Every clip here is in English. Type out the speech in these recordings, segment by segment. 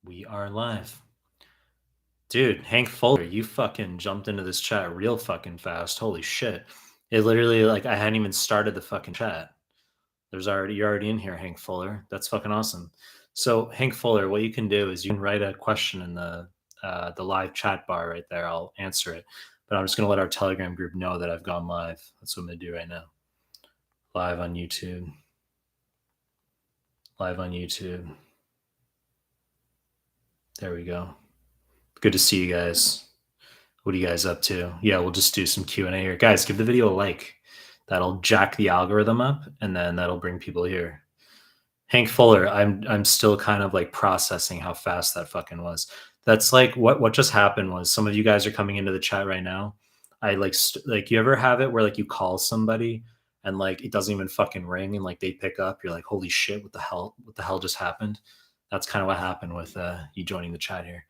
We are live. Dude, Hank Fuller, you fucking jumped into this chat real fucking fast. Holy shit. It literally, like, I hadn't even started the fucking chat. You're already in here, Hank Fuller. That's fucking awesome. So, Hank Fuller, what you can do is you can write a question in the live chat bar right there. I'll answer it. But I'm just going to let our Telegram group know that I've gone live. That's what I'm going to do right now. Live on YouTube. Live on YouTube. There we go. Good to see you guys. What are you guys up to? Yeah, we'll just do some Q&A here. Guys, give the video a like. That'll jack the algorithm up, and then that'll bring people here. Hank Fuller, I'm still kind of like processing how fast that fucking was. That's like what just happened was some of you guys are coming into the chat right now. I like you ever have it where like you call somebody and like it doesn't even fucking ring and like they pick up, you're like, holy shit, what the hell just happened? That's kind of what happened with you joining the chat here.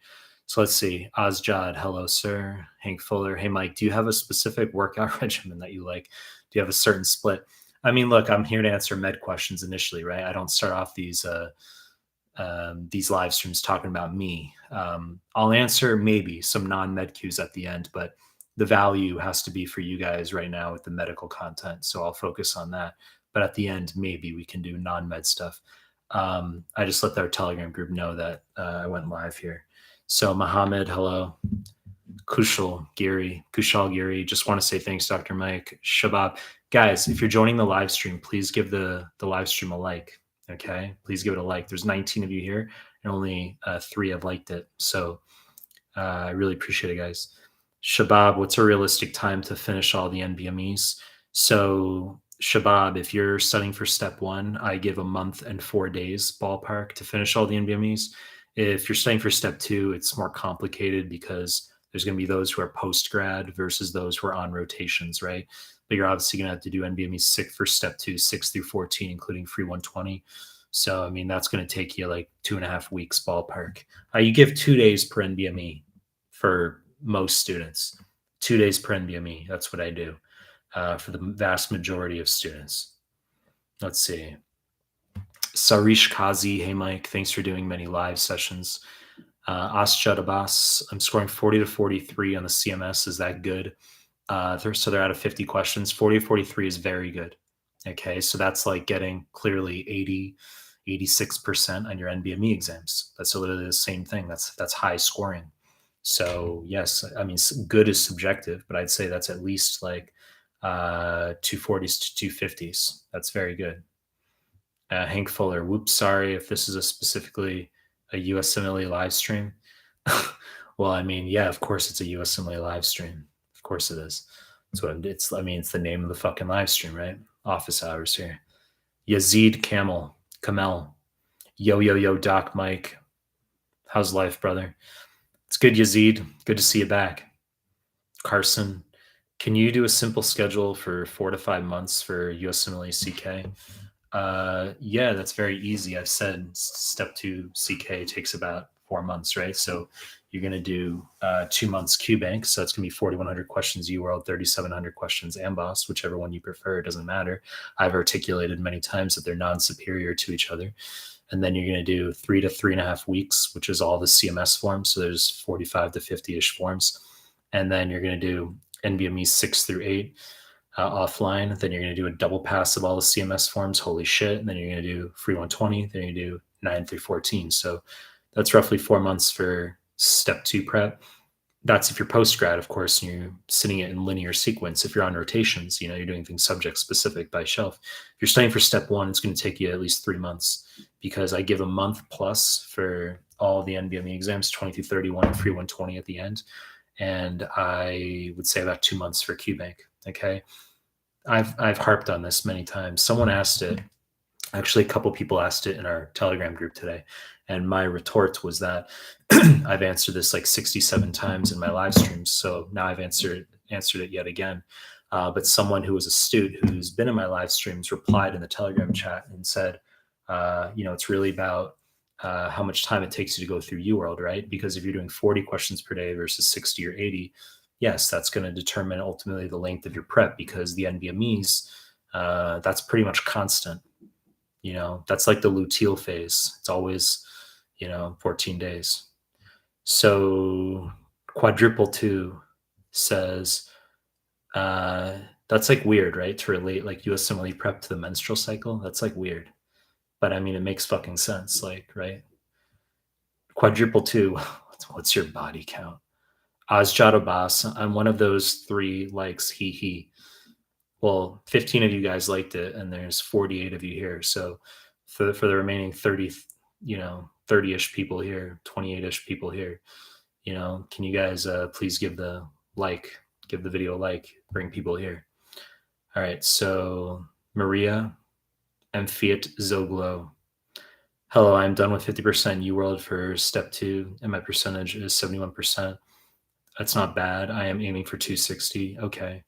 So let's see. Ozjad, hello, sir. Hank Fuller, hey, Mike, do you have a specific workout regimen that you like? Do you have a certain split? I mean, look, I'm here to answer med questions initially, right? I don't start off these live streams talking about me. I'll answer maybe some non-med Qs at the end, but the value has to be for you guys right now with the medical content. So I'll focus on that. But at the end, maybe we can do non-med stuff. I just let our Telegram group know that I went live here. So Mohammed, hello. Kushal Giri, just want to say thanks, Dr. Mike. Shabab, guys, if you're joining the live stream, please give the live stream a like. Okay, please give it a like. There's 19 of you here, and only 3 have liked it. So I really appreciate it, guys. Shabab, what's a realistic time to finish all the NBMEs? So Shabab, if you're studying for step 1, I give a month and 4 days ballpark to finish all the NBMEs. If you're studying for step 2, it's more complicated because there's going to be those who are post-grad versus those who are on rotations, right? But you're obviously going to have to do NBME 6 for step 2, 6 through 14, including free 120. So, I mean, that's going to take you like 2.5 weeks ballpark. You give 2 days per NBME for most students. 2 days per NBME. That's what I do for the vast majority of students. Let's see. Sarish Kazi, hey Mike, thanks for doing many live sessions. Asjad Abbas, I'm scoring 40 to 43 on the CMS. Is that good? So they're out of 50 questions. 40 to 43 is very good. Okay, so that's like getting clearly 80, 86% on your NBME exams. That's literally the same thing. That's high scoring. So yes, I mean, good is subjective, but I'd say that's at least like 240s to 250s. That's very good. Hank Fuller, whoops, sorry if this is specifically a USMLE live stream. Well, I mean, yeah, of course it's a USMLE live stream. Of course it is. That's what it's. I mean, it's the name of the fucking live stream, right? Office hours here. Yazid Kamel. Yo, Doc Mike. How's life, brother? It's good, Yazid. Good to see you back. Carson, can you do a simple schedule for 4 to 5 months for USMLE CK? Yeah, that's very easy. I've said step 2 CK takes about 4 months, right? So you're going to do 2 months QBank. So it's going to be 4,100 questions UWorld, 3,700 questions AMBOSS, whichever one you prefer. It doesn't matter. I've articulated many times that they're non-superior to each other. And then you're going to do 3 to 3.5 weeks, which is all the CMS forms. So there's 45 to 50-ish forms. And then you're going to do NBME 6 through 8. Offline, then you're going to do a double pass of all the CMS forms. Holy shit. And then you're going to do free 120. Then you're going to do 9 through 14. So that's roughly 4 months for step 2 prep. That's if you're post-grad, of course, and you're sitting it in linear sequence. If you're on rotations, you're doing things subject specific by shelf. If you're studying for step 1, it's going to take you at least 3 months because I give a month plus for all the NBME exams, 20 through 31 and free 120 at the end. And I would say about 2 months for QBank. Okay. I've harped on this many times. Someone asked it. Actually, a couple people asked it in our Telegram group today. And my retort was that I've answered this like 67 times in my live streams. So now I've answered it yet again. But someone who was astute, who's been in my live streams, replied in the Telegram chat and said, it's really about how much time it takes you to go through UWorld, right? Because if you're doing 40 questions per day versus 60 or 80, yes, that's going to determine ultimately the length of your prep because the NBMEs, that's pretty much constant. That's like the luteal phase. It's always, 14 days. So quadruple two says, that's like weird, right? To relate like USMLE prep to the menstrual cycle. That's like weird. But I mean, it makes fucking sense, like, right? Quadruple two, what's your body count? Asjadabas, I'm one of those 3 likes, he. Well, 15 of you guys liked it, and there's 48 of you here. So for the remaining 30, 30-ish people here, 28-ish people here, can you guys please give the video a like, bring people here. All right, so Maria and Fiat Zoglo. Hello, I'm done with 50% UWorld for step 2, and my percentage is 71%. That's not bad. I am aiming for 260. Okay.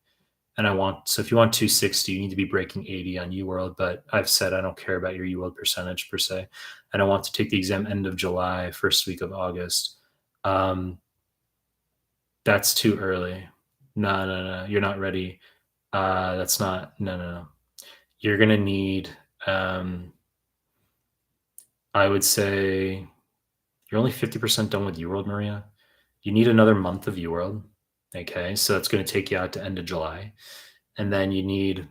And so if you want 260, you need to be breaking 80 on UWorld, but I've said I don't care about your UWorld percentage per se. And I want to take the exam end of July, first week of August. That's too early. No, you're not ready. That's not, no. You're going to need, I would say you're only 50% done with UWorld, Maria. You need another month of UWorld. Okay, so that's going to take you out to end of July. And then you need,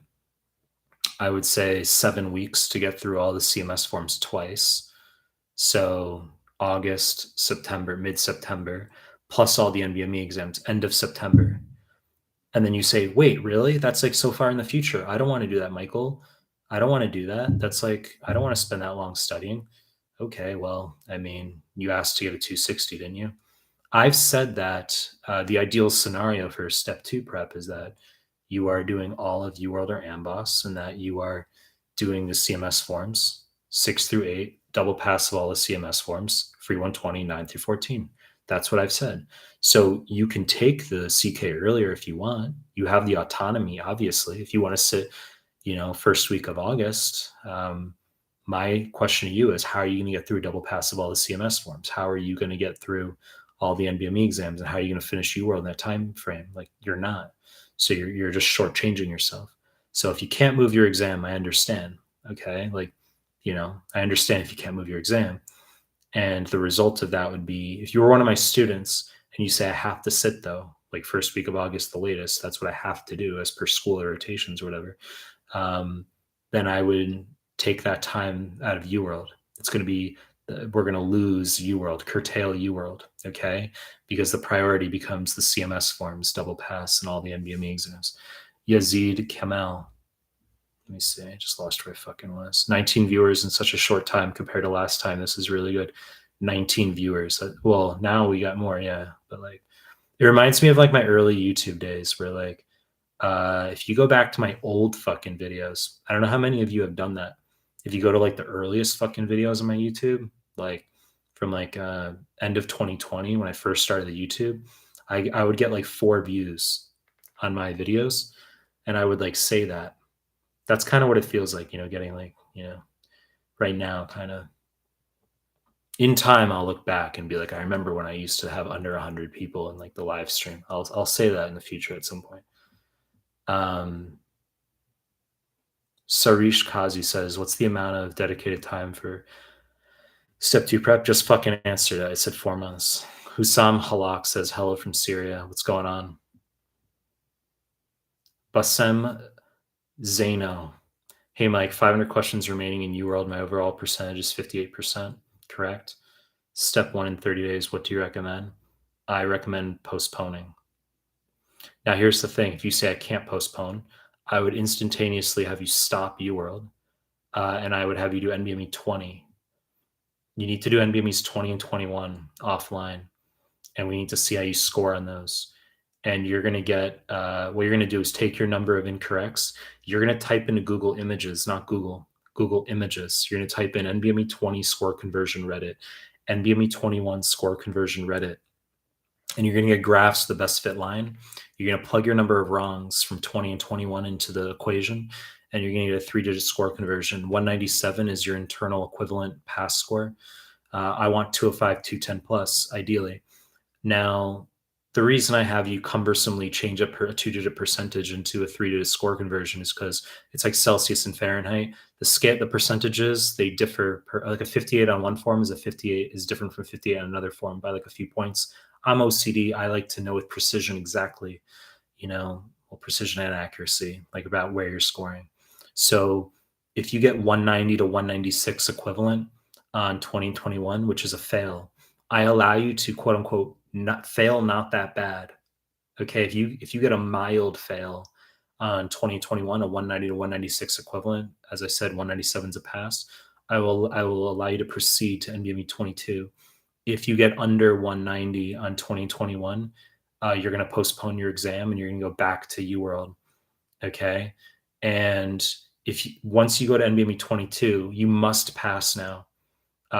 I would say, 7 weeks to get through all the CMS forms twice. So August, September, mid-September, plus all the NBME exams, end of September. And then you say, wait, really? That's like so far in the future. I don't want to do that, Michael. I don't want to do that. That's like, I don't want to spend that long studying. Okay, well, I mean, you asked to get a 260, didn't you? I've said that the ideal scenario for step 2 prep is that you are doing all of UWorld or AMBOSS, and that you are doing the CMS forms 6 through 8, double pass of all the CMS forms, free 120, 9 through 14. That's what I've said. So you can take the CK earlier if you want. You have the autonomy, obviously. If you want to sit, first week of August, my question to you is, how are you going to get through double pass of all the CMS forms? How are you going to get through all the NBME exams, and how are you going to finish UWorld in that time frame? Like, you're not. So you're just shortchanging yourself. So if you can't move your exam, I understand. Okay, like, I understand if you can't move your exam. And the result of that would be, if you were one of my students and you say, I have to sit though, like first week of August, the latest, that's what I have to do as per school rotations or whatever, then I would take that time out of UWorld. It's going to be, we're going to lose UWorld, curtail UWorld, okay? Because the priority becomes the CMS forms, double pass, and all the NBME exams. Yazid Kamel. Let me see. I just lost where I fucking was. 19 viewers in such a short time compared to last time. This is really good. 19 viewers. Well, now we got more, yeah. But like, it reminds me of like my early YouTube days where like, if you go back to my old fucking videos, I don't know how many of you have done that. If you go to like the earliest fucking videos on my YouTube, like from like end of 2020 when I first started the YouTube, I would get like 4 views on my videos, and I would like say that. That's kind of what it feels like, getting like, right now, kind of. In time, I'll look back and be like, I remember when I used to have under 100 people in like the live stream. I'll say that in the future at some point. Sarish Kazi says, what's the amount of dedicated time for step 2 prep? Just fucking answered it. I said 4 months. Hussam Halak says, hello from Syria. What's going on? Basem Zaino. Hey, Mike, 500 questions remaining in UWorld. My overall percentage is 58%. Correct. Step 1 in 30 days. What do you recommend? I recommend postponing. Now, here's the thing. If you say I can't postpone, I would instantaneously have you stop UWorld, and I would have you do NBME 20. You need to do NBMEs 20 and 21 offline, and we need to see how you score on those. And you're going to get, what you're going to do is take your number of incorrects. You're going to type into Google Images, not Google Images. You're going to type in NBME 20 score conversion Reddit, NBME 21 score conversion Reddit, and you're going to get graphs, the best fit line. You're going to plug your number of wrongs from 20 and 21 into the equation, and you're going to get a 3-digit score conversion. 197 is your internal equivalent pass score. I want 205, 210 plus, ideally. Now, The reason I have you cumbersomely change a 2-digit percentage into a 3-digit score conversion is because it's like Celsius and Fahrenheit. The percentages, they differ like a 58 on one form is different from 58 on another form by like a few points. I'm OCD. I like to know with precision exactly, precision and accuracy, like about where you're scoring. So if you get 190 to 196 equivalent on 2021, which is a fail, I allow you to quote unquote not fail, not that bad. Okay, if you get a mild fail on 2021, a 190 to 196 equivalent, as I said, 197 is a pass. I will allow you to proceed to NBME 22. If you get under 190 on 2021, you're going to postpone your exam and you're going to go back to UWorld. Okay, and once you go to NBME 22, you must pass now.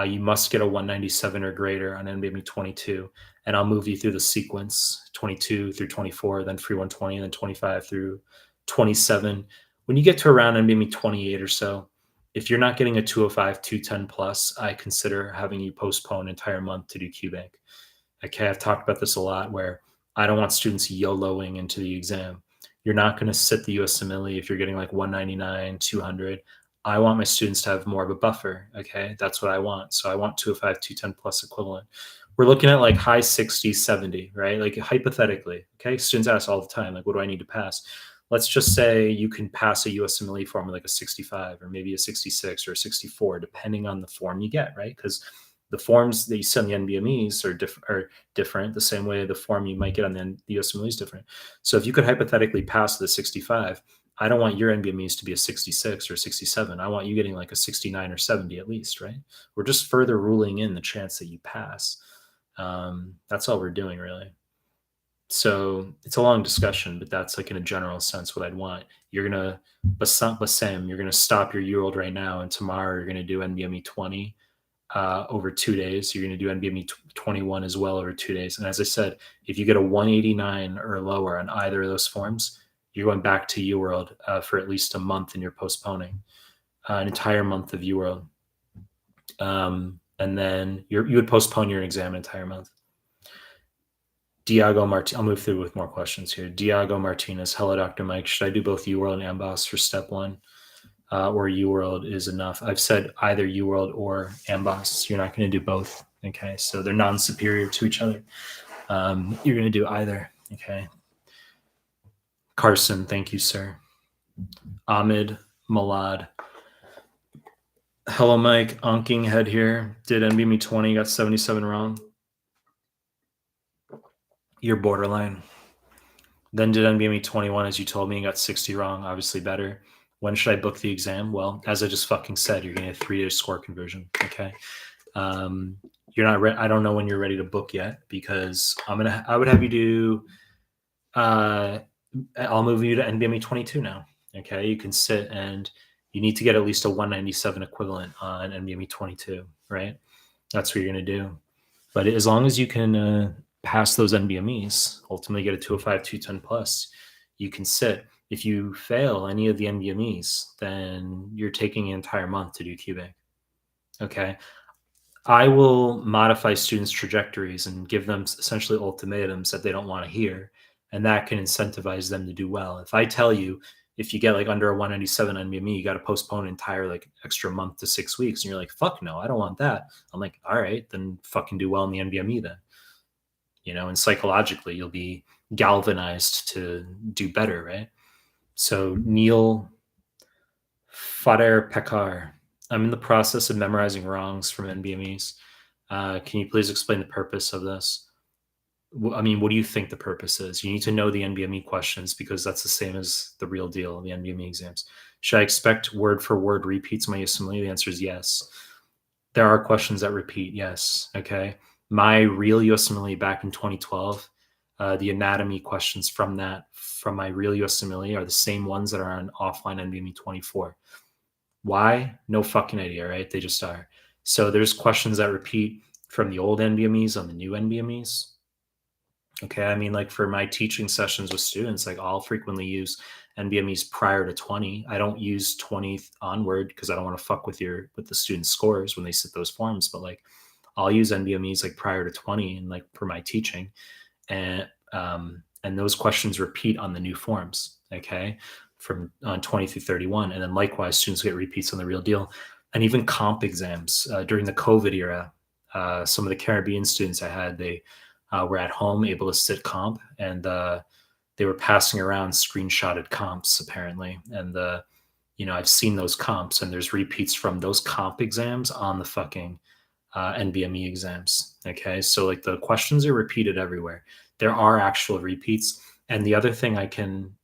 You must get a 197 or greater on NBME 22, and I'll move you through the sequence 22 through 24, then free 120, and then 25 through 27. When you get to around NBME 28 or so, if you're not getting a 205, 210 plus, I consider having you postpone an entire month to do QBank. Okay, I've talked about this a lot where I don't want students YOLOing into the exam. You're not going to sit the USMLE if you're getting like 199, 200. I want my students to have more of a buffer. Okay, that's what I want. So I want 205, 210 plus equivalent. We're looking at like high 60s, 70, right? Like hypothetically, okay? Students ask all the time, like, what do I need to pass? Let's just say you can pass a USMLE form with like a 65 or maybe a 66 or a 64, depending on the form you get, right? Because the forms that you send the NBMEs are different, the same way the form you might get on the USMLE is different. So if you could hypothetically pass the 65, I don't want your NBMEs to be a 66 or 67. I want you getting like a 69 or 70 at least, right? We're just further ruling in the chance that you pass. That's all we're doing, really. So it's a long discussion, but that's like in a general sense what I'd want. You're gonna Bassem, you're gonna stop your UWorld right now, and tomorrow you're gonna do NBME 20 over 2 days. You're gonna do NBME 21 as well over 2 days. And as I said, if you get a 189 or lower on either of those forms, you're going back to UWorld for at least a month, and you're postponing an entire month of UWorld. And then you would postpone your exam an entire month. Diago Martinez, I'll move through with more questions here. Diago Martinez, hello, Dr. Mike. Should I do both UWorld and AMBOSS for step one? Or UWorld is enough? I've said either UWorld or AMBOSS. You're not going to do both. Okay, so they're non-superior to each other. You're going to do either. Okay. Carson, thank you, sir. Ahmed Malad. Hello, Mike. Onking head here. Did NBME 20, got 77 wrong. You're borderline. Then did NBME 21, as you told me, and got 60 wrong. Obviously better. When should I book the exam? Well, as I just fucking said, you're getting a 3-day score conversion. Okay. You're not I don't know when you're ready to book yet, because I would have you do I'll move you to NBME 22 now. Okay. You can sit, and you need to get at least a 197 equivalent on NBME 22, right? That's what you're going to do. But as long as you can pass those NBMEs, ultimately get a 205, 210 plus, you can sit. If you fail any of the NBMEs, then you're taking an entire month to do QBank. Okay. I will modify students' trajectories and give them essentially ultimatums that they don't want to hear, and that can incentivize them to do well. If I tell you, if you get like under a 197 NBME, you got to postpone an entire like extra month to 6 weeks, and you're like, fuck no, I don't want that. I'm like, all right, then fucking do well in the NBME then. And psychologically you'll be galvanized to do better, right? So Neil Fader Pekar, I'm in the process of memorizing wrongs from NBMEs. Can you please explain the purpose of this? I mean, what do you think the purpose is? You need to know the NBME questions, because that's the same as the real deal, the NBME exams. Should I expect word for word repeats my USMLE? The answer is yes. There are questions that repeat, yes. Okay. My real USMLE back in 2012, the anatomy questions from my real USMLE are the same ones that are on offline NBME 24. Why? No fucking idea, right? They just are. So there's questions that repeat from the old NBMEs on the new NBMEs. Okay, I mean, like for my teaching sessions with students, like I'll frequently use NBMEs prior to 20. I don't use 20 onward because I don't want to fuck with the students' scores when they sit those forms. But like, I'll use NBMEs like prior to 20 and like for my teaching. And And those questions repeat on the new forms, okay, from on 20 through 31. And then likewise, students get repeats on the real deal. And even comp exams during the COVID era, some of the Caribbean students I had, they were at home able to sit comp, and they were passing around screenshotted comps apparently. And I've seen those comps, and there's repeats from those comp exams on the fucking NBME exams. Okay, so like the questions are repeated everywhere. There are actual repeats, and the other thing I can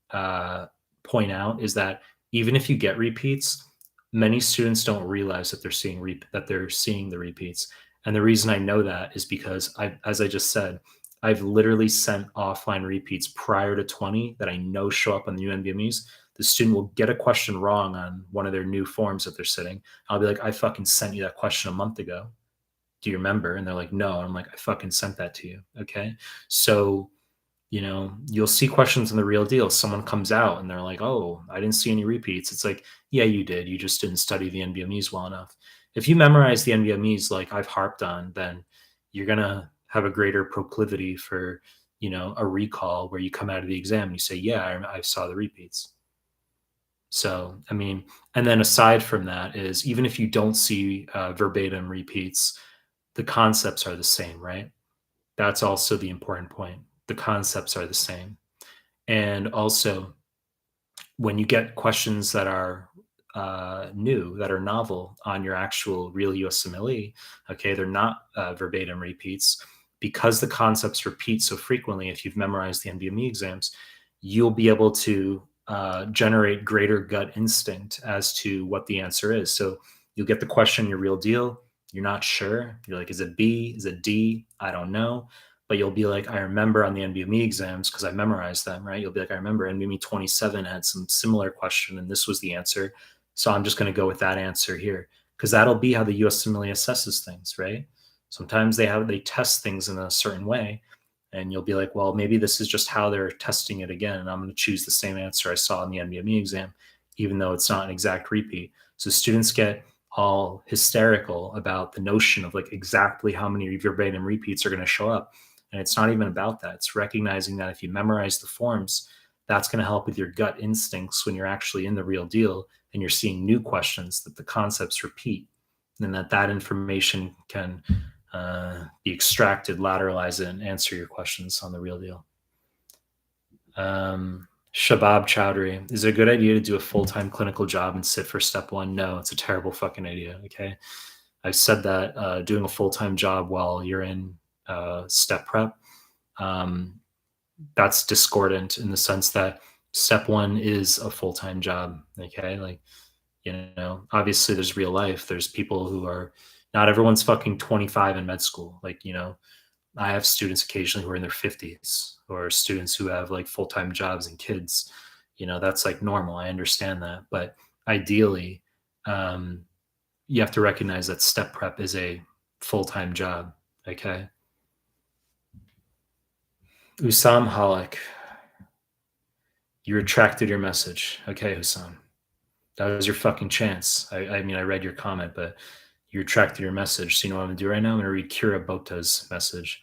point out is that even if you get repeats, many students don't realize that they're seeing the repeats. And the reason I know that is because as I just said, I've literally sent offline repeats prior to 20 that I know show up on the UNBMEs. The student will get a question wrong on one of their new forms that they're sitting. I'll be like, I fucking sent you that question a month ago. Do you remember? And they're like, no. And I'm like, I fucking sent that to you. Okay. So, you'll see questions in the real deal. Someone comes out and they're like, oh, I didn't see any repeats. It's like, yeah, you did. You just didn't study the NBMEs well enough. If you memorize the NBMEs like I've harped on, then you're going to have a greater proclivity for, a recall where you come out of the exam and you say, yeah, I saw the repeats. So, I mean, and then aside from that is even if you don't see verbatim repeats, the concepts are the same, right? That's also the important point. The concepts are the same. And also, when you get questions that are new, that are novel on your actual real USMLE, okay, they're not verbatim repeats. Because the concepts repeat so frequently, if you've memorized the NBME exams, you'll be able to generate greater gut instinct as to what the answer is. So you'll get the question, your real deal. You're not sure. You're like, is it B? Is it D? I don't know. But you'll be like, I remember on the NBME exams because I memorized them, right? You'll be like, I remember NBME 27 had some similar question and this was the answer. So I'm just going to go with that answer here because that'll be how the USMLE assesses things, right? Sometimes they test things in a certain way, and you'll be like, well, maybe this is just how they're testing it again, and I'm going to choose the same answer I saw in the NBME exam, even though it's not an exact repeat. So students get all hysterical about the notion of like exactly how many verbatim repeats are going to show up. And it's not even about that. It's recognizing that if you memorize the forms, that's going to help with your gut instincts when you're actually in the real deal and you're seeing new questions that the concepts repeat, and that information can be extracted, lateralize it, and answer your questions on the real deal. Shabab Chowdhury, is it a good idea to do a full-time clinical job and sit for step one? No, it's a terrible fucking idea. Okay. I've said that doing a full-time job while you're in step prep, that's discordant in the sense that step one is a full-time job. Okay. Like, obviously there's real life. There's people who are, not everyone's fucking 25 in med school. Like, I have students occasionally who are in their 50s or students who have like full-time jobs and kids. That's like normal. I understand that. But ideally, you have to recognize that step prep is a full-time job. Okay. Usam Halak, you retracted your message. Okay, Hussam. That was your fucking chance. I mean, I read your comment, but you retracted your message. So you know what I'm gonna do right now? I'm gonna read Kira Bota's message.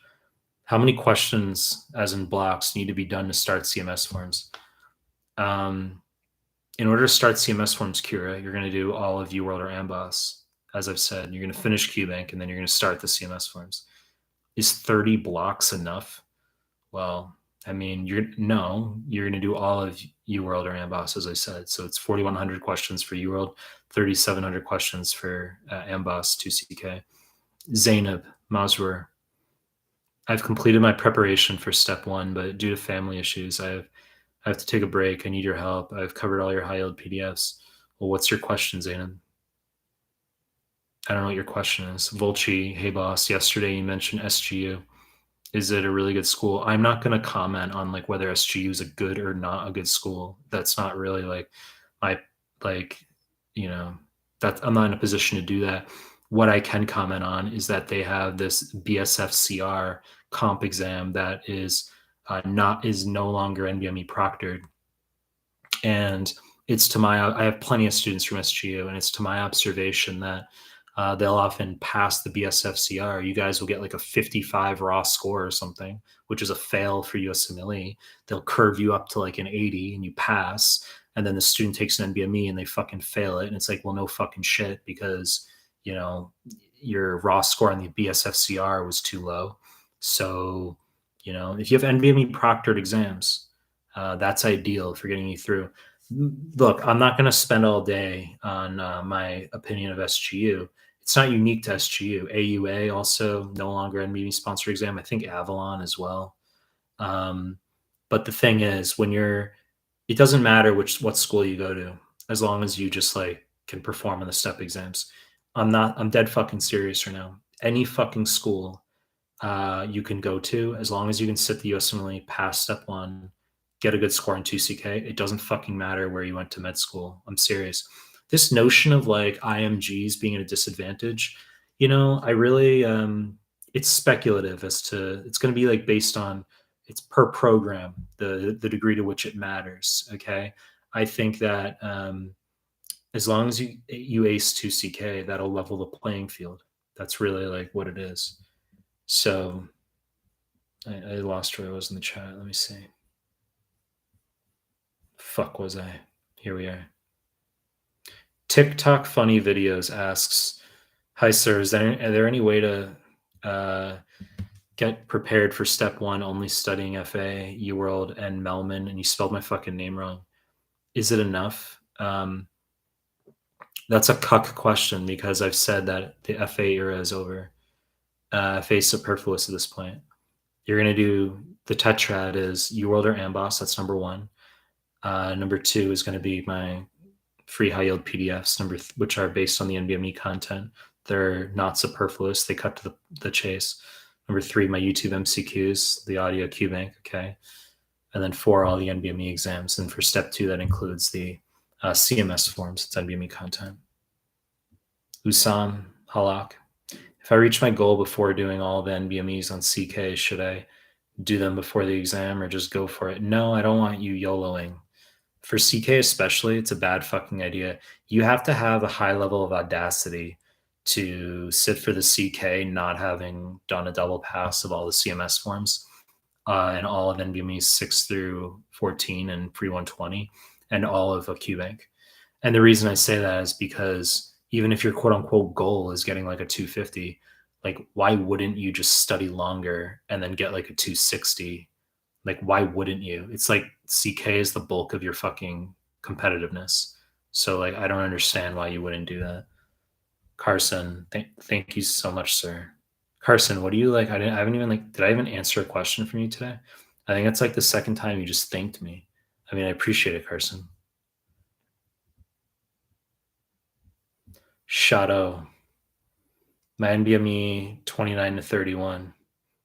How many questions, as in blocks, need to be done to start CMS forms? In order to start CMS forms, Kira, you're gonna do all of UWorld or Amboss. As I've said, you're gonna finish QBank and then you're gonna start the CMS forms. Is 30 blocks enough? Well, I mean, you're going to do all of UWorld or Amboss, as I said. So it's 4,100 questions for UWorld, 3,700 questions for Amboss 2CK. Zainab Masroor, I've completed my preparation for step one, but due to family issues, I have to take a break. I need your help. I've covered all your high yield PDFs. Well, what's your question, Zainab? I don't know what your question is. Volchi, hey boss, yesterday you mentioned SGU. Is it a really good school? I'm not going to comment on like whether SGU is a good or not a good school. That's not really like my, like, that I'm not in a position to do that. What I can comment on is that they have this BSFCR comp exam that is no longer NBME proctored. And I have plenty of students from SGU, and it's to my observation that They'll often pass the BSFCR. You guys will get like a 55 raw score or something, which is a fail for USMLE. They'll curve you up to like an 80 and you pass. And then the student takes an NBME and they fucking fail it. And it's like, well, no fucking shit, because, you know, your raw score on the BSFCR was too low. So, you know, if you have NBME proctored exams, that's ideal for getting you through. Look, I'm not going to spend all day on my opinion of SGU. It's not unique to SGU. AUA also no longer NBME sponsored exam. I think Avalon as well. But the thing is, it doesn't matter what school you go to, as long as you just like can perform on the step exams. I'm dead fucking serious right now. Any fucking school you can go to, as long as you can sit the USMLE, pass step one, get a good score in 2CK. It doesn't fucking matter where you went to med school. I'm serious. This notion of like IMGs being at a disadvantage, you know, I really, it's speculative as to, it's going to be like based on, it's per program, the degree to which it matters. Okay. I think that as long as you ace 2CK, that'll level the playing field. That's really like what it is. So I lost where I was in the chat. Let me see. Fuck was I? Here we are. TikTok funny videos asks, "Hi sir, are there any way to get prepared for step one only studying FA, UWorld, and Mehlman?" And you spelled my fucking name wrong. Is it enough? That's a cuck question, because I've said that the FA era is over. FA is superfluous at this point. You're going to do the tetrad is UWorld or Amboss. That's number one. Number two is going to be my free high yield PDFs, which are based on the NBME content. They're not superfluous. They cut to the chase. Number three, my YouTube MCQs, the audio QBank. Okay. And then four, all the NBME exams. And for step two, that includes the CMS forms. It's NBME content. Usam Halak. If I reach my goal before doing all the NBMEs on CK, should I do them before the exam or just go for it? No, I don't want you YOLOing. For CK especially, it's a bad fucking idea. You have to have a high level of audacity to sit for the CK, not having done a double pass of all the CMS forms and all of NBMEs 6 through 14 and pre-120 and all of a QBank. And the reason I say that is because even if your quote unquote goal is getting like a 250, like why wouldn't you just study longer and then get like a 260? Like, why wouldn't you? It's like CK is the bulk of your fucking competitiveness. So like, I don't understand why you wouldn't do that. Carson, thank you so much, sir. Carson, what do you like? I haven't even like, did I even answer a question from you today? I think it's like the second time you just thanked me. I mean, I appreciate it, Carson. Shadow. My NBME 29 to 31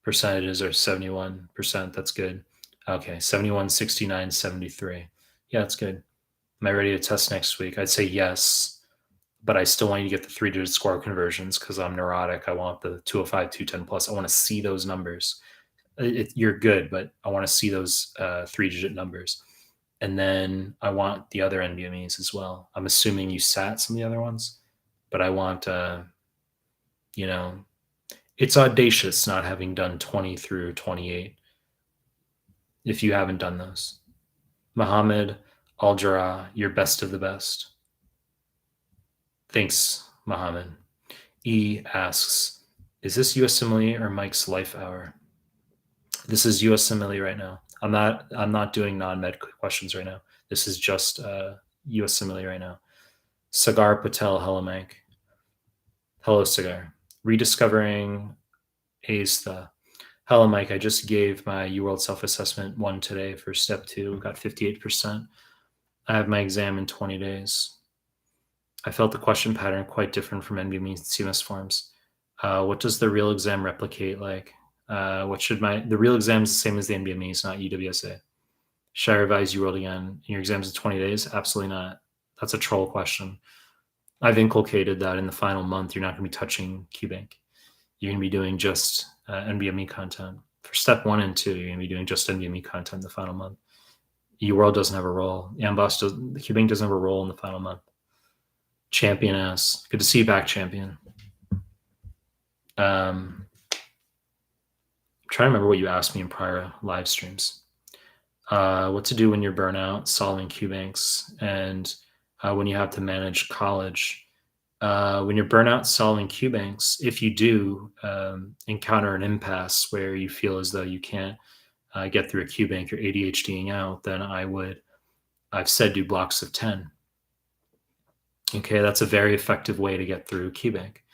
percentages are 71%. That's good. Okay, 71, 69, 73. Yeah, that's good. Am I ready to test next week? I'd say yes, but I still want you to get the 3-digit score conversions because I'm neurotic. I want the 205, 210 plus. I want to see those numbers. You're good, but I want to see those 3-digit numbers. And then I want the other NBMEs as well. I'm assuming you sat some of the other ones, but I want, you know, it's audacious not having done 20 through 28 if you haven't done those. Mohammed Al-Jarrah, you're best of the best. Thanks, Mohammed. E asks, is this USMLE or Mike's life hour? This is USMLE right now. I'm not doing non-med questions right now. This is just USMLE right now. Sagar Patel, hello, Mike. Hello, Sagar. Rediscovering ASTA. Hello, Mike. I just gave my UWorld self-assessment 1 today for step 2. Got 58%. I have my exam in 20 days. I felt the question pattern quite different from NBME CMS forms. What does the real exam replicate like? The real exam is the same as the NBMEs, not UWSA. Should I revise UWorld again? Your exam's in 20 days? Absolutely not. That's a troll question. I've inculcated that in the final month, you're not going to be touching QBank. You're going to be doing just NBME content. For step 1 and 2, you're going to be doing just NBME content in the final month. UWorld doesn't have a role. Amboss QBank doesn't have a role in the final month. Champion ass. Good to see you back, champion. trying to remember what you asked me in prior live streams. What to do when you're burnout, solving Q banks, and when you have to manage college. When you're burnout, solving Q banks, if you do encounter an impasse where you feel as though you can't get through a Q bank, you're ADHDing out, then I've said do blocks of 10. Okay, that's a very effective way to get through Q bank.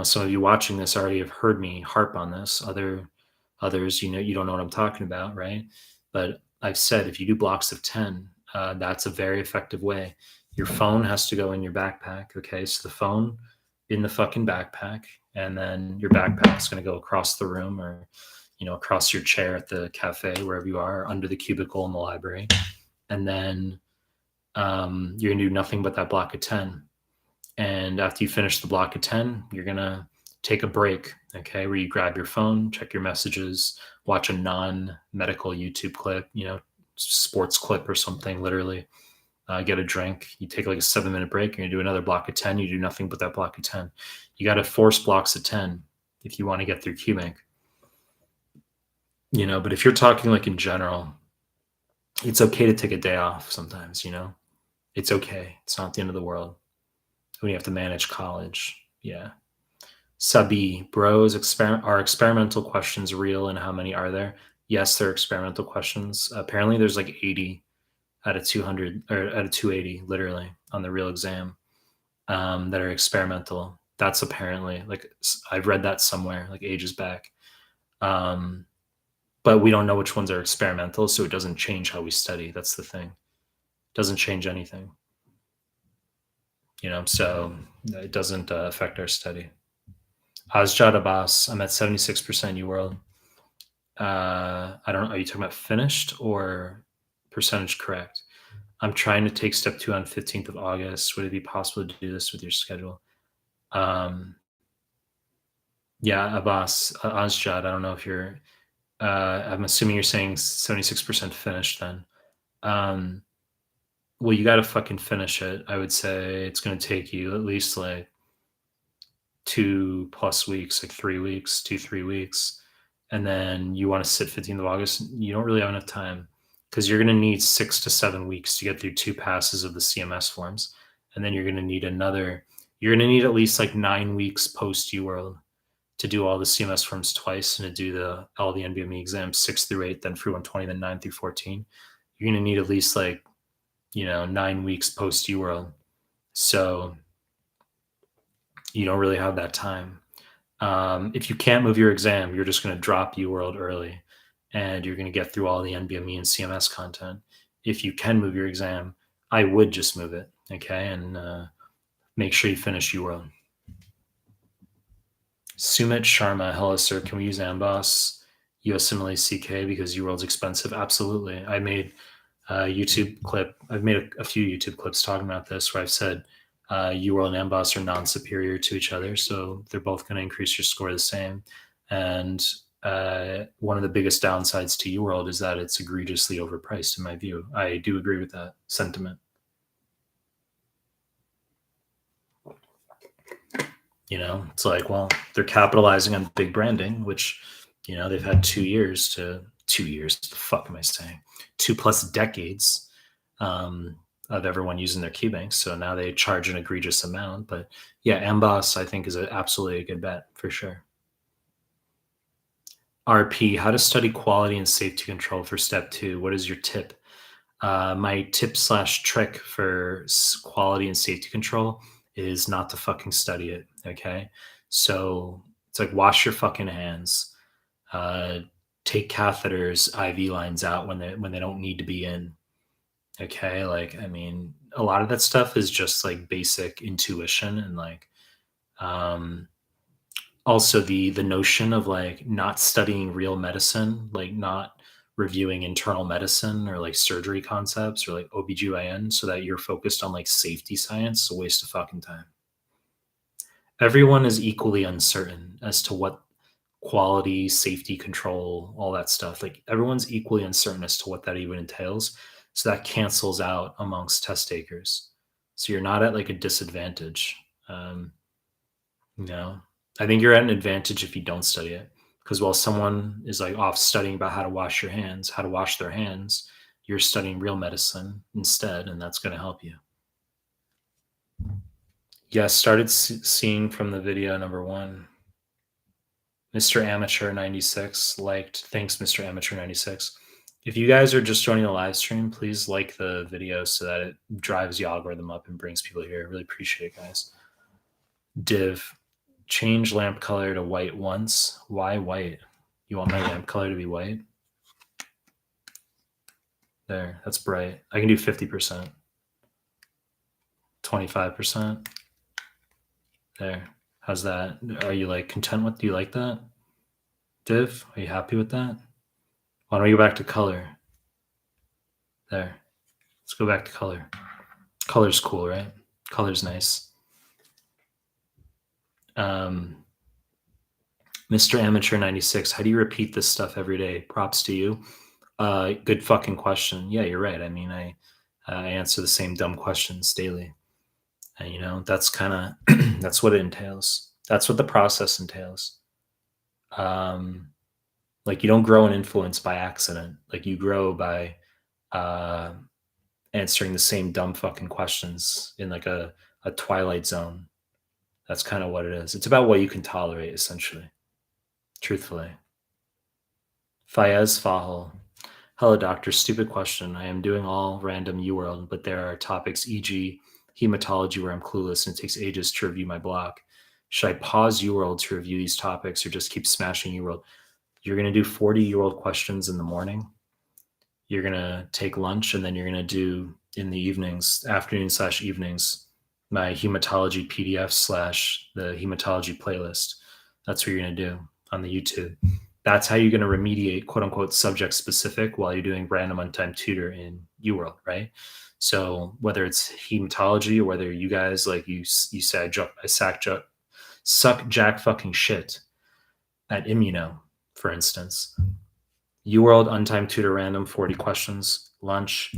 Some of you watching this already have heard me harp on this. Others, you don't know what I'm talking about, right? But I've said if you do blocks of 10, that's a very effective way. Your phone has to go in your backpack. Okay, so the phone in the fucking backpack, and then your backpack's going to go across the room, or across your chair at the cafe, wherever you are, under the cubicle in the library, and then you're going to do nothing but that block of 10. And after you finish the block of 10, you're going to take a break, okay, where you grab your phone, check your messages, watch a non-medical YouTube clip, sports clip or something, literally. Get a drink. You take like a 7-minute break, and you do another block of 10. You do nothing but that block of 10. You got to force blocks of 10 if you want to get through QBank. But if you're talking like in general, it's okay to take a day off sometimes, It's okay. It's not the end of the world. When you have to manage college. Yeah. Sabi, bros, are experimental questions real, and how many are there? Yes, they're experimental questions. Apparently there's like 80 out of 200 or out of 280 literally on the real exam that are experimental. That's apparently, like, I've read that somewhere like ages back. But we don't know which ones are experimental, so it doesn't change how we study. That's the thing. It doesn't change anything. So it doesn't affect our study. Azjad Abbas, I'm at 76% UWorld. I don't know. Are you talking about finished or percentage correct? I'm trying to take step 2 on 15th of August. Would it be possible to do this with your schedule? Yeah, Abbas, Azjad, I don't know if you're, I'm assuming you're saying 76% finished then. Well, you got to fucking finish it. I would say it's going to take you at least like 2+ weeks, like 3 weeks, 2-3 weeks. And then you want to sit 15th of August. You don't really have enough time, because you're going to need 6 to 7 weeks to get through 2 passes of the CMS forms. And then you're going to need at least like 9 weeks post UWorld to do all the CMS forms twice, and to do all the NBME exams 6 through 8, then through 120, then 9 through 14. You're going to need at least like 9 weeks post UWorld. So you don't really have that time. If you can't move your exam, you're just going to drop UWorld early, and you're going to get through all the NBME and CMS content. If you can move your exam, I would just move it, okay, and make sure you finish UWorld. Sumit Sharma, hello sir, can we use Amboss USMLE CK because UWorld's expensive? Absolutely. I made YouTube clip. I've made a few YouTube clips talking about this, where I've said UWorld and Amboss are non-superior to each other, so they're both going to increase your score the same. And one of the biggest downsides to UWorld is that it's egregiously overpriced, in my view. I do agree with that sentiment. It's like, well, they're capitalizing on big branding, which, they've had 2 years, the fuck am I saying? 2+ decades of everyone using their key banks. So now they charge an egregious amount. But yeah, Amboss, I think, is absolutely a good bet for sure. RP, how to study quality and safety control for step 2. What is your tip? My tip/trick for quality and safety control is not to fucking study it. Okay. So it's like, wash your fucking hands, take catheters, IV lines out when they don't need to be in. Okay. Like, I mean, a lot of that stuff is just like basic intuition, and like, also the notion of like not studying real medicine, like not reviewing internal medicine or like surgery concepts or like OBGYN, so that you're focused on like safety science, is a waste of fucking time. Everyone is equally uncertain as to what quality, safety control, all that stuff. Like, everyone's equally uncertain as to what that even entails. So that cancels out amongst test takers. So you're not at like a disadvantage. I think you're at an advantage if you don't study it. Because while someone is like off studying about how to wash your hands, how to wash their hands, you're studying real medicine instead, and that's going to help you. Yes, started seeing from the video number 1. Mr. Amateur 96 liked. Thanks, Mr. Amateur 96. If you guys are just joining the live stream, please like the video so that it drives the algorithm up and brings people here. I really appreciate it, guys. Div, change lamp color to white once. Why white? You want my lamp color to be white? There, that's bright. I can do 50%. 25%. There. How's that? Are you like content with? Do you like that? Div, are you happy with that? Why don't we go back to color? There. Let's go back to color. Color's cool, right? Color's nice. Mr. Amateur 96, how do you repeat this stuff every day? Props to you. Good fucking question. Yeah, you're right. I mean, I answer the same dumb questions daily. And, you know, that's kind of, that's what it entails. That's what the process entails. Like, you don't grow an influence by accident. Like, you grow by answering the same dumb fucking questions in like a Twilight Zone. That's kind of what it is. It's about what you can tolerate, essentially. Truthfully. Fayez Fahal. Hello, doctor. Stupid question. I am doing all random UWorld, but there are topics, e.g., hematology, where I'm clueless and it takes ages to review my block. Should I pause UWorld to review these topics or just keep smashing UWorld? You're going to do 40 UWorld questions in the morning. You're going to take lunch, and then you're going to do in the evenings, afternoon/evenings, my hematology PDF / the hematology playlist. That's what you're going to do on the YouTube. That's how you're going to remediate, quote unquote, subject specific while you're doing random untimed tutor in UWorld, right? So whether it's hematology or whether you guys, like you say, I suck jack fucking shit at Immuno, for instance. UWorld, untimed tutor, random, 40 questions, lunch,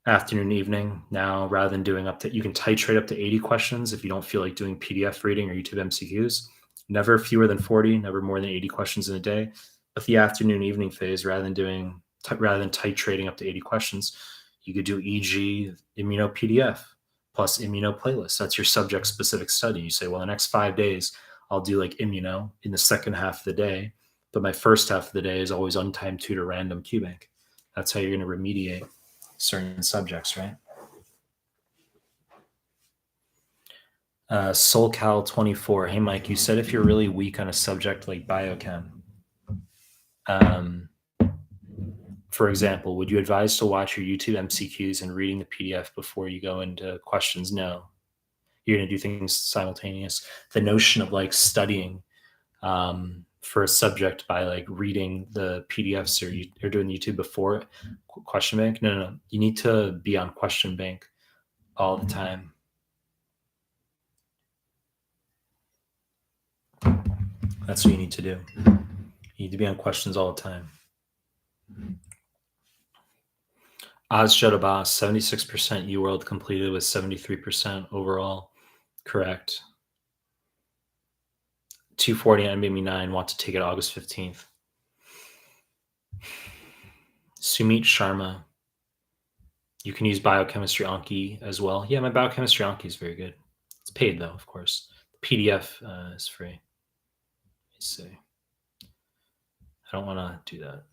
afternoon, evening. Now, rather than doing you can titrate up to 80 questions if you don't feel like doing PDF reading or YouTube MCQs. Never fewer than 40, never more than 80 questions in a day. But the afternoon, evening phase, rather than titrating up to 80 questions, you could do e.g. Immuno PDF plus Immuno playlist. That's your subject specific study. You say, well, the next 5 days, I'll do like Immuno in the second half of the day, but my first half of the day is always untimed tutor random QBank. That's how you're going to remediate certain subjects, right? SoulCal24. Hey, Mike, you said if you're really weak on a subject like biochem, for example, would you advise to watch your YouTube MCQs and reading the PDF before you go into questions? No. You're going to do things simultaneous. The notion of like studying for a subject by like reading the PDFs or doing YouTube before question bank. No. You need to be on question bank all the time. That's what you need to do. You need to be on questions all the time. Oz Shadabas, 76% UWorld completed with 73% overall. Correct. 240 on NBME 9, want to take it August 15th. Sumit Sharma, you can use biochemistry Anki as well. Yeah, my biochemistry Anki is very good. It's paid though, of course. The PDF is free. Let's see. I don't want to do that.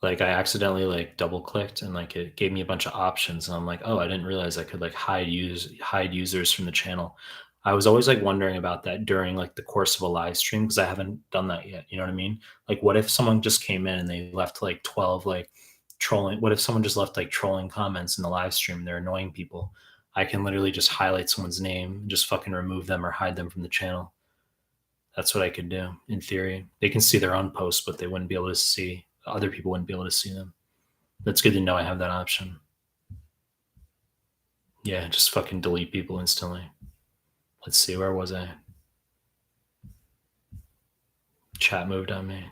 Like I accidentally like double clicked and like it gave me a bunch of options and I'm like, oh, I didn't realize I could like hide users from the channel. I was always like wondering about that during like the course of a live stream because I haven't done that yet. You know what I mean? Like what if someone just came in and they left like 12 like trolling? What if someone just left like trolling comments in the live stream and they're annoying people? I can literally just highlight someone's name and just fucking remove them or hide them from the channel. That's what I could do in theory. They can see their own posts, but they wouldn't be able to see, other people wouldn't be able to see them. That's good to know I have that option. Yeah, just fucking delete people instantly. Let's see, where was I? Chat moved on me.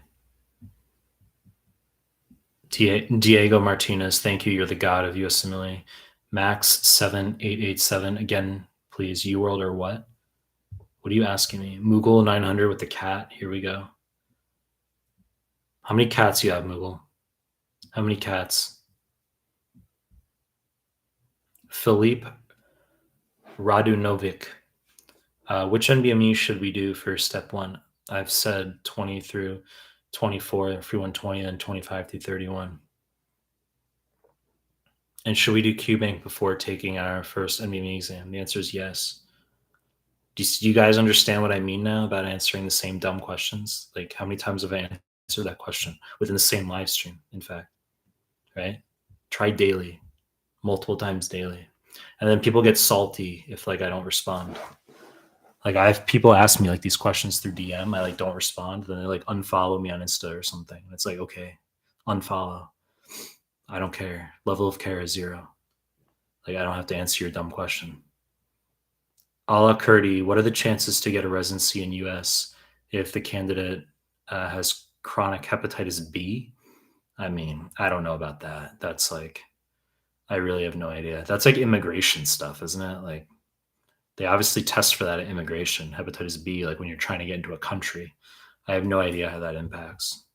Diego Martinez, thank you. You're the god of USMLE. Max 7887. Again, please, UWorld or what? What are you asking me? Moogle 900 with the cat. Here we go. How many cats you have, Moogle? How many cats? Philippe Radunovic. Which NBME should we do for step 1? I've said 20 through 24 for 120 and 25 through 31. And should we do QBank before taking our first NBME exam? The answer is yes. Do you guys understand what I mean now about answering the same dumb questions? Like, how many times have I answered that question within the same live stream, in fact, right? Try daily, multiple times daily. And then people get salty if like I don't respond. Like I have people ask me like these questions through DM, I like don't respond, then they like unfollow me on Insta or something. And it's like, okay, unfollow. I don't care. Level of care is 0. Like I don't have to answer your dumb question. Ala Kurdi, what are the chances to get a residency in US if the candidate has chronic hepatitis B? I mean, I don't know about that. That's like, I really have no idea. That's like immigration stuff, isn't it? Like they obviously test for that at immigration, hepatitis B, like when you're trying to get into a country. I have no idea how that impacts.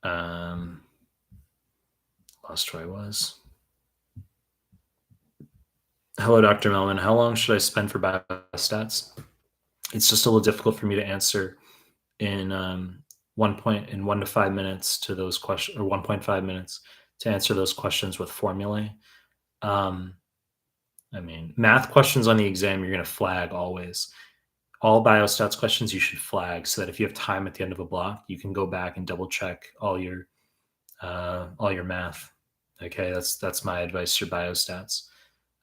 Lost where I was. Hello, Dr. Mehlman. How long should I spend for biostats? It's just a little difficult for me to answer in 1 to 5 minutes to those questions, or 1.5 minutes to answer those questions with formulae. I mean, math questions on the exam, you're going to flag always. All biostats questions you should flag so that if you have time at the end of a block, you can go back and double check all your math. Okay, that's my advice for biostats.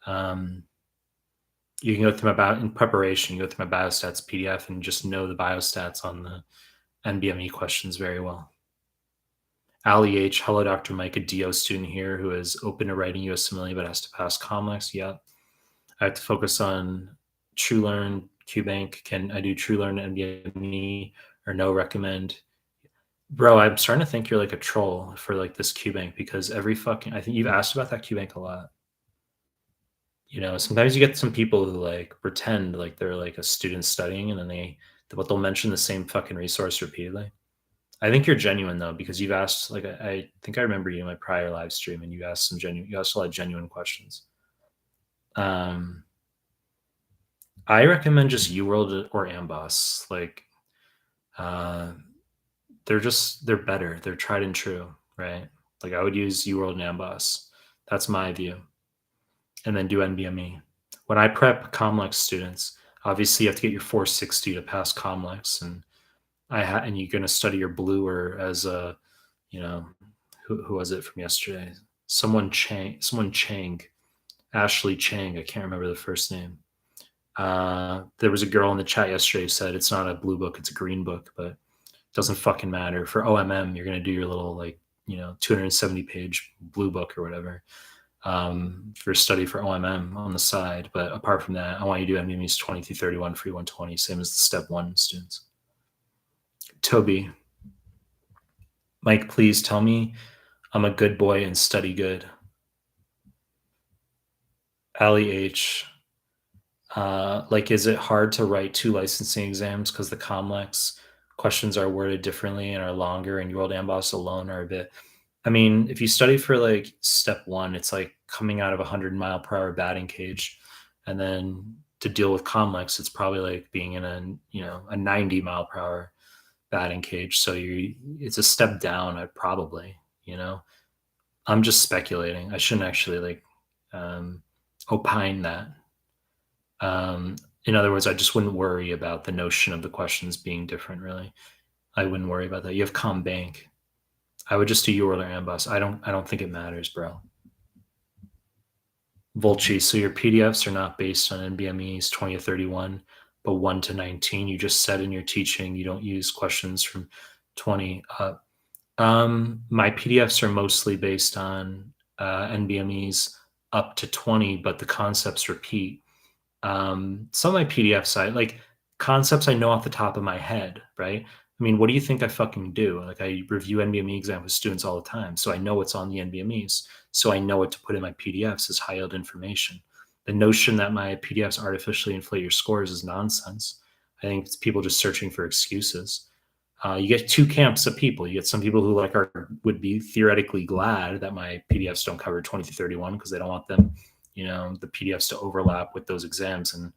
You can go through in preparation, you go through my biostats PDF and just know the biostats on the NBME questions very well. Ali H, hello, Dr. Mike, a DO student here who is open to writing USMLE but has to pass COMLEX. Yep. I have to focus on TrueLearn, QBank. Can I do TrueLearn and NBME or no recommend? Bro, I'm starting to think you're like a troll for like this QBank because I think you've asked about that QBank a lot. You know, sometimes you get some people who like pretend like they're like a student studying and then they'll mention the same fucking resource repeatedly. I think you're genuine though, because you've asked like I think I remember you in my prior live stream and you asked a lot of genuine questions. I recommend just UWorld or Amboss. Like they're better. They're tried and true, right? Like I would use UWorld and Amboss. That's my view. And then do NBME. When I prep COMLEX students, obviously you have to get your 460 to pass COMLEX, and you're going to study your bluer as a, you know, who was it from yesterday? Someone Chang, Ashley Chang. I can't remember the first name. There was a girl in the chat yesterday who said it's not a blue book, it's a green book, but it doesn't fucking matter. For OMM, you're going to do your little 270 page blue book or whatever. For study for OMM on the side. But apart from that, I want you to do NBMEs 20 through 31 for 120, same as the step 1 students. Toby, Mike, please tell me I'm a good boy and study good. Ali H, is it hard to write 2 licensing exams because the COMLEX questions are worded differently and are longer, and UWorld Amboss alone are a bit. I mean, if you study for like step 1, it's like coming out of 100-mile-per-hour batting cage, and then to deal with COMLEX, it's probably like being in a 90-mile-per-hour batting cage. So it's a step down. I'm just speculating. I shouldn't actually opine that. In other words, I just wouldn't worry about the notion of the questions being different. Really, I wouldn't worry about that. You have ComBank. I would just do UWorld or Amboss. I don't think it matters, bro. Volchi, so your PDFs are not based on NBMEs 20 to 31, but 1 to 19. You just said in your teaching you don't use questions from 20 up. My PDFs are mostly based on NBMEs up to 20, but the concepts repeat. Some of my PDFs, concepts I know off the top of my head, right? I mean, what do you think I fucking do? Like I review NBME exam with students all the time. So I know what's on the NBMEs. So I know what to put in my PDFs as high yield information. the notion that my PDFs artificially inflate your scores is nonsense. I think it's people just searching for excuses. You get two camps of people. You get some people who would be theoretically glad that my PDFs don't cover 20 through 31 because they don't want them, the PDFs to overlap with those exams and,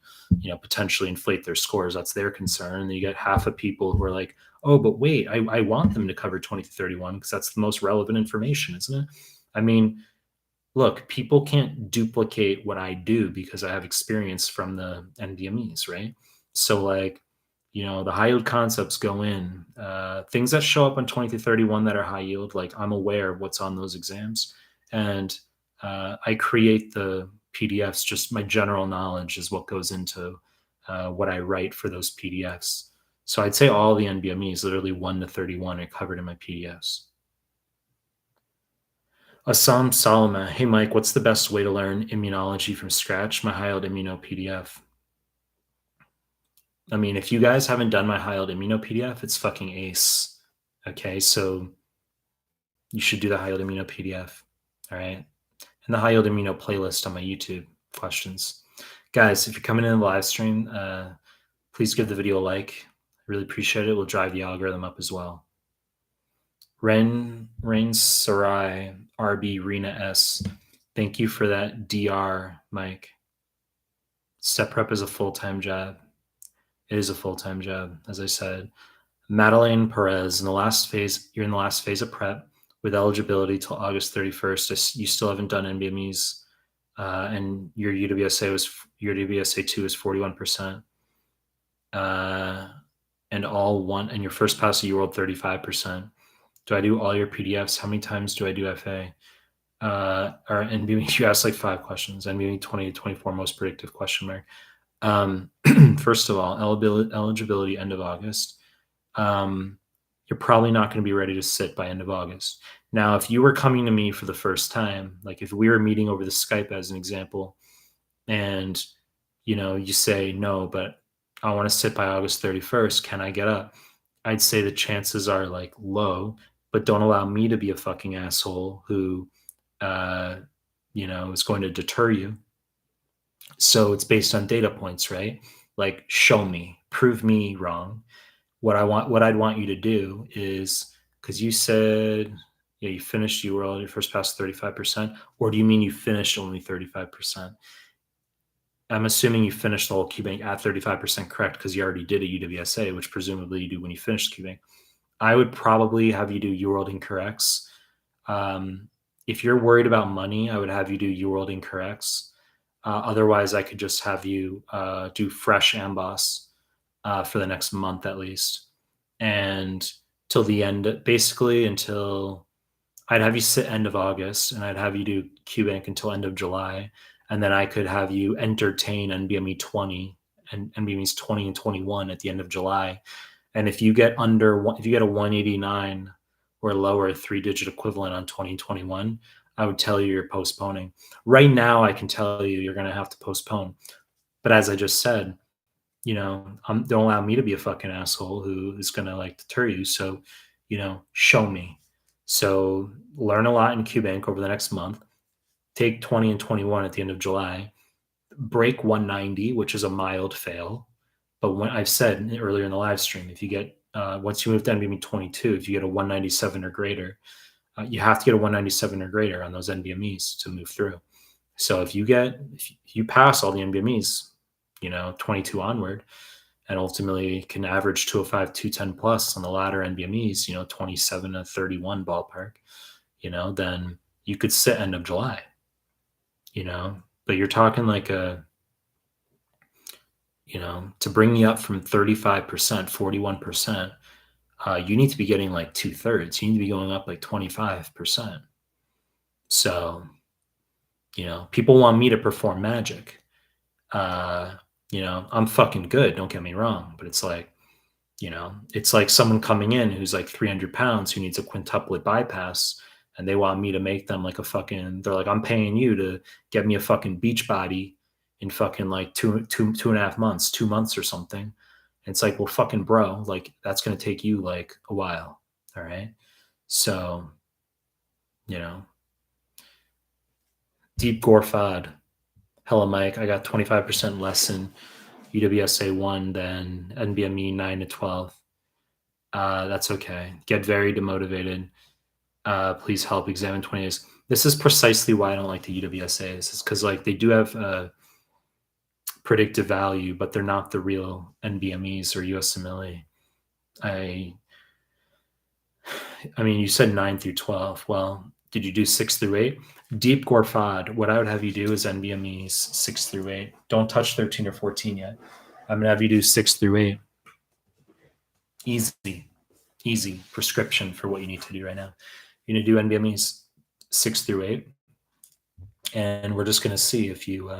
potentially inflate their scores. That's their concern. And you get half of people who are like, oh, but wait, I want them to cover 20 through 31 because that's the most relevant information, isn't it? I mean, look, people can't duplicate what I do because I have experience from the NBMEs, right? So the high yield concepts go in. Things that show up on 20 to 31 that are high yield, like I'm aware of what's on those exams. And I create the PDFs, just my general knowledge is what goes into what I write for those PDFs. So I'd say all the NBMEs, literally 1 to 31, are covered in my PDFs. Assam Salama, hey Mike, what's the best way to learn immunology from scratch? My high yield immuno PDF. I mean, if you guys haven't done my high yield immuno PDF, it's fucking ace. Okay, so you should do the high yield immuno PDF. All right, and the high yield immuno playlist on my YouTube questions. Guys, if you're coming in the live stream, please give the video a like. I really appreciate it. We'll drive the algorithm up as well. Rain Sarai, RB Rena S. Thank you for that DR, Mike. Step prep is a full-time job. It is a full-time job, as I said. Madeleine Perez, you're in the last phase of prep with eligibility till August 31st. You still haven't done NBMEs, and your UWSA 2 is 41%. And your first pass of UWorld 35%. Do I do all your PDFs? How many times do I do FA? Or NBME, you asked like 5 questions. NBME 20 to 24 most predictive question mark. First of all, eligibility end of August. You're probably not going to be ready to sit by end of August. Now, if you were coming to me for the first time, like if we were meeting over the Skype as an example, and you say, no, but I want to sit by August 31st, can I get up? I'd say the chances are like low, but don't allow me to be a fucking asshole who is going to deter you. So it's based on data points, right? Like, show me, prove me wrong. What I'd want you to do is, because you said, you finished UWorld, your first pass 35%, or do you mean you finished only 35%? I'm assuming you finished the whole QBank at 35% correct because you already did a UWSA, which presumably you do when you finish QBank. I would probably have you do UWorld incorrects. If you're worried about money, I would have you do UWorld incorrects. Otherwise, I could just have you do fresh Amboss for the next month at least. And till the end, basically until I'd have you sit end of August, and I'd have you do QBank until end of July. And then I could have you entertain NBME 20 and NBMEs 20 and 21 at the end of July. And if you get a 189 or lower 3-digit equivalent on 20 and 21, I would tell you you're postponing. Right now, I can tell you you're going to have to postpone. But as I just said, don't allow me to be a fucking asshole who is going to deter you. So, show me. So learn a lot in QBank over the next month. Take 20 and 21 at the end of July. Break 190, which is a mild fail. But when I've said earlier in the live stream, if you get once you move to NBME 22, if you get a 197 or greater, you have to get a 197 or greater on those NBMEs to move through. So if you pass all the NBMEs, 22 onward, and ultimately can average 205, 210 plus on the latter NBMEs, 27 to 31 ballpark, then you could sit end of July, but you're talking to bring you up from 35%, 41%, you need to be getting 2/3. You need to be going up 25%. So, people want me to perform magic. I'm fucking good. Don't get me wrong. But it's it's like someone coming in who's 300 pounds who needs a quintuplet bypass, and they want me to make them they're like, I'm paying you to get me a fucking beach body in fucking 2.5 months, 2 months or something. And it's well, fucking bro, that's going to take you a while. All right. So, Deep Gorfad. Hella Mike, I got 25% less in UWSA 1 than NBME 9 to 12. That's okay. Get very demotivated. Please help examine 20 days. This is precisely why I don't like the UWSAs. It's because like they do have predictive value, but they're not the real NBMEs or USMLE. I mean, you said 9 through 12. Well, did you do 6 through 8? Deep Gorfad, what I would have you do is NBMEs 6 through 8. Don't touch 13 or 14 yet. I'm going to have you do 6 through 8. Easy prescription for what you need to do right now. You're going to do NBMEs 6 through 8. And we're just going to see if you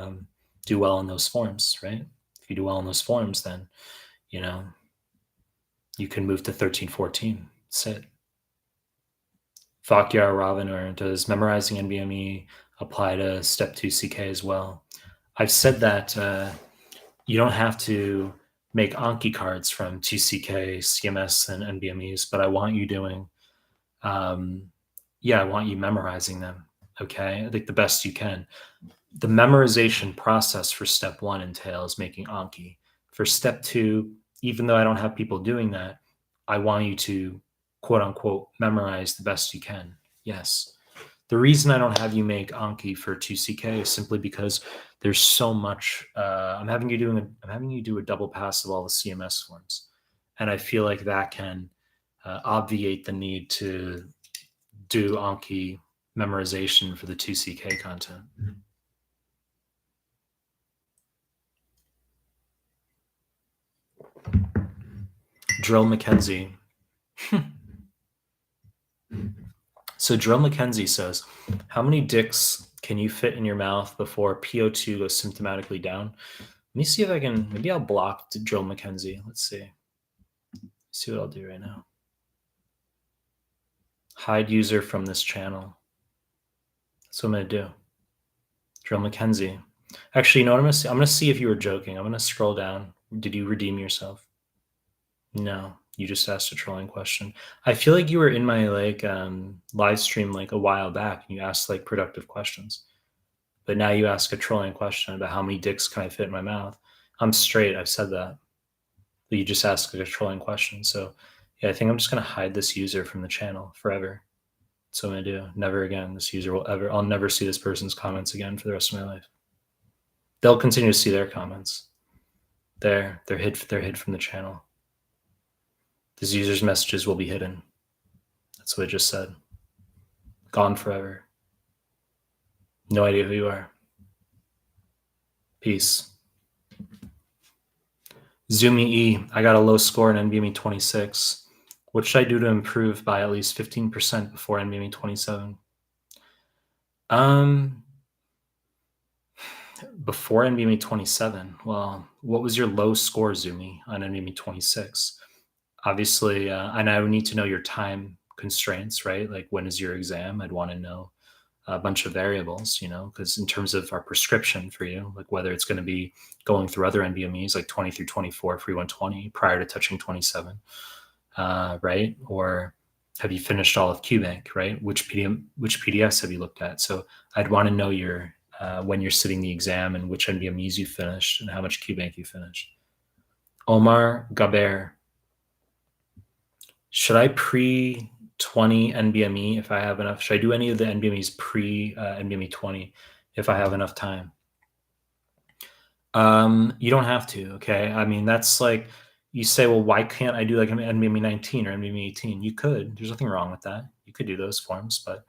do well in those forms, right? If you do well in those forms, then, you know, you can move to 13, 14. Sit. Fakyar Ravanur, does memorizing NBME apply to step 2 CK as well? I've said that you don't have to make Anki cards from 2CK, CMS, and NBMEs, but I want you doing, I want you memorizing them, okay? I think the best you can. The memorization process for step 1 entails making Anki. For step 2, even though I don't have people doing that, I want you to quote unquote memorize the best you can. Yes. The reason I don't have you make Anki for 2CK is simply because there's so much. I'm having you do a double pass of all the CMS forms, and I feel like that can obviate the need to do Anki memorization for the 2CK content. Drill McKenzie. So Drill McKenzie says, how many dicks can you fit in your mouth before PO2 goes symptomatically down? Let me see if I can, maybe I'll block Drill McKenzie. Let's see. See what I'll do right now. Hide user from this channel. That's what I'm going to do. Drill McKenzie. Actually, you know what I'm going to see? I'm going to see if you were joking. I'm going to scroll down. Did you redeem yourself? No, you just asked a trolling question. I feel like you were in my like live stream like a while back and you asked like productive questions. But now you ask a trolling question about how many dicks can I fit in my mouth. I'm straight. I've said that. But you just asked like a trolling question. So yeah, I think I'm just going to hide this user from the channel forever. That's what I'm going to do. Never again. This user will ever, I'll never see this person's comments again for the rest of my life. They'll continue to see their comments. They're hid from the channel. This user's messages will be hidden. That's what I just said. Gone forever. No idea who you are. Peace. Zoomy E, I got a low score in NBME 26. What should I do to improve by at least 15% before NBME 27? Before NBME 27, well, what was your low score, Zoomy, on NBME 26? Obviously, and I would need to know your time constraints, right? Like when is your exam? I'd want to know a bunch of variables, you know, because in terms of our prescription for you, like whether it's going to be going through other NBMEs like 20 through 24, free 120 prior to touching 27, right? Or have you finished all of QBank, right? Which PDFs have you looked at? So I'd want to know your when you're sitting the exam and which NBMEs you finished and how much QBank you finished. Omar Gaber, should I pre 20 NBME if I have enough? Should I do any of the NBMEs pre NBME 20 if I have enough time? You don't have to, okay? I mean, that's like, you say, well, why can't I do like an NBME 19 or NBME 18? You could. There's nothing wrong with that. You could do those forms, but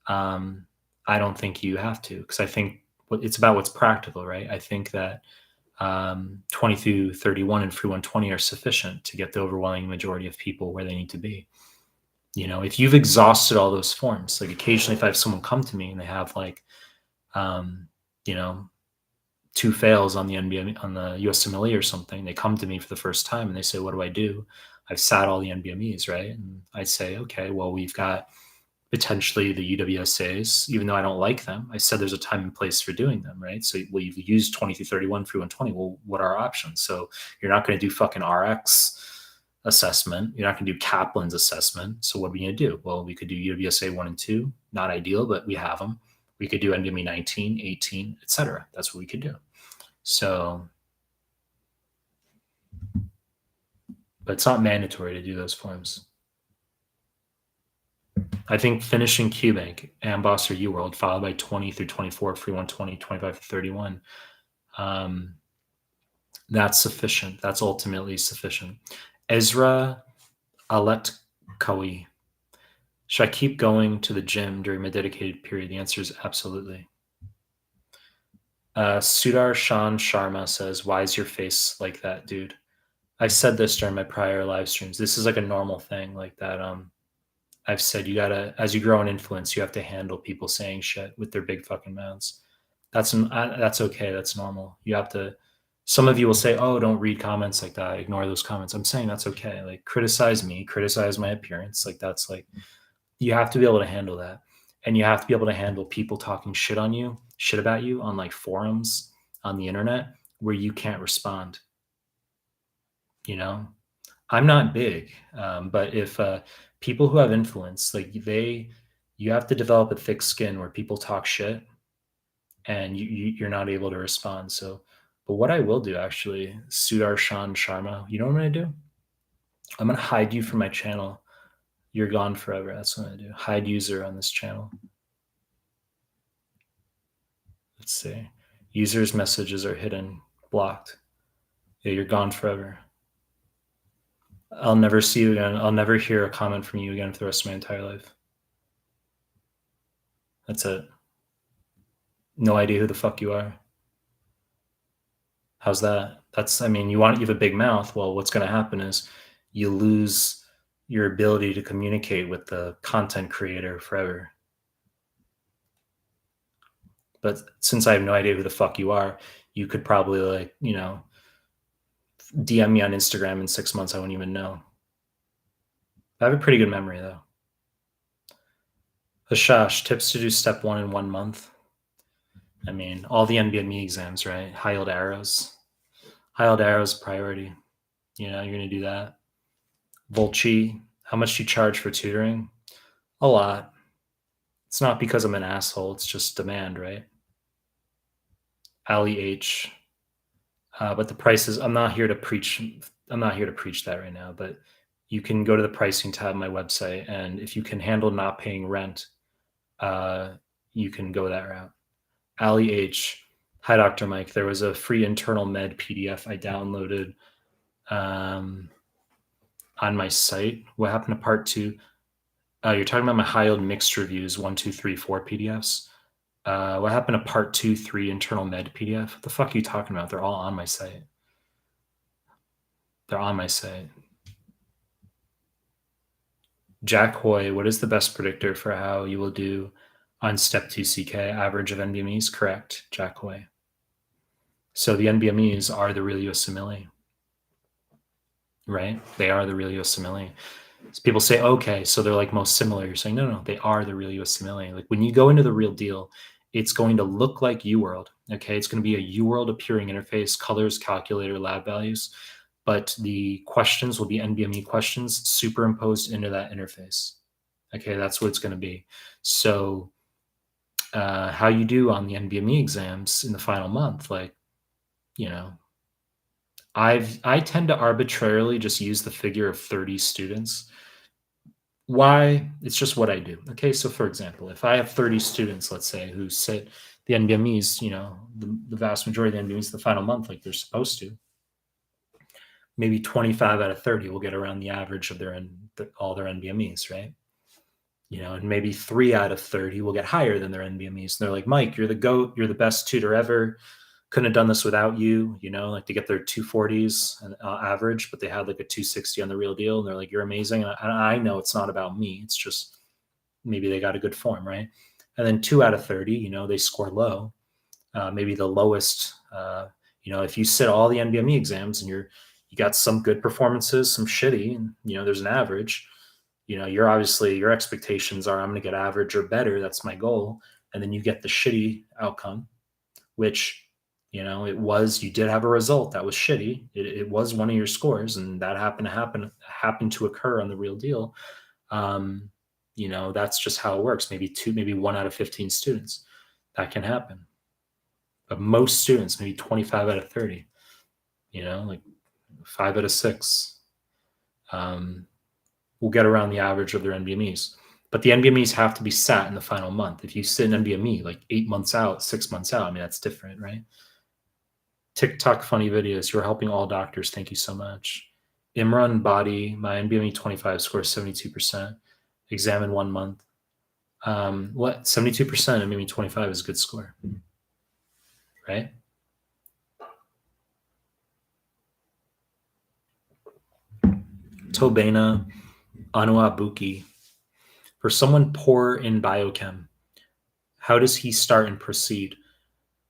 I don't think you have to because I think it's about what's practical, right? I think that 20 through 31 and free 120 are sufficient to get the overwhelming majority of people where they need to be. You know, if you've exhausted all those forms, like occasionally if I have someone come to me and they have like, you know, 2 fails on the NBME, on the USMLE or something, they come to me for the first time and they say, what do I do? I've sat all the NBMEs, right? And I say, okay, well, we've got potentially the UWSAs, even though I don't like them. I said there's a time and place for doing them, right? So you've used 20 through 31, free 120. Well, what are our options? So you're not going to do fucking RX assessment. You're not going to do Kaplan's assessment. So what are we going to do? Well, we could do UWSA 1 and 2. Not ideal, but we have them. We could do NBME 19, 18, etc. That's what we could do. So, but it's not mandatory to do those forms. I think finishing QBank, Amboss or UWorld, followed by 20 through 24, free 120, 25 through 31. That's sufficient. That's ultimately sufficient. Ezra Aletkawi. Should I keep going to the gym during my dedicated period? The answer is absolutely. Sudar Shan Sharma says, why is your face like that, dude? I said this during my prior live streams. This is like a normal thing like that. I've said you gotta, as you grow in influence, you have to handle people saying shit with their big fucking mouths. That's okay. That's normal. You have to. Some of you will say, "Oh, don't read comments like that. Ignore those comments." I'm saying that's okay. Like criticize me, criticize my appearance. Like that's like you have to be able to handle that, and you have to be able to handle people talking shit on you, shit about you on like forums on the internet where you can't respond. You know, I'm not big, but if people who have influence, like you have to develop a thick skin where people talk shit and you're not able to respond. So, but what I will do actually, Sudarshan Sharma, you know what I'm gonna do? I'm gonna hide you from my channel. You're gone forever. That's what I'm gonna do. Hide user on this channel. Let's see. Users' messages are hidden, blocked. Yeah, you're gone forever. I'll never see you again. I'll never hear a comment from you again for the rest of my entire life. That's it. No idea who the fuck you are. How's that? That's, I mean, you have a big mouth. Well, what's going to happen is you lose your ability to communicate with the content creator forever. But since I have no idea who the fuck you are, you could probably like, DM me on Instagram in 6 months. I won't even know. I have a pretty good memory though. Hashash, tips to do step 1 in 1 month. I mean, all the NBME exams, right? High yield arrows. High yield arrows priority. You're going to do that. Volchi, how much do you charge for tutoring? A lot. It's not because I'm an asshole. It's just demand, right? Ali H. But the prices, I'm not here to preach that right now, but you can go to the pricing tab on my website. And if you can handle not paying rent, you can go that route. Ali H. Hi, Dr. Mike. There was a free internal med PDF I downloaded on my site. What happened to part 2? You're talking about my high yield mixed reviews, 1, 2, 3, 4 PDFs. What happened to part 2, 3 internal med PDF? What the fuck are you talking about? They're all on my site. They're on my site. Jack Hoy, what is the best predictor for how you will do on step 2 CK? Average of NBMEs? Correct, Jack Hoy. So the NBMEs are the real USMLE, right? They are the real USMLE. So people say, okay, so they're like most similar. You're saying, no, they are the real USMLE. Like when you go into the real deal, it's going to look like UWorld, okay? It's going to be a UWorld appearing interface, colors, calculator, lab values, but the questions will be NBME questions superimposed into that interface. Okay, that's what it's going to be. So how you do on the NBME exams in the final month, like, I tend to arbitrarily just use the figure of 30 students. Why? It's just what I do. Okay, so for example, if I have 30 students, let's say, who sit the NBMEs, the vast majority of the NBMEs the final month like they're supposed to, maybe 25 out of 30 will get around the average of all their NBMEs, right? And maybe 3 out of 30 will get higher than their NBMEs. And they're like, Mike, you're the GOAT, you're the best tutor ever. Couldn't have done this without you, like to get their 240s average, but they had like a 260 on the real deal. And they're like, you're amazing. And I know it's not about me. It's just maybe they got a good form, right? And then 2 out of 30, they score low. Maybe the lowest, if you sit all the NBME exams and you got some good performances, some shitty, and, there's an average, your expectations are I'm going to get average or better. That's my goal. And then you get the shitty outcome, which, you did have a result that was shitty. It was one of your scores, and that happened to occur on the real deal. That's just how it works. Maybe 1 out of 15 students. That can happen. But most students, maybe 25 out of 30, like 5 out of 6, will get around the average of their NBMEs. But the NBMEs have to be sat in the final month. If you sit in NBME like 8 months out, 6 months out, I mean, that's different, right? TikTok funny videos. You're helping all doctors. Thank you so much. Imran Body, my NBME 25 score is 72%. Examine 1 month. What? 72% NBME 25 is a good score, right? Tobena, Anuabuki. For someone poor in biochem, how does he start and proceed?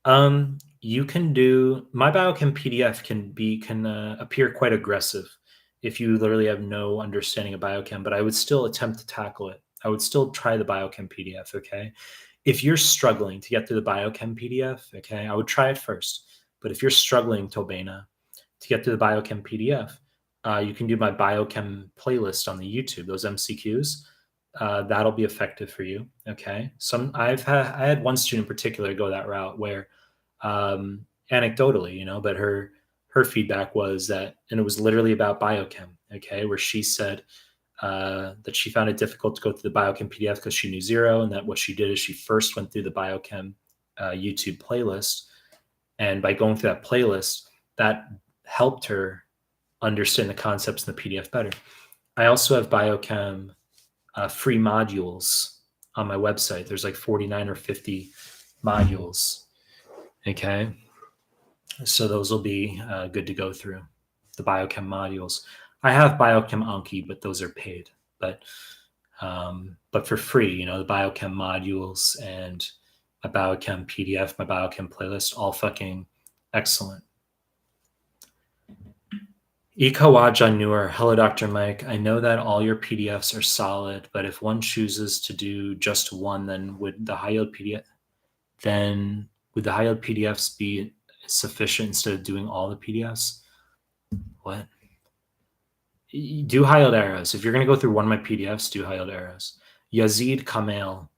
You can do my biochem PDF can appear quite aggressive if you literally have no understanding of biochem, but I would still attempt to tackle it. I would still try the biochem PDF. Okay, if you're struggling to get through the biochem PDF, okay, I would try it first. But if you're struggling, Tobena, to get through the biochem PDF, you can do my biochem playlist on the YouTube. Those MCQs. That'll be effective for you. Okay. I had one student in particular go that route where, anecdotally, but her feedback was that, and it was literally about biochem. Okay. Where she said, that she found it difficult to go through the biochem PDF because she knew zero. And that what she did is she first went through the biochem, YouTube playlist. And by going through that playlist, that helped her understand the concepts in the PDF better. I also have biochem, free modules on my website. There's like 49 or 50 modules. Okay. So those will be good to go through, the biochem modules. I have biochem Anki, but those are paid. But for free, the biochem modules and my biochem PDF, my biochem playlist, all fucking excellent. Ikawaja Noor, hello, Dr. Mike. I know that all your PDFs are solid, but if one chooses to do just one, then would the high yield PDFs be sufficient instead of doing all the PDFs? What? Do high yield arrows. If you're going to go through one of my PDFs, do high yield arrows. Yazid Kamel.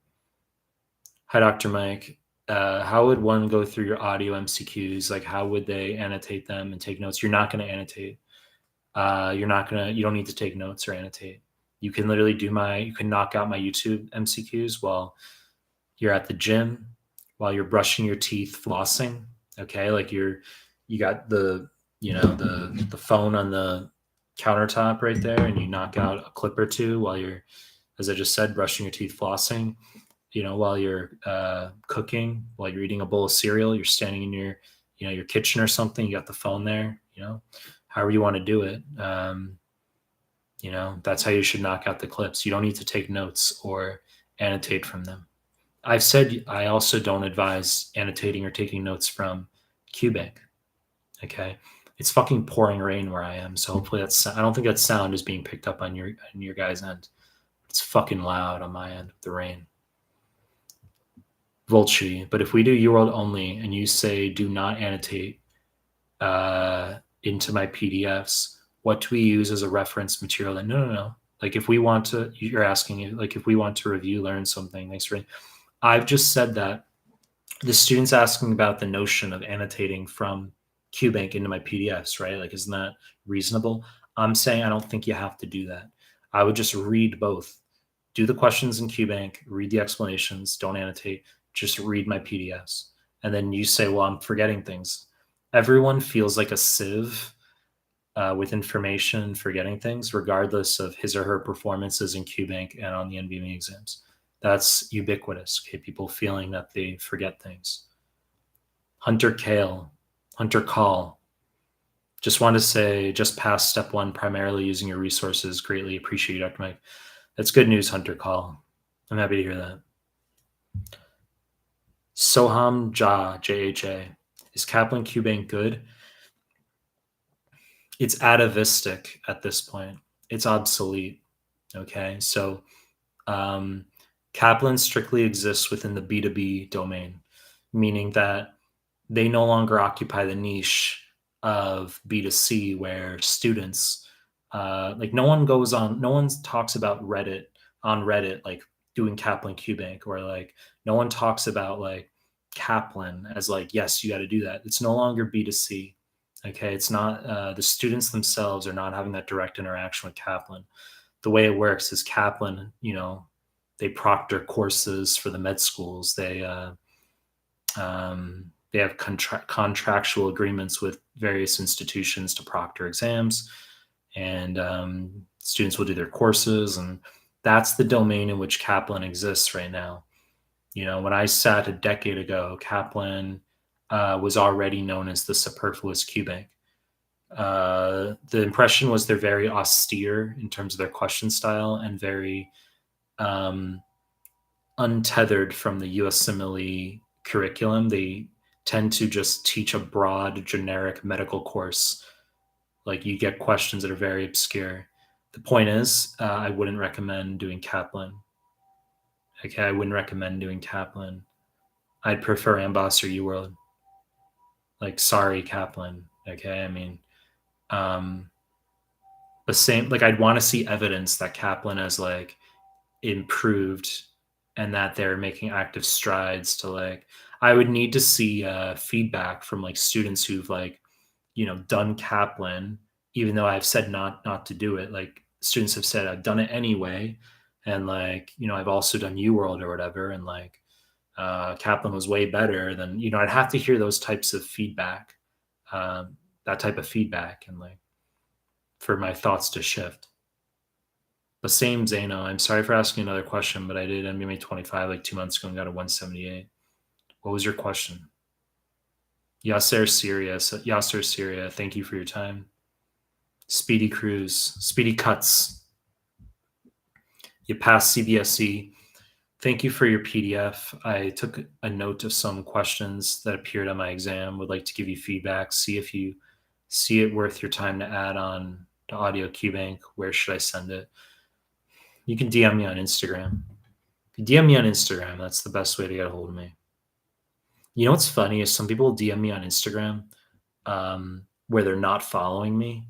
Hi, Dr. Mike. How would one go through your audio MCQs? Like, how would they annotate them and take notes? You're not going to annotate. You don't need to take notes or annotate. You can literally you can knock out my YouTube MCQs while you're at the gym, while you're brushing your teeth, flossing. Okay. Like you got the phone on the countertop right there, and you knock out a clip or two while you're, as I just said, brushing your teeth, flossing, while you're cooking, while you're eating a bowl of cereal, you're standing in your, your kitchen or something, you got the phone there, however you want to do it. That's how you should knock out the clips. You don't need to take notes or annotate from them. I've said I also don't advise annotating or taking notes from QBank. Okay. It's fucking pouring rain where I am. So hopefully I don't think that sound is being picked up on your guys' end. It's fucking loud on my end with the rain. Volchi, but if we do UWorld only and you say do not annotate into my PDFs, what do we use as a reference material? And no. Like if we want to, you're asking, like if we want to review, learn something, thanks for. I've just said that the student's asking about the notion of annotating from QBank into my PDFs, right? Like, isn't that reasonable? I'm saying I don't think you have to do that. I would just read both. Do the questions in QBank, read the explanations, don't annotate, just read my PDFs. And then you say, well, I'm forgetting things. Everyone feels like a sieve with information, forgetting things, regardless of his or her performances in QBank and on the NBME exams. That's ubiquitous. Okay, people feeling that they forget things. Hunter Call. Just want to say, just past step 1, primarily using your resources. Greatly appreciate you, Dr. Mike. That's good news, Hunter Call. I'm happy to hear that. Soham JHA. Is Kaplan QBank good? It's atavistic at this point. It's obsolete. Okay, so Kaplan strictly exists within the B2B domain, meaning that they no longer occupy the niche of B2C where students, like no one talks about Reddit, like doing Kaplan QBank, or like no one talks about like Kaplan as like, yes, you got to do that. It's no longer B2C. Okay. It's not, the students themselves are not having that direct interaction with Kaplan. The way it works is Kaplan, they proctor courses for the med schools. They have contractual agreements with various institutions to proctor exams, and students will do their courses, and that's the domain in which Kaplan exists right now. When I sat a decade ago, Kaplan was already known as the superfluous Q bank. The impression was they're very austere in terms of their question style and very untethered from the USMLE curriculum. They tend to just teach a broad, generic medical course. Like, you get questions that are very obscure. The point is, I wouldn't recommend doing Kaplan. Okay, I wouldn't recommend doing Kaplan. I'd prefer Amboss or UWorld. Like, sorry, Kaplan. Okay, I mean, the same. Like, I'd want to see evidence that Kaplan has like improved and that they're making active strides to like. I would need to see feedback from like students who've like, done Kaplan, even though I've said not to do it. Like, students have said I've done it anyway, and like, I've also done UWorld or whatever, and like Kaplan was way better than, I'd have to hear those types of feedback, that type of feedback, and like for my thoughts to shift. The same Zano. I'm sorry for asking another question, but I did NBME 25 like 2 months ago and got a 178. What was your question? Yasser Syria, thank you for your time. Speedy Cruise, Speedy Cuts. You passed CBSE. Thank you for your PDF. I took a note of some questions that appeared on my exam. Would like to give you feedback. See if you see it worth your time to add on to Audio QBank. Where should I send it? You can DM me on Instagram. DM me on Instagram. That's the best way to get a hold of me. You know what's funny is some people DM me on Instagram where they're not following me,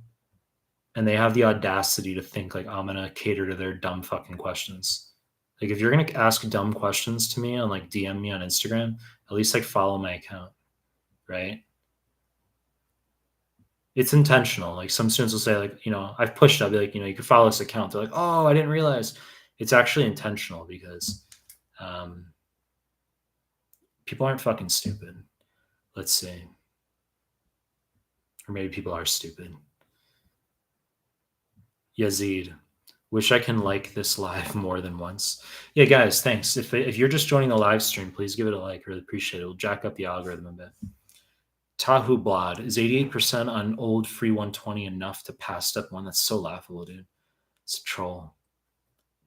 and they have the audacity to think like I'm gonna cater to their dumb fucking questions. Like, if you're gonna ask dumb questions to me on like DM me on Instagram, at least like follow my account, right? It's intentional. Like, some students will say like, I've pushed. I'll be like, you can follow this account. They're like, oh, I didn't realize. It's actually intentional because people aren't fucking stupid. Let's see. Or maybe people are stupid. Yazid, wish I can like this live more than once. Yeah, guys, thanks. If you're just joining the live stream, please give it a like. Really appreciate it. It'll jack up the algorithm a bit. Tahu Blad, is 88% on old free 120 enough to pass step 1? That's so laughable, dude. It's a troll.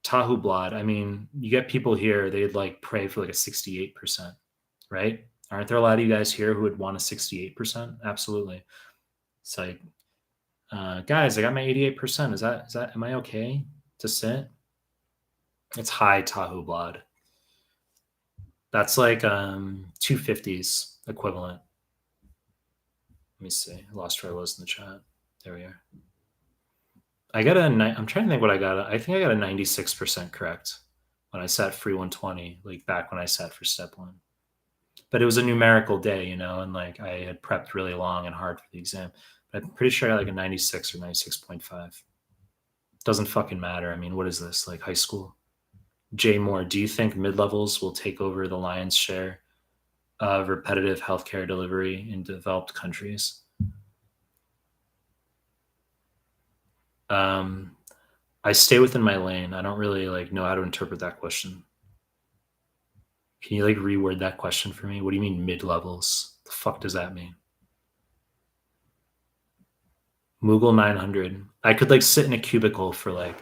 Tahu Blad, I mean, you get people here, they'd like pray for like a 68%, right? Aren't there a lot of you guys here who would want a 68%? Absolutely. It's like, guys, I got my 88%. Is that, am I okay to sit? It's high, Tahu Blad. That's like 250s equivalent. Let me see. I lost where I was in the chat. There we are. I'm trying to think what I got. I think I got a 96% correct when I sat free 120, like back when I sat for step 1. But it was a numerical day, and like I had prepped really long and hard for the exam. But I'm pretty sure I got like a 96 or 96.5. Doesn't fucking matter. I mean, what is this, like high school? Jay Moore, do you think mid-levels will take over the lion's share of repetitive healthcare delivery in developed countries? I stay within my lane. I don't really like know how to interpret that question. Can you like reword that question for me? What do you mean mid-levels? The fuck does that mean? Moogle 900. I could like sit in a cubicle for like,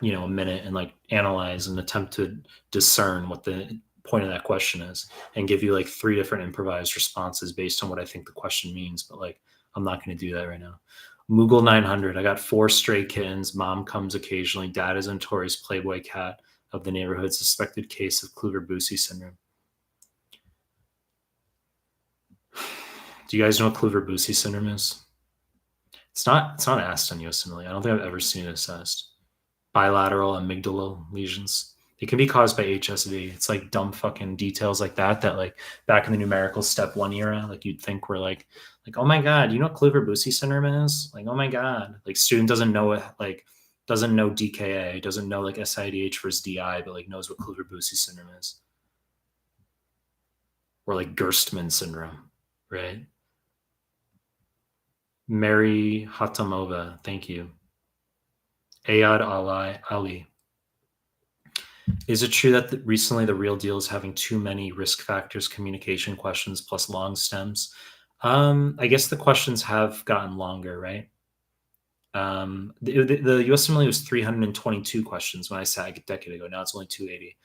a minute and like analyze and attempt to discern what the point of that question is and give you like 3 different improvised responses based on what I think the question means. But like, I'm not going to do that right now. Moogle 900. I got 4 stray kittens. Mom comes occasionally. Dad is a notorious playboy cat of the neighborhood. Suspected case of Kluver-Bucy syndrome. Do you guys know what Kluver-Bucy syndrome is? It's not asked on USMLE. I don't think I've ever seen it assessed. Bilateral amygdala lesions. It can be caused by HSV. It's like dumb fucking details like that that like back in the numerical step 1 era, like you'd think were like oh my god, you know what Kluver-Bucy syndrome is? Like oh my god, like student doesn't know it, like doesn't know DKA, doesn't know like SIDH versus DI, but like knows what Kluver-Bucy syndrome is, or like Gerstmann syndrome, right? Mary Hatamova, thank you. Ayad Ali. Is it true that recently the Real Deal is having too many risk factors communication questions plus long stems? I guess the questions have gotten longer, right? The USMLE was 322 questions when I sat a decade ago. Now it's only 280.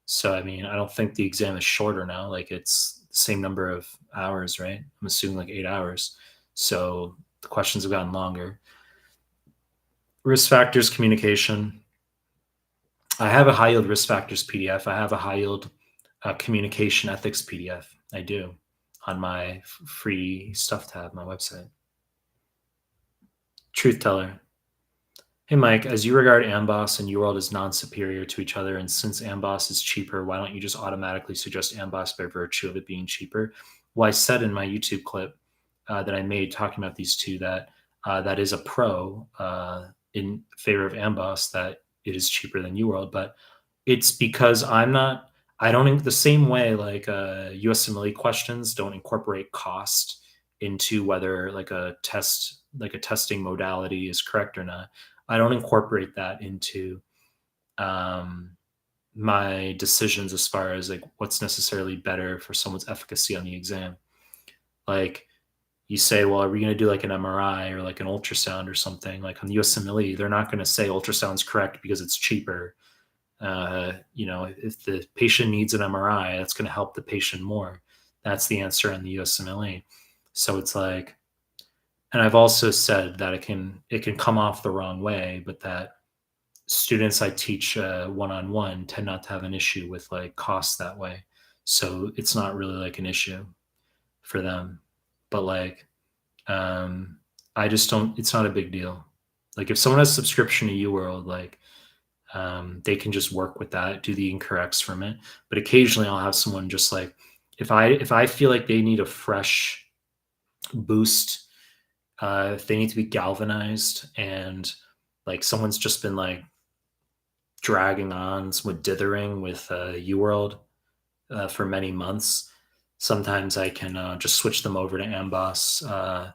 So, I mean, I don't think the exam is shorter now. Like it's the same number of hours, right? I'm assuming like 8 hours. So the questions have gotten longer. Risk factors communication. I have a high yield risk factors PDF. I have a high yield communication ethics PDF. I do on my free stuff tab, my website. Truth teller. Hey, Mike, as you regard Amboss and UWorld as non-superior to each other, and since Amboss is cheaper, why don't you just automatically suggest Amboss by virtue of it being cheaper? Well, I said in my YouTube clip that I made talking about these two that that is a pro in favor of Amboss, that it is cheaper than UWorld, but it's because I don't, the same way like USMLE questions don't incorporate cost into whether like a testing modality is correct or not. I don't incorporate that into my decisions as far as like what's necessarily better for someone's efficacy on the exam. Like you say, well, are we going to do like an MRI or like an ultrasound or something? Like on the USMLE, they're not going to say ultrasound's correct because it's cheaper. If the patient needs an MRI, that's going to help the patient more. That's the answer on the USMLE. So it's like, and I've also said that it can come off the wrong way, but that students I teach one-on-one tend not to have an issue with like cost that way. So it's not really like an issue for them. But like, I just don't, it's not a big deal. Like if someone has a subscription to UWorld, like they can just work with that, do the incorrects from it. But occasionally I'll have someone just like, if I feel like they need a fresh boost, if they need to be galvanized and like someone's just been like dragging on with dithering with UWorld for many months, sometimes I can just switch them over to Amboss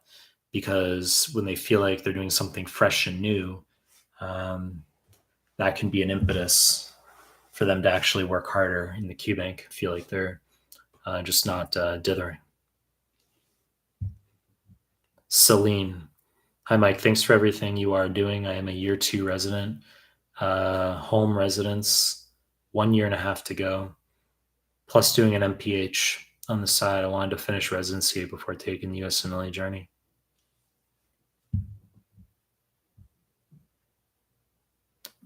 because when they feel like they're doing something fresh and new, that can be an impetus for them to actually work harder in the QBank, feel like they're just not dithering. Celine. Hi, Mike. Thanks for everything you are doing. I am a year 2 resident, home residence, 1 year and a half to go, plus doing an MPH on the side. I wanted to finish residency before taking the USMLE journey.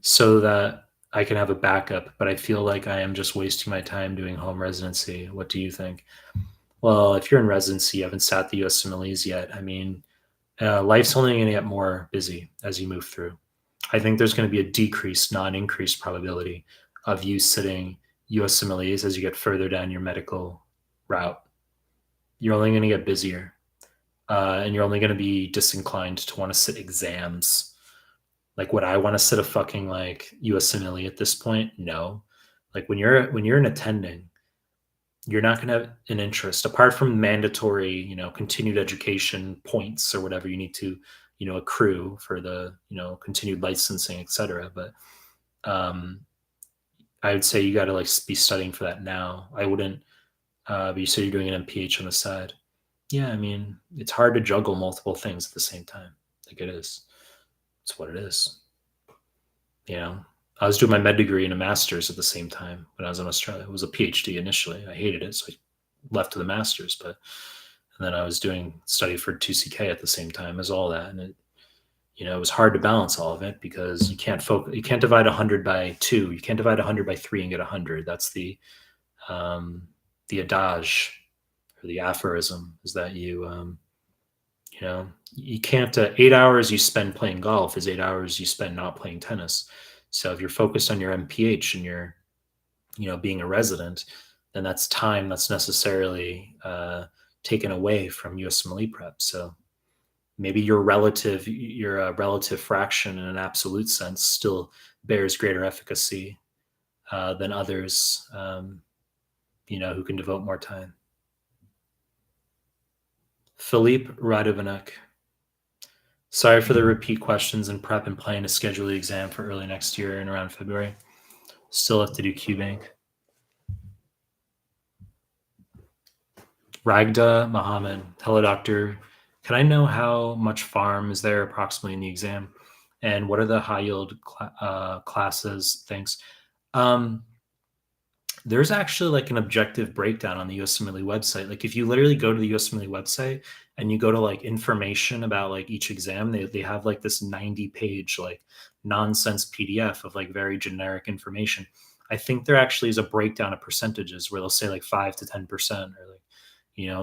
So that I can have a backup, but I feel like I am just wasting my time doing home residency. What do you think? Well, if you're in residency, you haven't sat the USMLEs yet. I mean, life's only going to get more busy as you move through. I think there's going to be a decreased, non-increased probability of you sitting USMLEs as you get further down your medical route. You're only going to get busier, and you're only going to be disinclined to want to sit exams. Like, would I want to sit a fucking like USMLE at this point? No. Like when you're in attending, you're not going to have an interest apart from mandatory, continued education points or whatever you need to, accrue for the, continued licensing, et cetera. But I would say you got to like be studying for that now. I wouldn't, but you said you're doing an MPH on the side. Yeah. I mean, it's hard to juggle multiple things at the same time. Like it is. It's what it is. I was doing my med degree and a master's at the same time when I was in Australia. It was a PhD initially. I hated it, so I left to the master's. And then I was doing study for 2CK at the same time as all that, and it was hard to balance all of it because you can't divide 100 by 2. You can't divide 100 by 3 and get 100. That's the adage or the aphorism is that you can't 8 hours you spend playing golf is 8 hours you spend not playing tennis. So if you're focused on your MPH and you're being a resident, then that's time that's necessarily taken away from USMLE prep. So maybe your relative fraction in an absolute sense still bears greater efficacy than others, who can devote more time. Philippe Radovanek. Sorry for the repeat questions in prep and planning to schedule the exam for early next year and around February. Still have to do QBank. Ragda Mohammed. Hello, doctor. Can I know how much farm is there approximately in the exam? And what are the high yield classes? Thanks. There's actually like an objective breakdown on the USMLE website. Like if you literally go to the USMLE website and you go to like information about like each exam, they have like this 90-page like nonsense PDF of like very generic information. I think there actually is a breakdown of percentages where they'll say like 5 to 10% or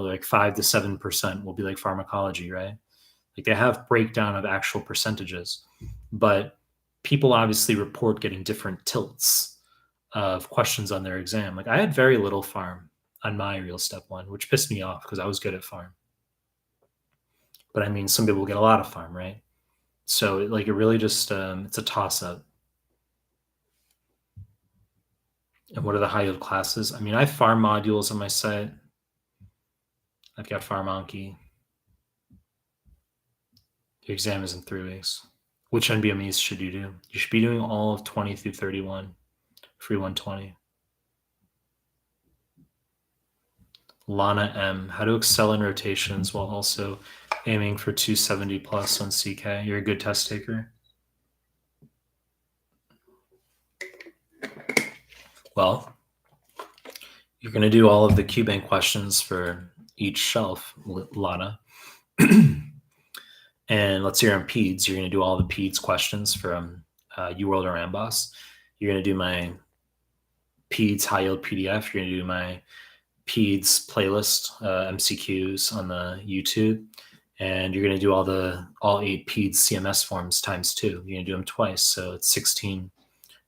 like 5 to 7% will be like pharmacology, right? Like they have breakdown of actual percentages, but people obviously report getting different tilts of questions on their exam. Like I had very little farm on my real step one, which pissed me off because I was good at farm. But I mean, some people get a lot of farm, right? So it really just it's a toss up. And what are the high yield classes? I mean, I have farm modules on my site. I've got farm Anki. Your exam is in 3 weeks. Which NBMEs should you do? You should be doing all of 20 through 31, free 120. Lana M. How to excel in rotations while also aiming for 270 plus on CK. You're a good test taker. Well, you're going to do all of the QBank questions for each shelf, Lana. And let's say you're on PEDS. You're going to do all the PEDS questions from UWorld or Amboss. You're going to do my PEDS high yield PDF. You're going to do my PEDS playlist MCQs on the YouTube. And you're going to do all 8 PEDS CMS forms times 2. You're going to do them twice. So it's 16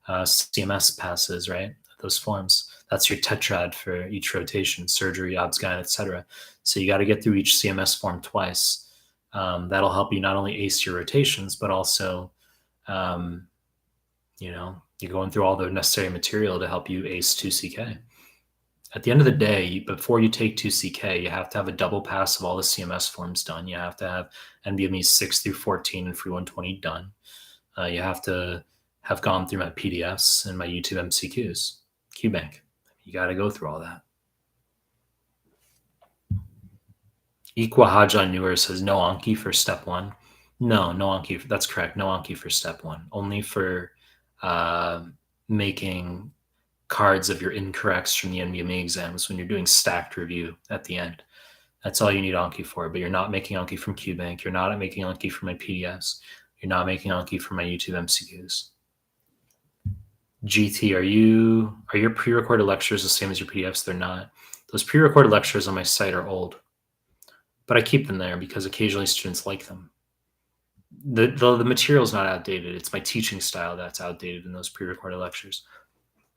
CMS passes, right? Those forms. That's your tetrad for each rotation, surgery, obs-gyn, etc. So you got to get through each CMS form twice. That'll help you not only ace your rotations, but also, you're going through all the necessary material to help you ace 2CK. At the end of the day, before you take 2CK, you have to have a double pass of all the CMS forms done. You have to have NBME 6 through 14 and free 120 done. You have to have gone through my PDFs and my YouTube MCQs, QBank. You got to go through all that. Equa Newer says no Anki for step 1. No Anki. That's correct. No Anki for step 1. Only for making cards of your incorrects from the NBME exams when you're doing stacked review at the end. That's all you need Anki for, but you're not making Anki from QBank. You're not making Anki from my PDFs. You're not making Anki from my YouTube MCQs. GT, are your pre-recorded lectures the same as your PDFs? They're not. Those pre-recorded lectures on my site are old, but I keep them there because occasionally students like them. The material is not outdated. It's my teaching style that's outdated in those pre-recorded lectures.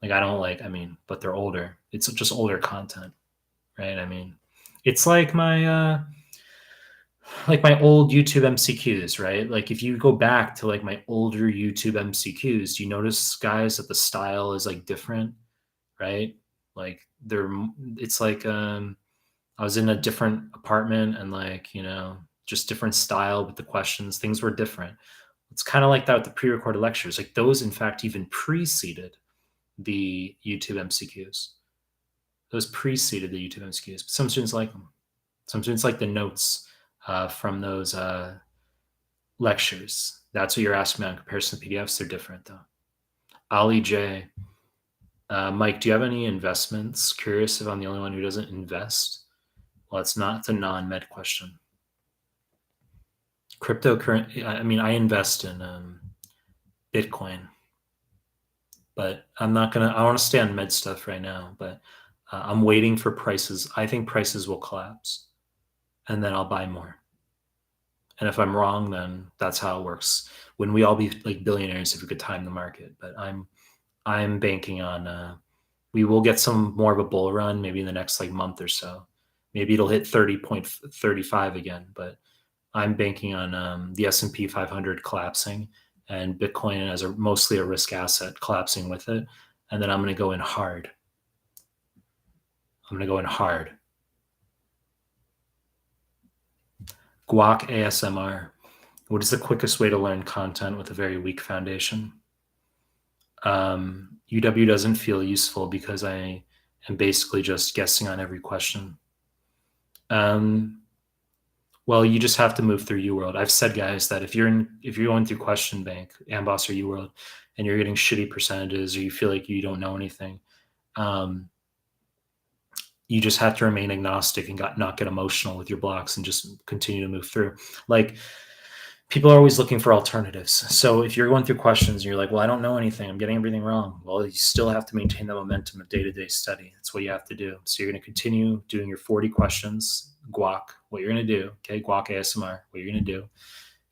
But they're older. It's just older content, right? I mean, it's like my old YouTube MCQs, right? Like if you go back to like my older YouTube MCQs, do you notice, guys, that the style is like different, right? Like it's like I was in a different apartment and just different style with the questions. Things were different. It's kind of like that with the pre-recorded lectures. Like those, in fact, even preceded the YouTube MCQs. Those preceded the YouTube MCQs. But some students like them. Some students like the notes from those lectures. That's what you're asking me on comparison to PDFs. They're different though. Ali J. Mike, do you have any investments? Curious if I'm the only one who doesn't invest. Well, it's a non-med question. Cryptocurrency. I invest in Bitcoin, but I want to stay on med stuff right now, but I'm waiting for prices. I think prices will collapse and then I'll buy more. And if I'm wrong, then that's how it works. When we all be like billionaires if we could time the market, but I'm banking on We will get some more of a bull run maybe in the next like month or so. Maybe it'll hit 30.35 again, but I'm banking on the S&P 500 collapsing and Bitcoin as mostly a risk asset collapsing with it. And then I'm going to go in hard. I'm going to go in hard. Guac ASMR. What is the quickest way to learn content with a very weak foundation? UW doesn't feel useful because I am basically just guessing on every question. Well, you just have to move through UWorld. I've said, guys, that if you're going through Question Bank, Amboss, or UWorld, and you're getting shitty percentages, or you feel like you don't know anything, you just have to remain agnostic and not get emotional with your blocks and just continue to move through. Like, people are always looking for alternatives. So if you're going through questions and you're like, well, I don't know anything, I'm getting everything wrong. Well, you still have to maintain the momentum of day-to-day study. That's what you have to do. So you're going to continue doing your 40 questions, guac. What you're going to do, okay, guac ASMR, what you're going to do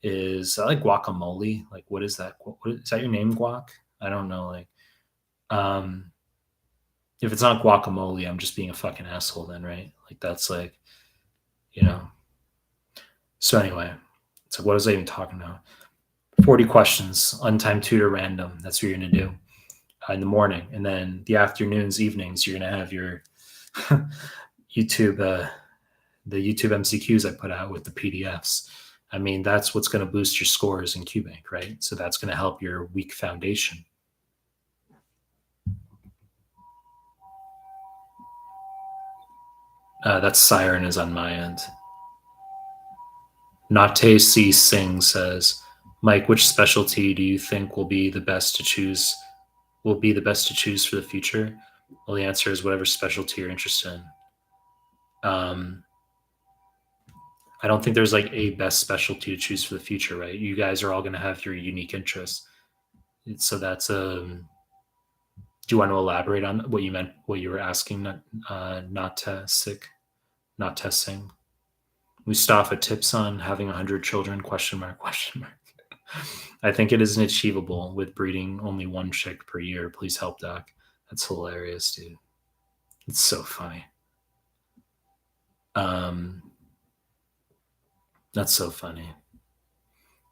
is, I like guacamole. Like, what is that? Is that your name, guac? I don't know. Like, if it's not guacamole, I'm just being a fucking asshole then, right? Like, that's like, So anyway, it's like, what was I even talking about? 40 questions, untimed tutor random. That's what you're going to do in the morning. And then the afternoons, evenings, you're going to have your YouTube, the YouTube MCQs I put out with the PDFs. I mean, that's what's going to boost your scores in QBank, right? So that's going to help your weak foundation. That siren is on my end. Nate C. Singh says, Mike, which specialty do you think will be the best to choose for the future? Well, the answer is whatever specialty you're interested in. I don't think there's like a best specialty to choose for the future, right? You guys are all going to have your unique interests. So that's do you want to elaborate on what you meant, what you were asking? Not testing. Mustafa, tips on having 100 children, question mark. I think it isn't achievable with breeding only one chick per year. Please help, Doc. That's hilarious, dude. It's so funny. That's so funny.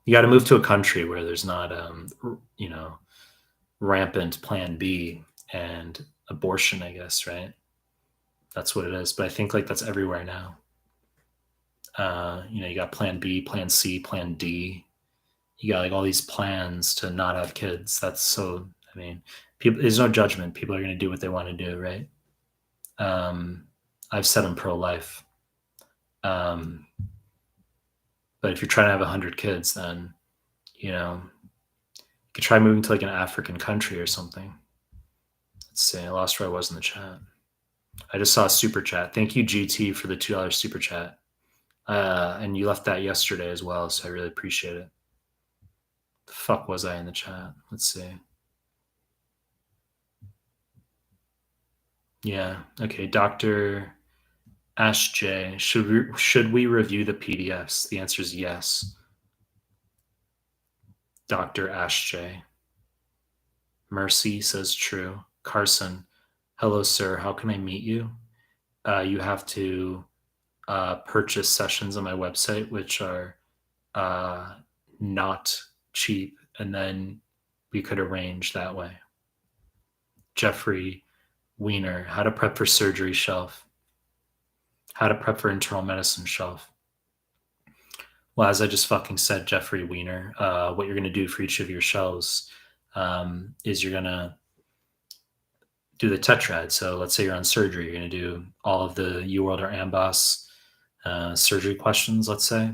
You got to move to a country where there's not, rampant Plan B and abortion, I guess, right? That's what it is. But I think like that's everywhere now. You got Plan B, Plan C, Plan D. You got like all these plans to not have kids. That's so, people, there's no judgment. People are going to do what they want to do, right? I've said I'm pro-life. But if you're trying to have 100 kids, then, you could try moving to like an African country or something. Let's see. I lost where I was in the chat. I just saw a super chat. Thank you, GT, for the $2 super chat. And you left that yesterday as well, so I really appreciate it. The fuck was I in the chat? Let's see. Yeah. Okay. Dr. Ash J. Should we review the PDFs? The answer is yes. Dr. Ash J. Mercy says true. Carson, hello, sir. How can I meet you? You have to purchase sessions on my website, which are not cheap, and then we could arrange that way. Jeffrey Wiener, how to prep for surgery shelf. How to prep for internal medicine shelf. Well, as I just fucking said, Jeffrey Wiener, what you're going to do for each of your shelves is you're going to do the tetrad. So let's say you're on surgery. You're going to do all of the UWorld or Amboss surgery questions, let's say.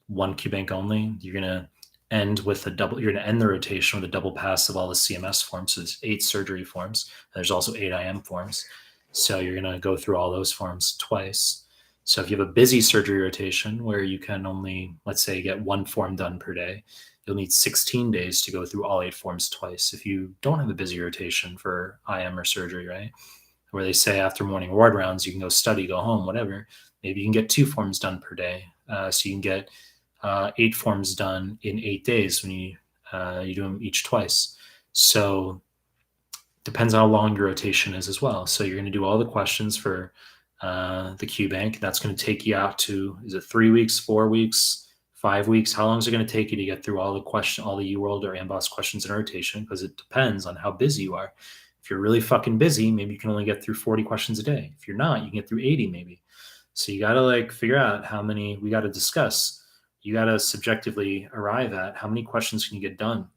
One QBank only. You're going to end with you're going to end the rotation with a double pass of all the CMS forms. So there's 8 surgery forms. There's also 8 IM forms. So you're going to go through all those forms twice. So if you have a busy surgery rotation where you can only, let's say, get 1 form done per day, you'll need 16 days to go through all 8 forms twice. If you don't have a busy rotation for IM or surgery, right, where they say after morning ward rounds, you can go study, go home, whatever, maybe you can get 2 forms done per day. So you can get 8 forms done in 8 days when you do them each twice. So Depends on how long your rotation is as well. So you're going to do all the questions for the Q bank. That's going to take you out to, is it 3 weeks, 4 weeks, 5 weeks? How long is it going to take you to get through all the UWorld or AMBOSS questions in rotation? Because it depends on how busy you are. If you're really fucking busy, maybe you can only get through 40 questions a day. If you're not, you can get through 80 maybe. So you got to like figure out how many we got to discuss. You got to subjectively arrive at how many questions can you get done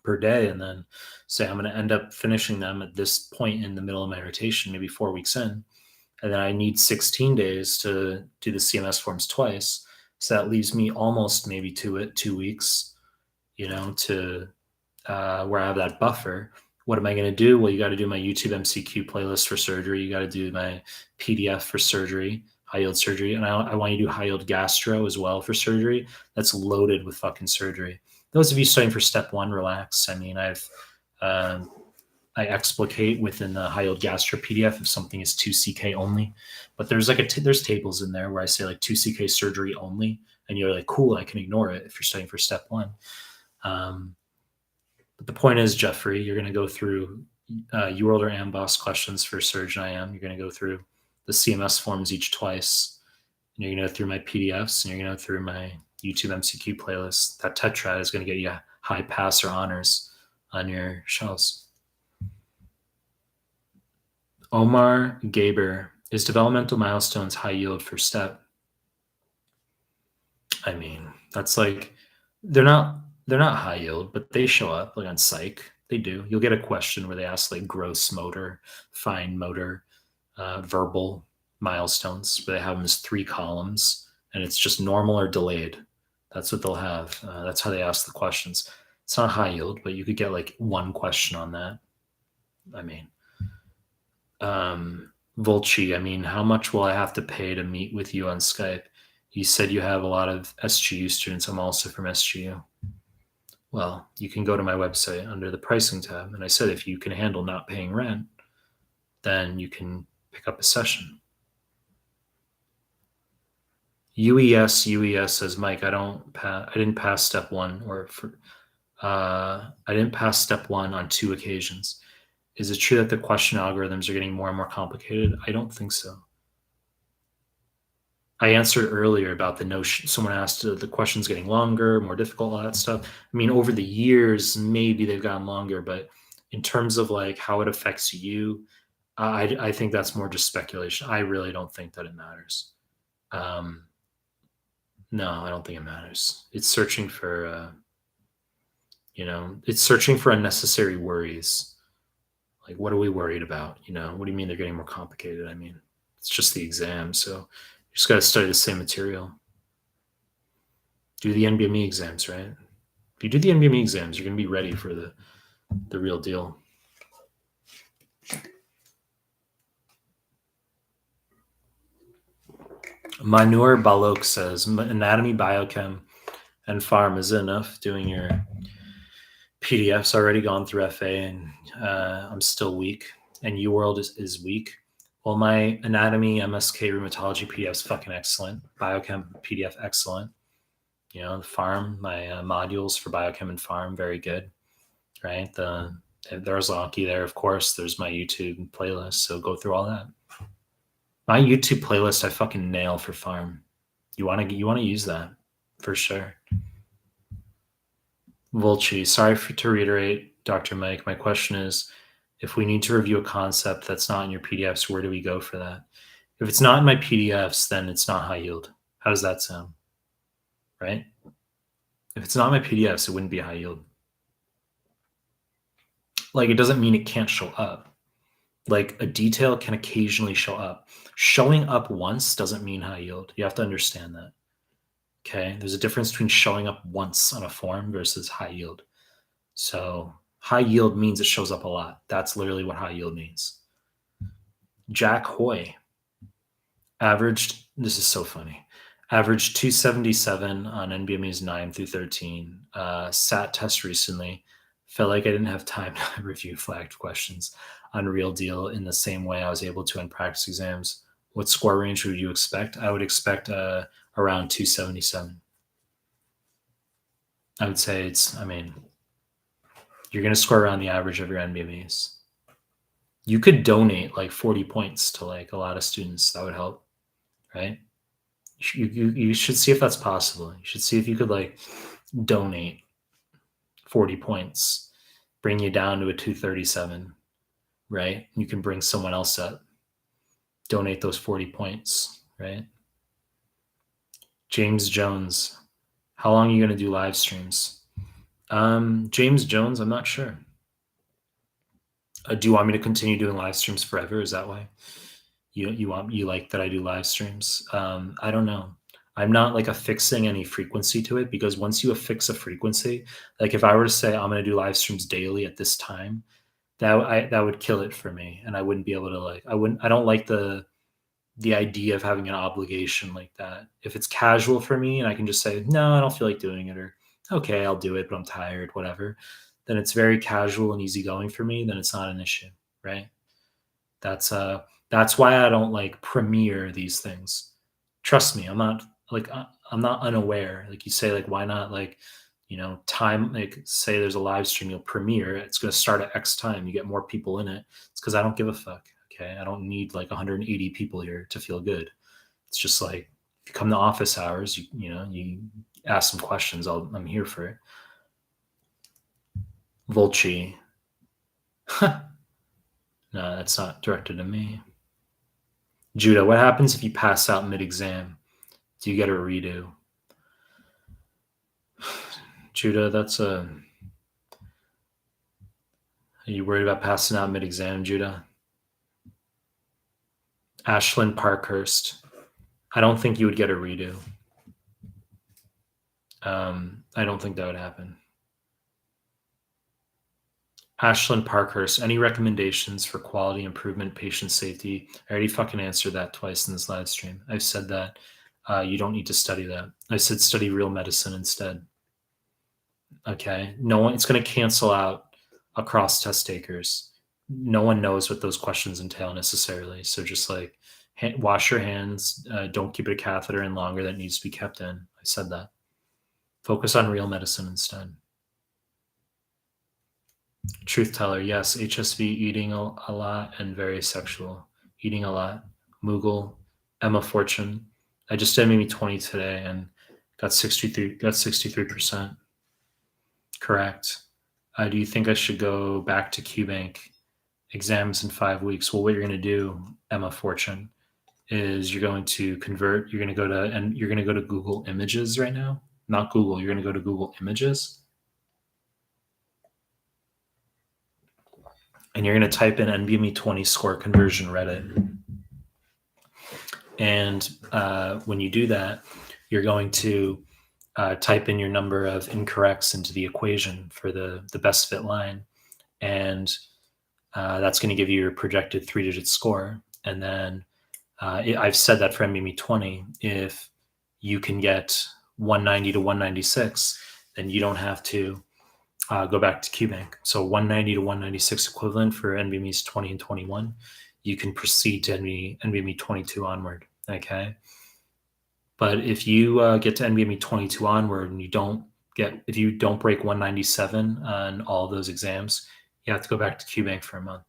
per day, and then say I'm going to end up finishing them at this point in the middle of my rotation, maybe 4 weeks in, and then I need 16 days to do the CMS forms twice. So that leaves me almost maybe 2 weeks, to where I have that buffer. What am I going to do? Well, you got to do my YouTube MCQ playlist for surgery. You got to do my PDF for surgery, high yield surgery. And I want you to do high yield gastro as well for surgery. That's loaded with fucking surgery. Those of you studying for step 1, relax. I mean, I explicate within the high yield gastro PDF if something is 2CK only, but there's like there's tables in there where I say like 2CK surgery only, and you're like, cool, I can ignore it if you're studying for step 1. But the point is, Jeffrey, you're going to go through UWorld or AMBOSS questions for Surgeon IM. You're going to go through the CMS forms each twice. And you're going to go through my PDFs, and you're going to go through my YouTube MCQ playlist. That tetrad is going to get you high pass or honors on your shells. Omar Gaber, is developmental milestones high yield for step? I mean, that's like, they're not high yield, but they show up like on psych. They do. You'll get a question where they ask like gross motor, fine motor, verbal milestones, where they have them as 3 columns, and it's just normal or delayed. That's what they'll have. That's how they ask the questions. It's not high yield, but you could get like 1 question on that. I mean, Volchi, I mean, how much will I have to pay to meet with you on Skype? You said you have a lot of SGU students. I'm also from SGU. Well, you can go to my website under the pricing tab. And I said, if you can handle not paying rent, then you can pick up a session. UES says, Mike, I didn't pass step 1 I didn't pass step 1 on 2 occasions. Is it true that the question algorithms are getting more and more complicated? I don't think so. I answered earlier about the notion. Someone asked, the questions getting longer, more difficult, all that stuff. I mean, over the years, maybe they've gotten longer, but in terms of like how it affects you, I think that's more just speculation. I really don't think that it matters. No, I don't think it matters. It's searching for, it's searching for unnecessary worries. Like, what are we worried about? What do you mean they're getting more complicated? I mean, it's just the exam. So you just got to study the same material. Do the NBME exams, right? If you do the NBME exams, you're going to be ready for the real deal. Manur Balok says, anatomy, biochem, and pharm is enough doing your PDFs. Already gone through FA, and I'm still weak, and UWorld is weak. Well, my anatomy, MSK, rheumatology PDF is fucking excellent. Biochem PDF, excellent. The pharm, my modules for biochem and pharm, very good, right? There's Anki there, of course. There's my YouTube playlist, so go through all that. My YouTube playlist, I fucking nail for pharm. You want to use that for sure. Volchi, sorry to reiterate, Dr. Mike. My question is, if we need to review a concept that's not in your PDFs, where do we go for that? If it's not in my PDFs, then it's not high yield. How does that sound? Right? If it's not in my PDFs, it wouldn't be high yield. Like, it doesn't mean it can't show up. Like, a detail can occasionally show up. Showing up once doesn't mean high yield. You have to understand that. Okay? There's a difference between showing up once on a form versus high yield. So high yield means it shows up a lot. That's literally what high yield means. Jack Hoy averaged, this is so funny, averaged 277 on NBME's 9 through 13. SAT test recently. Felt like I didn't have time to review flagged questions on Real Deal in the same way I was able to in practice exams. What score range would you expect? I would expect around 277. I would say you're going to score around the average of your NBMEs. You could donate like 40 points to like a lot of students. That would help, right? You should see if that's possible. You should see if you could like donate 40 points, bring you down to a 237, right? You can bring someone else up, donate those 40 points, right? James Jones, how long are you going to do live streams? James Jones, I'm not sure. Do you want me to continue doing live streams forever? Is that why you like that I do live streams? I don't know. I'm not like affixing any frequency to it, because once you affix a frequency, like if I were to say I'm going to do live streams daily at this time, that would kill it for me, and I wouldn't be able to like I don't like the idea of having an obligation like that. If it's casual for me and I can just say, no, I don't feel like doing it, or okay, I'll do it, but I'm tired, whatever, then it's very casual and easygoing for me, then it's not an issue, right? That's why I don't like premiere these things. Trust me, I'm not unaware. Like you say, like, why not like, time, like say there's a live stream, you'll premiere, it's gonna start at X time, you get more people in it. It's because I don't give a fuck. Okay. I don't need like 180 people here to feel good. It's just like if you come to office hours, you ask some questions, I'm here for it. Volchi. No, that's not directed to me. Judah, what happens if you pass out mid-exam? Do you get a redo? Judah, are you worried about passing out mid-exam, Judah? Ashlyn Parkhurst, I don't think you would get a redo. I don't think that would happen. Ashlyn Parkhurst, any recommendations for quality improvement, patient safety? I already fucking answered that twice in this live stream. I've said that you don't need to study that. I said study real medicine instead. Okay, no one. It's going to cancel out across test takers. No one knows what those questions entail necessarily. So just like wash your hands. Don't keep a catheter in longer than it needs to be kept in. I said that. Focus on real medicine instead. Truth teller, yes. HSV, eating a lot, and very sexual. Eating a lot. Moogle, Emma Fortune. I just did maybe 20 today and got 63%. Correct. Do you think I should go back to QBank? Exams in 5 weeks. Well, what you're going to do, Emma Fortune, is you're going to convert. You're going to go to Google Images right now. Not Google. You're going to go to Google Images, and you're going to type in NBME 20 score conversion Reddit. And when you do that, you're going to type in your number of incorrects into the equation for the best fit line, and that's going to give you your projected 3-digit score. And then I've said that for NBME 20, if you can get 190 to 196, then you don't have to go back to QBank. So 190 to 196 equivalent for NBMEs 20 and 21. You can proceed to NBME 22 onward. Okay. But if you get to NBME 22 onward and if you don't break 197 on all those exams, you have to go back to QBank for a month.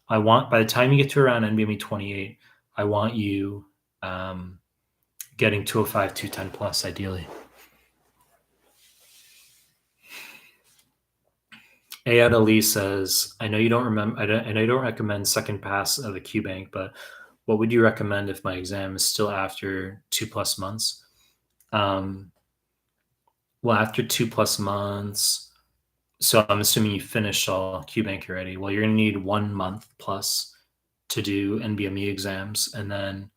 By the time you get to around NBME 28, I want you getting 205, 210 plus, ideally. Ayad Ali says, I know you don't recommend second pass of a QBank, but what would you recommend if my exam is still after 2+ months? Well, after 2+ months, so I'm assuming you finished all QBank already. Well, you're going to need 1 month plus to do NBME exams. And then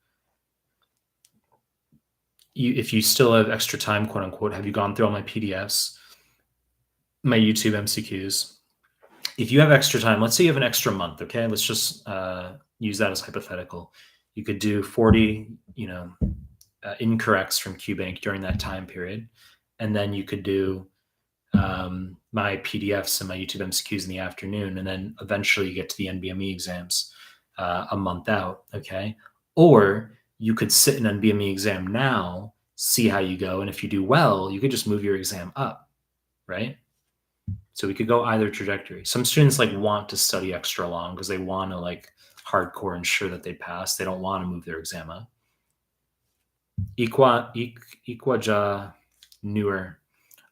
if you still have extra time, quote unquote, have you gone through all my PDFs, my YouTube MCQs? If you have extra time, let's say you have an extra month, okay? Let's just use that as hypothetical. You could do 40, incorrects from QBank during that time period. And then you could do my PDFs and my YouTube MCQs in the afternoon. And then eventually you get to the NBME exams a month out, okay? Or you could sit an NBME exam now, see how you go. And if you do well, you could just move your exam up, right? So we could go either trajectory. Some students like want to study extra long because they want to like hardcore ensure that they pass. They don't want to move their exam up. Equaja newer.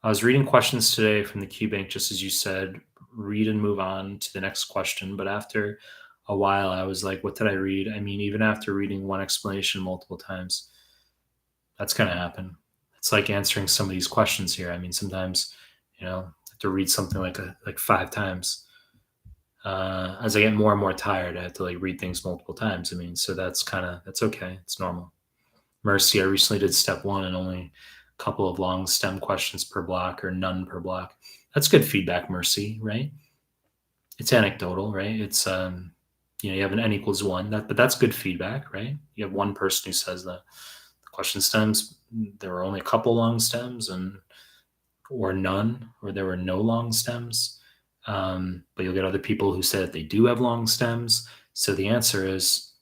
I was reading questions today from the QBank, just as you said, read and move on to the next question. But after a while, I was like, what did I read? I mean, even after reading one explanation multiple times, that's going to happen. It's like answering some of these questions here. I mean, sometimes, you know, I have to read something like 5 times. As I get more and more tired, I have to like read things multiple times. I mean, so that's okay. It's normal. Mercy, I recently did step 1 and only a couple of long STEM questions per block or none per block. That's good feedback, Mercy, right? It's anecdotal, right? It's you have an n equals 1, but that's good feedback, right? You have one person who says that the question stems, there were only a couple long stems or none, or there were no long stems. But you'll get other people who say that they do have long stems. So the answer is,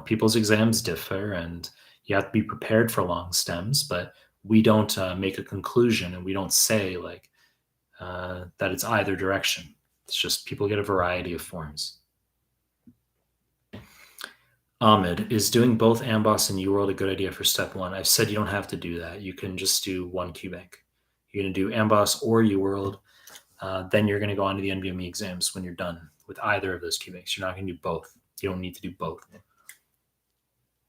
people's exams differ and you have to be prepared for long stems, but we don't make a conclusion and we don't say like that it's either direction. It's just people get a variety of forms. Ahmed, is doing both Amboss and UWorld a good idea for step 1? I've said you don't have to do that. You can just do one QBank. You're going to do Amboss or UWorld. Then you're going to go on to the NBME exams when you're done with either of those QBanks. You're not going to do both. You don't need to do both.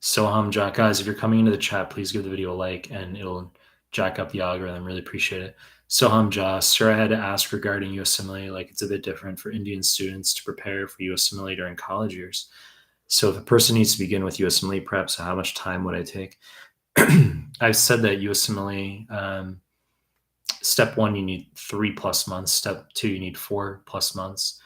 Soham Jack, guys, if you're coming into the chat, please give the video a like and it'll jack up the algorithm. Really appreciate it. Soham Ja, sir, I had to ask regarding USMLE, like it's a bit different for Indian students to prepare for USMLE during college years. So if a person needs to begin with USMLE prep, so how much time would I take? I've said that USMLE, step 1, you need 3+ months. Step 2, you need 4+ months.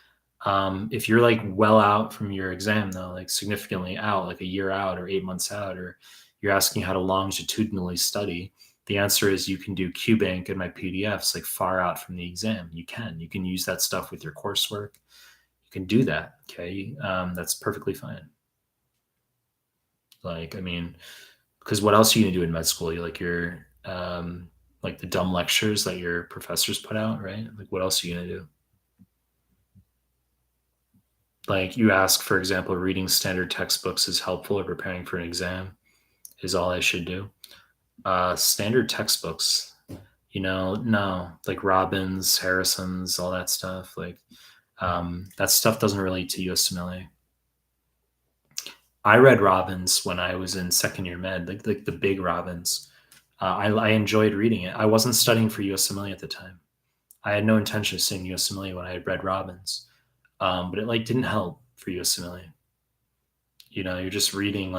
If you're like well out from your exam though, like significantly out, like a year out or 8 months out, or you're asking how to longitudinally study, the answer is you can do QBank and my PDFs like far out from the exam. You can use that stuff with your coursework. You can do that. Okay. That's perfectly fine. Like, I mean, because what else are you gonna do in med school? You like your like the dumb lectures that your professors put out, right? Like what else are you gonna do? Like you ask, for example, reading standard textbooks is helpful or preparing for an exam is all I should do. Standard textbooks, no, like Robbins, Harrison's, all that stuff. Like that stuff doesn't relate to USMLE. I read Robbins when I was in second year med, like the big Robbins. I enjoyed reading it. I wasn't studying for USMLE at the time. I had no intention of studying USMLE when I had read Robbins. But it like didn't help for USMLE. You're just reading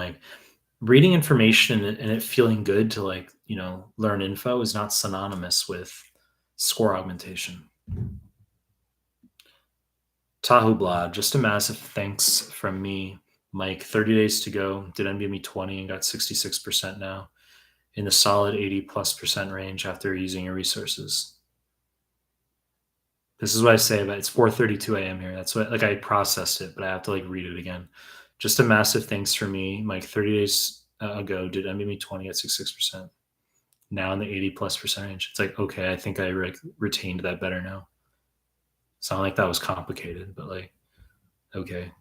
information and it feeling good to like, learn info is not synonymous with score augmentation. Tahu Blad, just a massive thanks from me, Mike. 30 days to go. Did NBME 20 and got 66% now, in the solid 80+% range after using your resources. This is what I say about it's 4:32 a.m. here. That's what I processed it, but I have to read it again. Just a massive thanks for me, Mike. 30 days ago, did NBME 20 at 66%. Now in the 80+% range. It's like, okay, I think I retained that better now. It's not like that was complicated, but okay.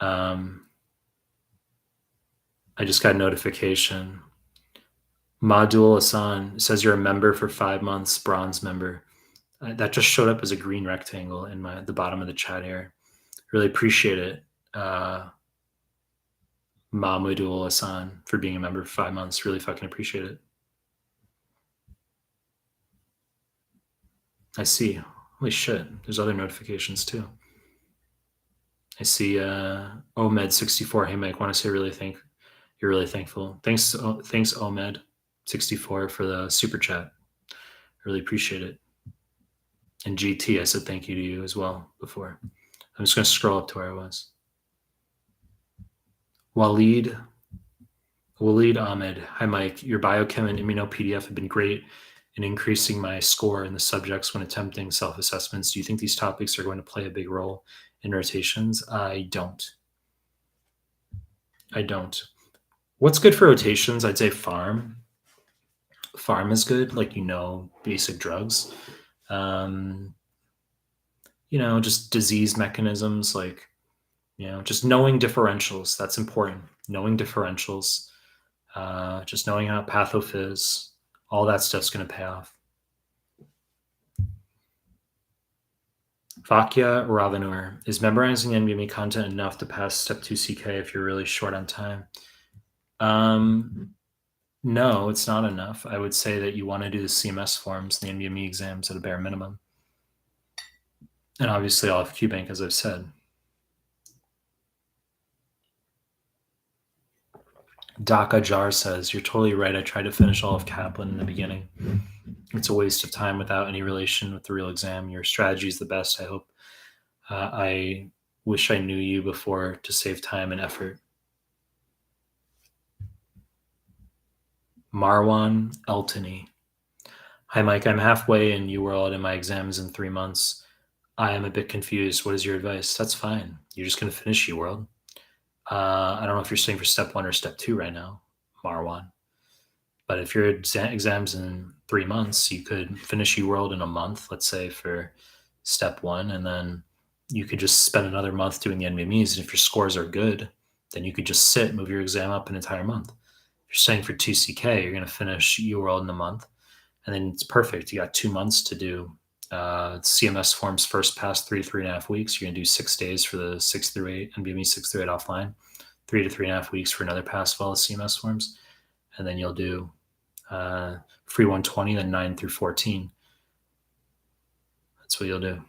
I just got a notification. Module Asan says you're a member for 5 months, bronze member. That just showed up as a green rectangle in the bottom of the chat here. Really appreciate it, Mahmoudul Hassan, for being a member for 5 months. Really fucking appreciate it. I see. Holy shit. There's other notifications too. I see Omed64. Hey, Mike, want to say you're really thankful. Thanks, Omed64, for the super chat. Really appreciate it. And GT, I said thank you to you as well before. I'm just going to scroll up to where I was. Waleed Ahmed. Hi, Mike. Your biochem and immuno PDF have been great in increasing my score in the subjects when attempting self-assessments. Do you think these topics are going to play a big role in rotations? I don't. What's good for rotations? I'd say pharm. Pharm is good, basic drugs. Just disease mechanisms, like, just knowing differentials. That's important. Knowing differentials, just knowing how pathophys, all that stuff's going to pay off. Vakya Ravanur, is memorizing NBME content enough to pass step 2 CK if you're really short on time? No, it's not enough. I would say that you want to do the CMS forms, the NBME exams at a bare minimum. And obviously I'll have QBank, as I've said. Daka Jar says, you're totally right. I tried to finish all of Kaplan in the beginning. It's a waste of time without any relation with the real exam. Your strategy is the best, I hope. I wish I knew you before to save time and effort. Marwan Eltony. Hi, Mike. I'm halfway in UWorld and my exam is in 3 months. I am a bit confused. What is your advice? That's fine. You're just going to finish UWorld. I don't know if you're studying for step 1 or step 2 right now, Marwan. But if your exam's in 3 months, you could finish UWorld in a month, let's say, for step 1, and then you could just spend another month doing the NBMEs. And if your scores are good, then you could just sit, move your exam up an entire month. If you're studying for 2CK, you're going to finish UWorld in a month, and then it's perfect. You got 2 months to do CMS forms first pass 3 to 3.5 weeks. You're going to do 6 days for the 6 through 8, NBME 6 through 8 offline, 3 to 3.5 weeks for another pass of all the CMS forms. And then you'll do free 120, then 9 through 14. That's what you'll do.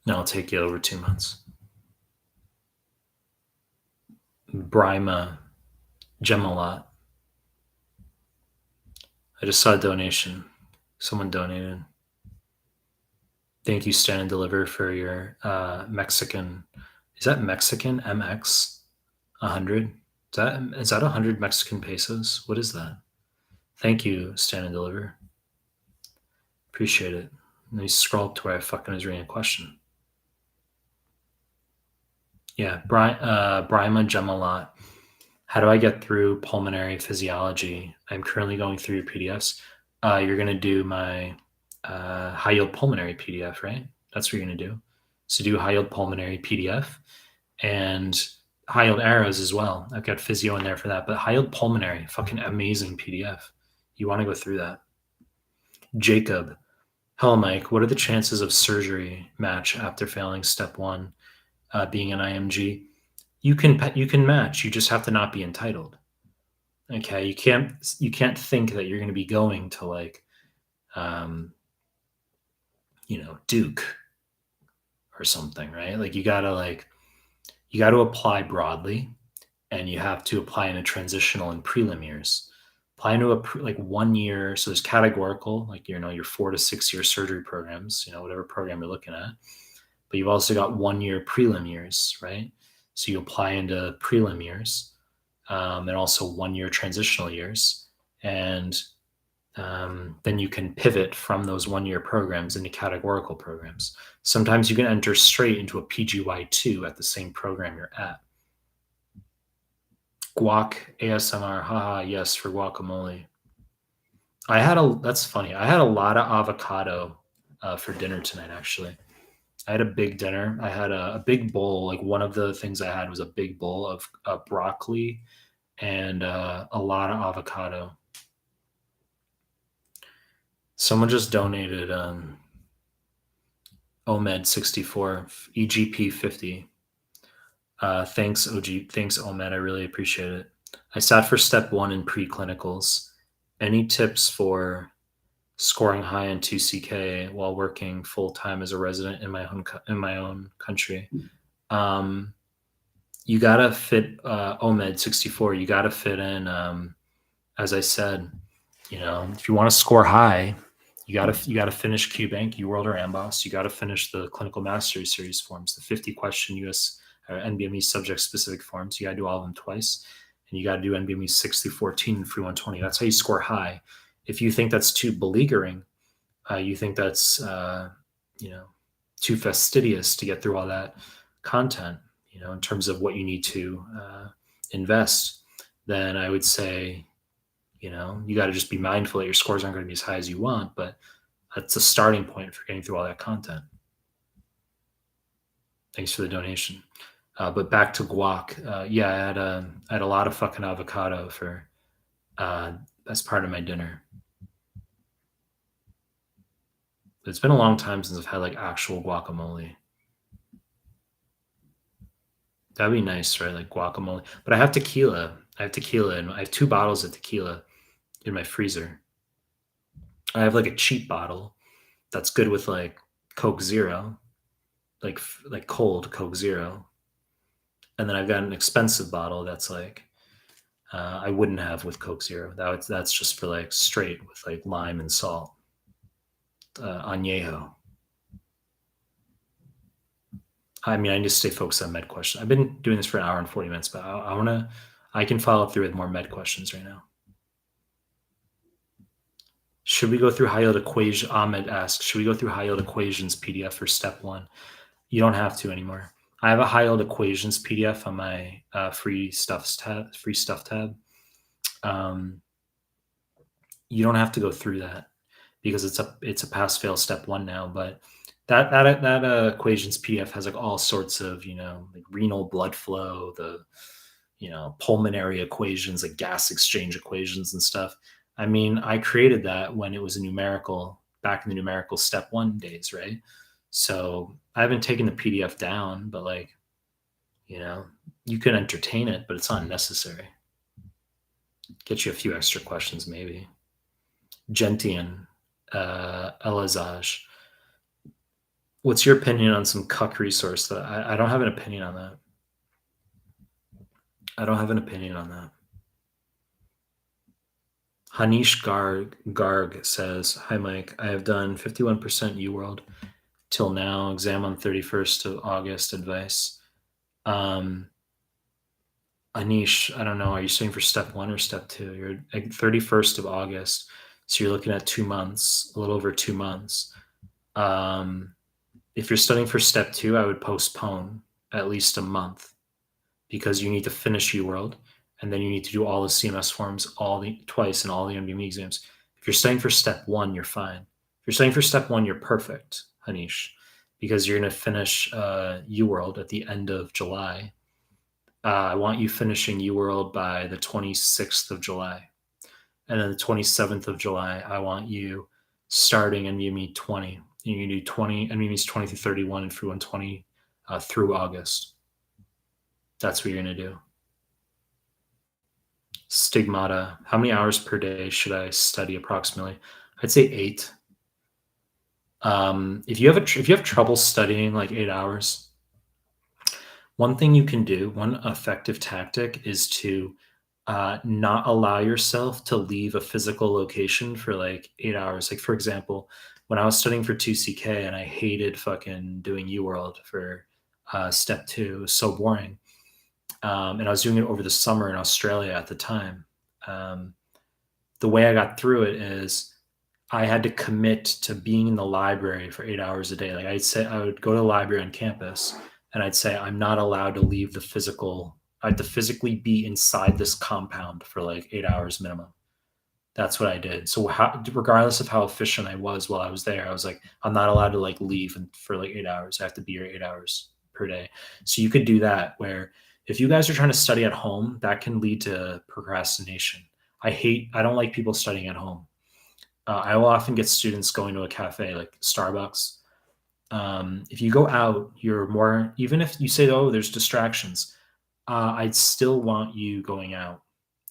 And it'll take you over 2 months. Brima Gemalat. I just saw a donation. Someone donated. Thank you, Stand and Deliver, for your Mexican. Is that Mexican MX 100? Is that 100 Mexican pesos? What is that? Thank you, Stand and Deliver. Appreciate it. Let me scroll up to where I fucking was reading a question. Yeah, Brima Gemalat. How do I get through pulmonary physiology? I'm currently going through your PDFs. You're going to do my high yield pulmonary PDF, right? That's what you're going to do. So do high yield pulmonary PDF and high yield arrows as well. I've got physio in there for that, but high yield pulmonary, fucking amazing PDF. You want to go through that. Jacob, hello, Mike. What are the chances of surgery match after failing step 1, being an IMG? You can match. You just have to not be entitled. Okay, you can't think that you're going to be going to like, Duke or something, right? Like you got to apply broadly, and you have to apply in a transitional and prelim years. Apply into like 1 year. So there's categorical, like, your 4 to 6 year surgery programs, whatever program you're looking at. But you've also got 1 year prelim years, right? So you apply into prelim years, and also 1 year transitional years. And then you can pivot from those 1 year programs into categorical programs. Sometimes you can enter straight into a PGY2 at the same program you're at. Guac ASMR, haha, yes, for guacamole. That's funny. I had a lot of avocado for dinner tonight, actually. I had a big dinner. I had a big bowl. Like one of the things I had was a big bowl of broccoli and a lot of avocado. Someone just donated OMED64, EGP50. Thanks, OG. Thanks, OMED. I really appreciate it. I sat for step 1 in preclinicals. Any tips for scoring high in 2CK while working full-time as a resident in my own country? You got to fit OMED64. You got to fit in, as I said, if you want to score high, you got to finish QBank, UWorld or Amboss. You got to finish the Clinical Mastery Series forms, the 50-question US or NBME subject-specific forms. You got to do all of them twice, and you got to do NBME 6 through 14 free 120. That's how you score high. If you think that's too beleaguering, you think that's too fastidious to get through all that content, in terms of what you need to invest, then I would say, you got to just be mindful that your scores aren't going to be as high as you want, but That's a starting point for getting through all that content. Thanks for the donation. But back to guac. Yeah, I had a lot of fucking avocado for as part of my dinner. It's been a long time since I've had like actual guacamole. That'd be nice, right? Like guacamole. But I have tequila. I have tequila, and I have 2 bottles of tequila in my freezer. I have like a cheap bottle that's good with like Coke Zero, like cold Coke Zero, and then I've got an expensive bottle that's like I wouldn't have with Coke Zero. That's just for like straight with like lime and salt, añejo. I mean, I need to stay focused on med questions. I've been doing this for 1 hour and 40 minutes, but I can follow up through with more med questions right now. Should we go through high yield equation? Ahmed asks, should we go through high yield equations PDF for step 1? You don't have to anymore. I have a high yield equations PDF on my free stuff tab. You don't have to go through that because it's a pass fail step 1 now. But that equations PDF has like all sorts of like renal blood flow, the pulmonary equations, like gas exchange equations and stuff. I mean, I created that when it was a numerical back in the numerical step 1 days, right? So I haven't taken the PDF down, but like, you can entertain it, but it's not necessary. Get you a few extra questions, maybe. Gentian, Elazaj. What's your opinion on some cuck resource? That I don't have an opinion on that. I don't have an opinion on that. Hanish Garg says, hi, Mike. I have done 51% UWorld till now. Exam on 31st of August. Advice. Anish, I don't know. Are you studying for step 1 or step 2? You're at 31st of August. So you're looking at 2 months, a little over 2 months. If you're studying for step 2, I would postpone at least a month because you need to finish UWorld. And then you need to do all the CMS forms twice in all the NBME exams. If you're studying for step 1, you're fine. If you're studying for step 1, you're perfect, Hanish, because you're going to finish UWorld at the end of July. I want you finishing UWorld by the 26th of July. And then the 27th of July, I want you starting NBME 20. You can do 20, NBMEs 20 through 31 and free 120 through August. That's what you're going to do. Stigmata. How many hours per day should I study approximately? I'd say 8. If you have trouble studying like 8 hours, one thing you can do, one effective tactic is to not allow yourself to leave a physical location for like 8 hours. Like for example, when I was studying for 2CK and I hated fucking doing UWorld for step 2, it was so boring. And I was doing it over the summer in Australia at the time. The way I got through it is I had to commit to being in the library for 8 hours a day. Like I would go to the library on campus and I'd say, I'm not allowed to leave the physical. I had to physically be inside this compound for like 8 hours minimum. That's what I did. So regardless of how efficient I was while I was there, I was like, I'm not allowed to like leave for like 8 hours. I have to be here 8 hours per day. So you could do that where if you guys are trying to study at home, that can lead to procrastination. I don't like people studying at home. I will often get students going to a cafe like Starbucks. If you go out, you're more, even if you say, oh, there's distractions, I'd still want you going out.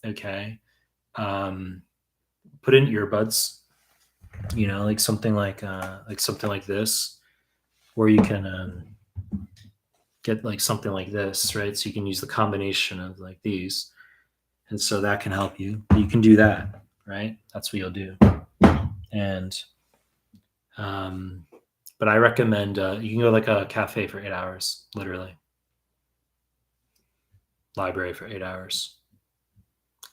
Okay. Put in earbuds, like something like this, where you can, get like something like this, right? So you can use the combination of like these. And so that can help you. You can do that, right? That's what you'll do. And, but I recommend you can go like a cafe for 8 hours, literally. Library for 8 hours.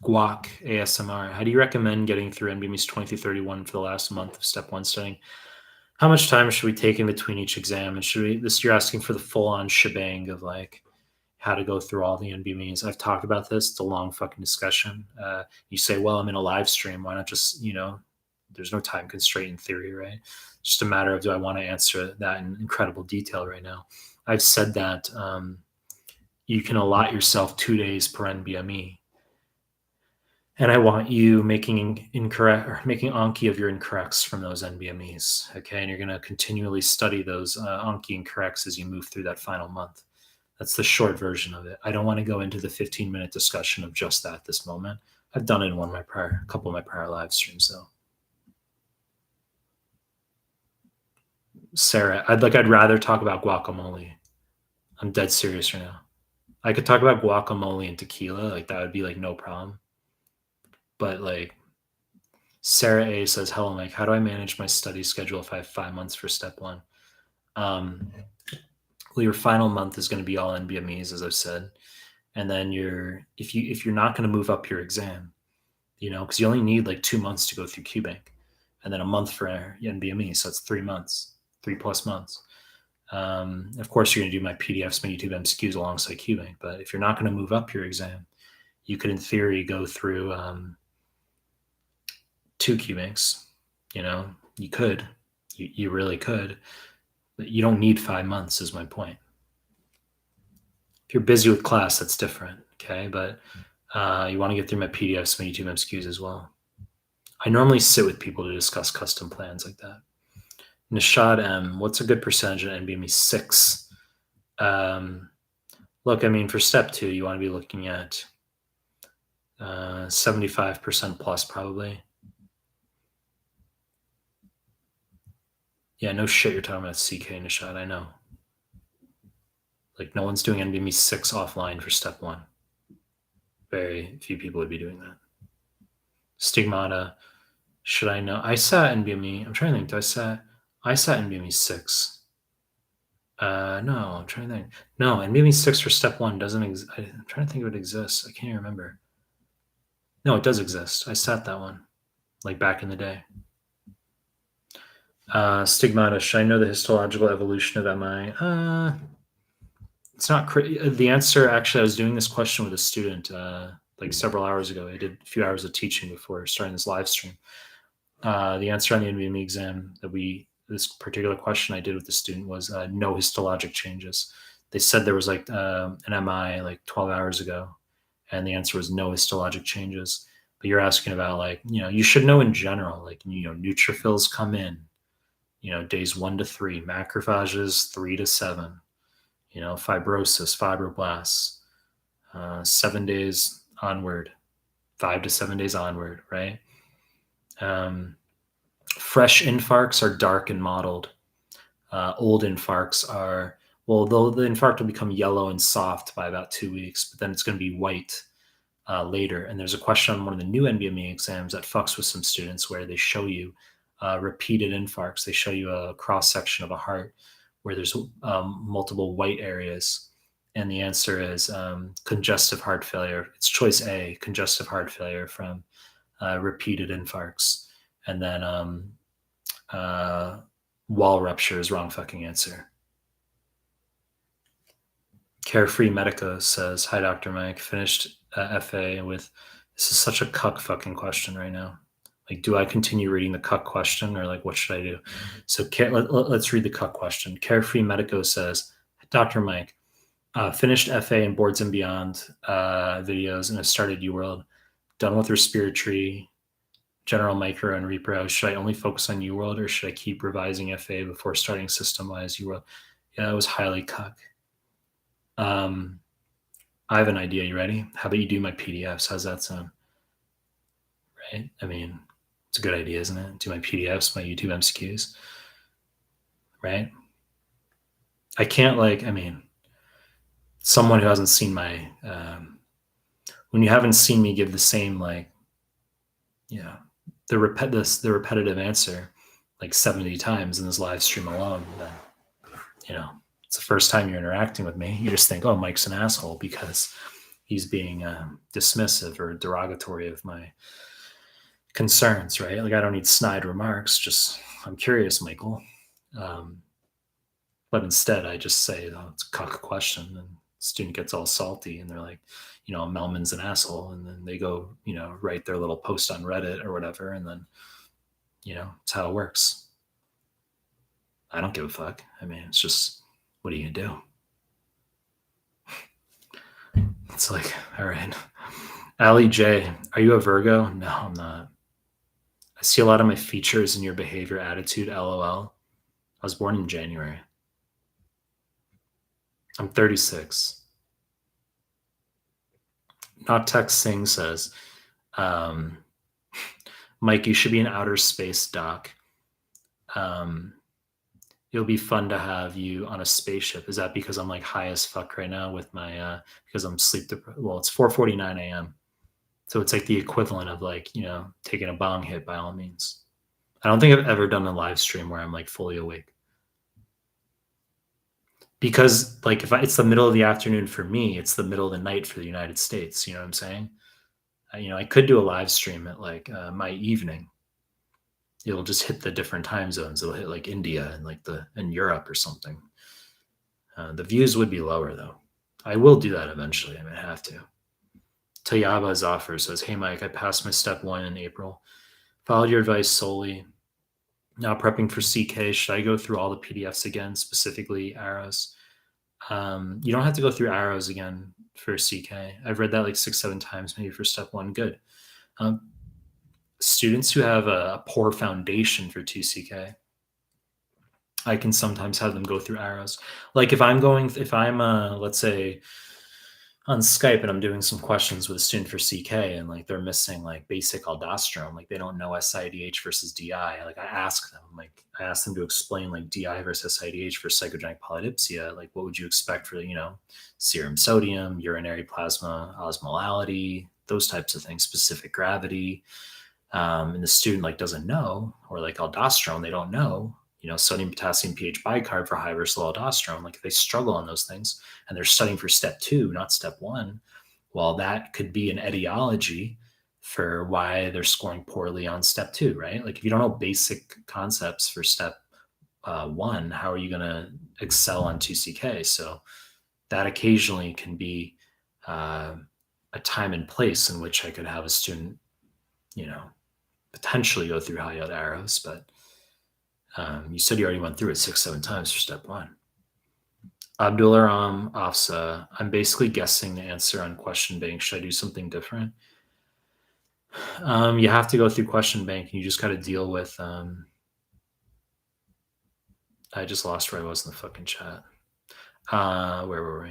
Guac ASMR. How do you recommend getting through NBMEs 20 through 31 for the last month of step 1 studying? How much time should we take in between each exam? And you're asking for the full-on shebang of like how to go through all the NBMEs. I've talked about this. It's a long fucking discussion. You say, well, I'm in a live stream. Why not just, There's no time constraint in theory, right? It's just a matter of, do I want to answer that in incredible detail right now? I've said that you can allot yourself 2 days per NBME, and I want you making incorrect or making Anki of your incorrects from those NBMEs. Okay. And you're going to continually study those Anki incorrects as you move through that final month. That's the short version of it. I don't want to go into the 15-minute discussion of just that this moment. I've done it in a couple of my prior live streams though. Sarah, I'd rather talk about guacamole. I'm dead serious right now. I could talk about guacamole and tequila. Like, that would be like no problem. But like, Sarah A says, hello, Mike. How do I manage my study schedule if I have 5 months for step one? Well, your final month is going to be all NBMEs, as I've said. And then if you're not going to move up your exam, because you only need like 2 months to go through QBank, and then a month for NBME. So it's 3 months, 3+ months. Of course, you're going to do my PDFs, my YouTube MCQs alongside QBank. But if you're not going to move up your exam, you could, in theory, go through 2 QBanks. You could, you really could, but you don't need 5 months, is my point. If you're busy with class, that's different. Okay. But you want to get through my PDFs, my YouTube MCQs as well. I normally sit with people to discuss custom plans like that. Nishad M, what's a good percentage at NBME 6? Look, I mean, for step 2, you want to be looking at 75% plus probably. Yeah, no shit, you're talking about CK, Nishad, I know. Like, no one's doing NBME 6 offline for step 1. Very few people would be doing that. Stigmata, should I know? I sat NBME, I'm trying to think, I sat NBME 6. No, I'm trying to think. No, NBME 6 for step 1 doesn't exist. I'm trying to think if it exists. I can't even remember. No, it does exist. I sat that one, like back in the day. Stigmata, should I know the histological evolution of MI? It's not the answer. Actually, I was doing this question with a student like several hours ago. I did a few hours of teaching before starting this live stream. The answer on the NBME exam this particular question I did with the student was no histologic changes. They said there was like an MI like 12 hours ago, and the answer was no histologic changes. But you're asking about like, you should know in general, like, neutrophils come in, days 1 to 3, macrophages 3 to 7, fibrosis, fibroblasts, 7 days onward, 5 to 7 days onward, right? Fresh infarcts are dark and mottled. Old infarcts are, though the infarct will become yellow and soft by about 2 weeks, but then it's going to be white later. And there's a question on one of the new NBME exams that fucks with some students where they show you repeated infarcts. They show you a cross-section of a heart where there's multiple white areas. And the answer is congestive heart failure. It's choice A, congestive heart failure from repeated infarcts. And then wall rupture is wrong fucking answer. Carefree Medico says, hi, Dr. Mike, finished FA with, this is such a cuck fucking question right now. Like, do I continue reading the cuck question, or like, what should I do? So let's read the cuck question. Carefree Medico says, Dr. Mike, finished FA in Boards and Beyond videos and have started UWorld, done with respiratory, general micro and repro. Should I only focus on UWorld, or should I keep revising FA before starting system-wise UWorld? Yeah, that was highly cuck. I have an idea. You ready? How about you do my PDFs? How's that sound? Right? I mean, it's a good idea, isn't it? Do my PDFs, my YouTube MCQs. Right? I can't someone who hasn't seen my, when you haven't seen me give the same, the repetitive answer like 70 times in this live stream alone, then, it's the first time you're interacting with me. You just think, oh, Mike's an asshole because he's being dismissive or derogatory of my concerns, right? Like, I don't need snide remarks. Just, I'm curious, Michael. But instead, I just say, oh, it's a cuck question, and the student gets all salty, and they're like, Mehlman's an asshole, and then they go, write their little post on Reddit or whatever, and then It's how it works. I don't give a fuck. I mean, it's just, what are you gonna do? It's like, all right. Ali J, are you a Virgo? No, I'm not. I see a lot of my features in your behavior, attitude, LOL. I was born in January. I'm 36. Not Text Singh says, um, Mike, you should be in outer space, Doc. It'll be fun to have you on a spaceship. Is that because I'm like high as fuck right now with my because I'm sleep deprived? Well, it's 4:49 a.m. So it's like the equivalent of like, taking a bong hit by all means. I don't think I've ever done a live stream where I'm like fully awake. Because like it's the middle of the afternoon for me, it's the middle of the night for the United States. You know what I'm saying? I could do a live stream at like my evening. It'll just hit the different time zones. It'll hit like India and like in Europe or something. The views would be lower though. I will do that eventually. I have to. Tayaba's offer says, "Hey Mike, I passed my step 1 in April. Followed your advice solely. Now prepping for CK. Should I go through all the PDFs again, specifically arrows? You don't have to go through arrows again for CK. I've read that like 6-7 times, maybe for step 1. Good. Students who have a poor foundation for 2CK, I can sometimes have them go through arrows. Like if I'm let's say on Skype and I'm doing some questions with a student for CK and like they're missing like basic aldosterone, like they don't know SIDH versus DI. Like I ask them to explain like DI versus SIDH for psychogenic polydipsia. Like what would you expect for, serum sodium, urinary plasma osmolality, those types of things, specific gravity. And the student like doesn't know, or like aldosterone, they don't know, sodium, potassium, pH bicarb for high versus low aldosterone. Like if they struggle on those things and they're studying for step 2, not step 1, well, that could be an etiology for why they're scoring poorly on step 2, right? Like if you don't know basic concepts for step 1, how are you going to excel on 2CK? So that occasionally can be a time and place in which I could have a student, potentially go through high yield arrows, but you said you already went through it 6-7 times for step 1. Abdularam Afsa, I'm basically guessing the answer on question bank. Should I do something different? You have to go through question bank and you just got to deal with I just lost where I was in the fucking chat. Where were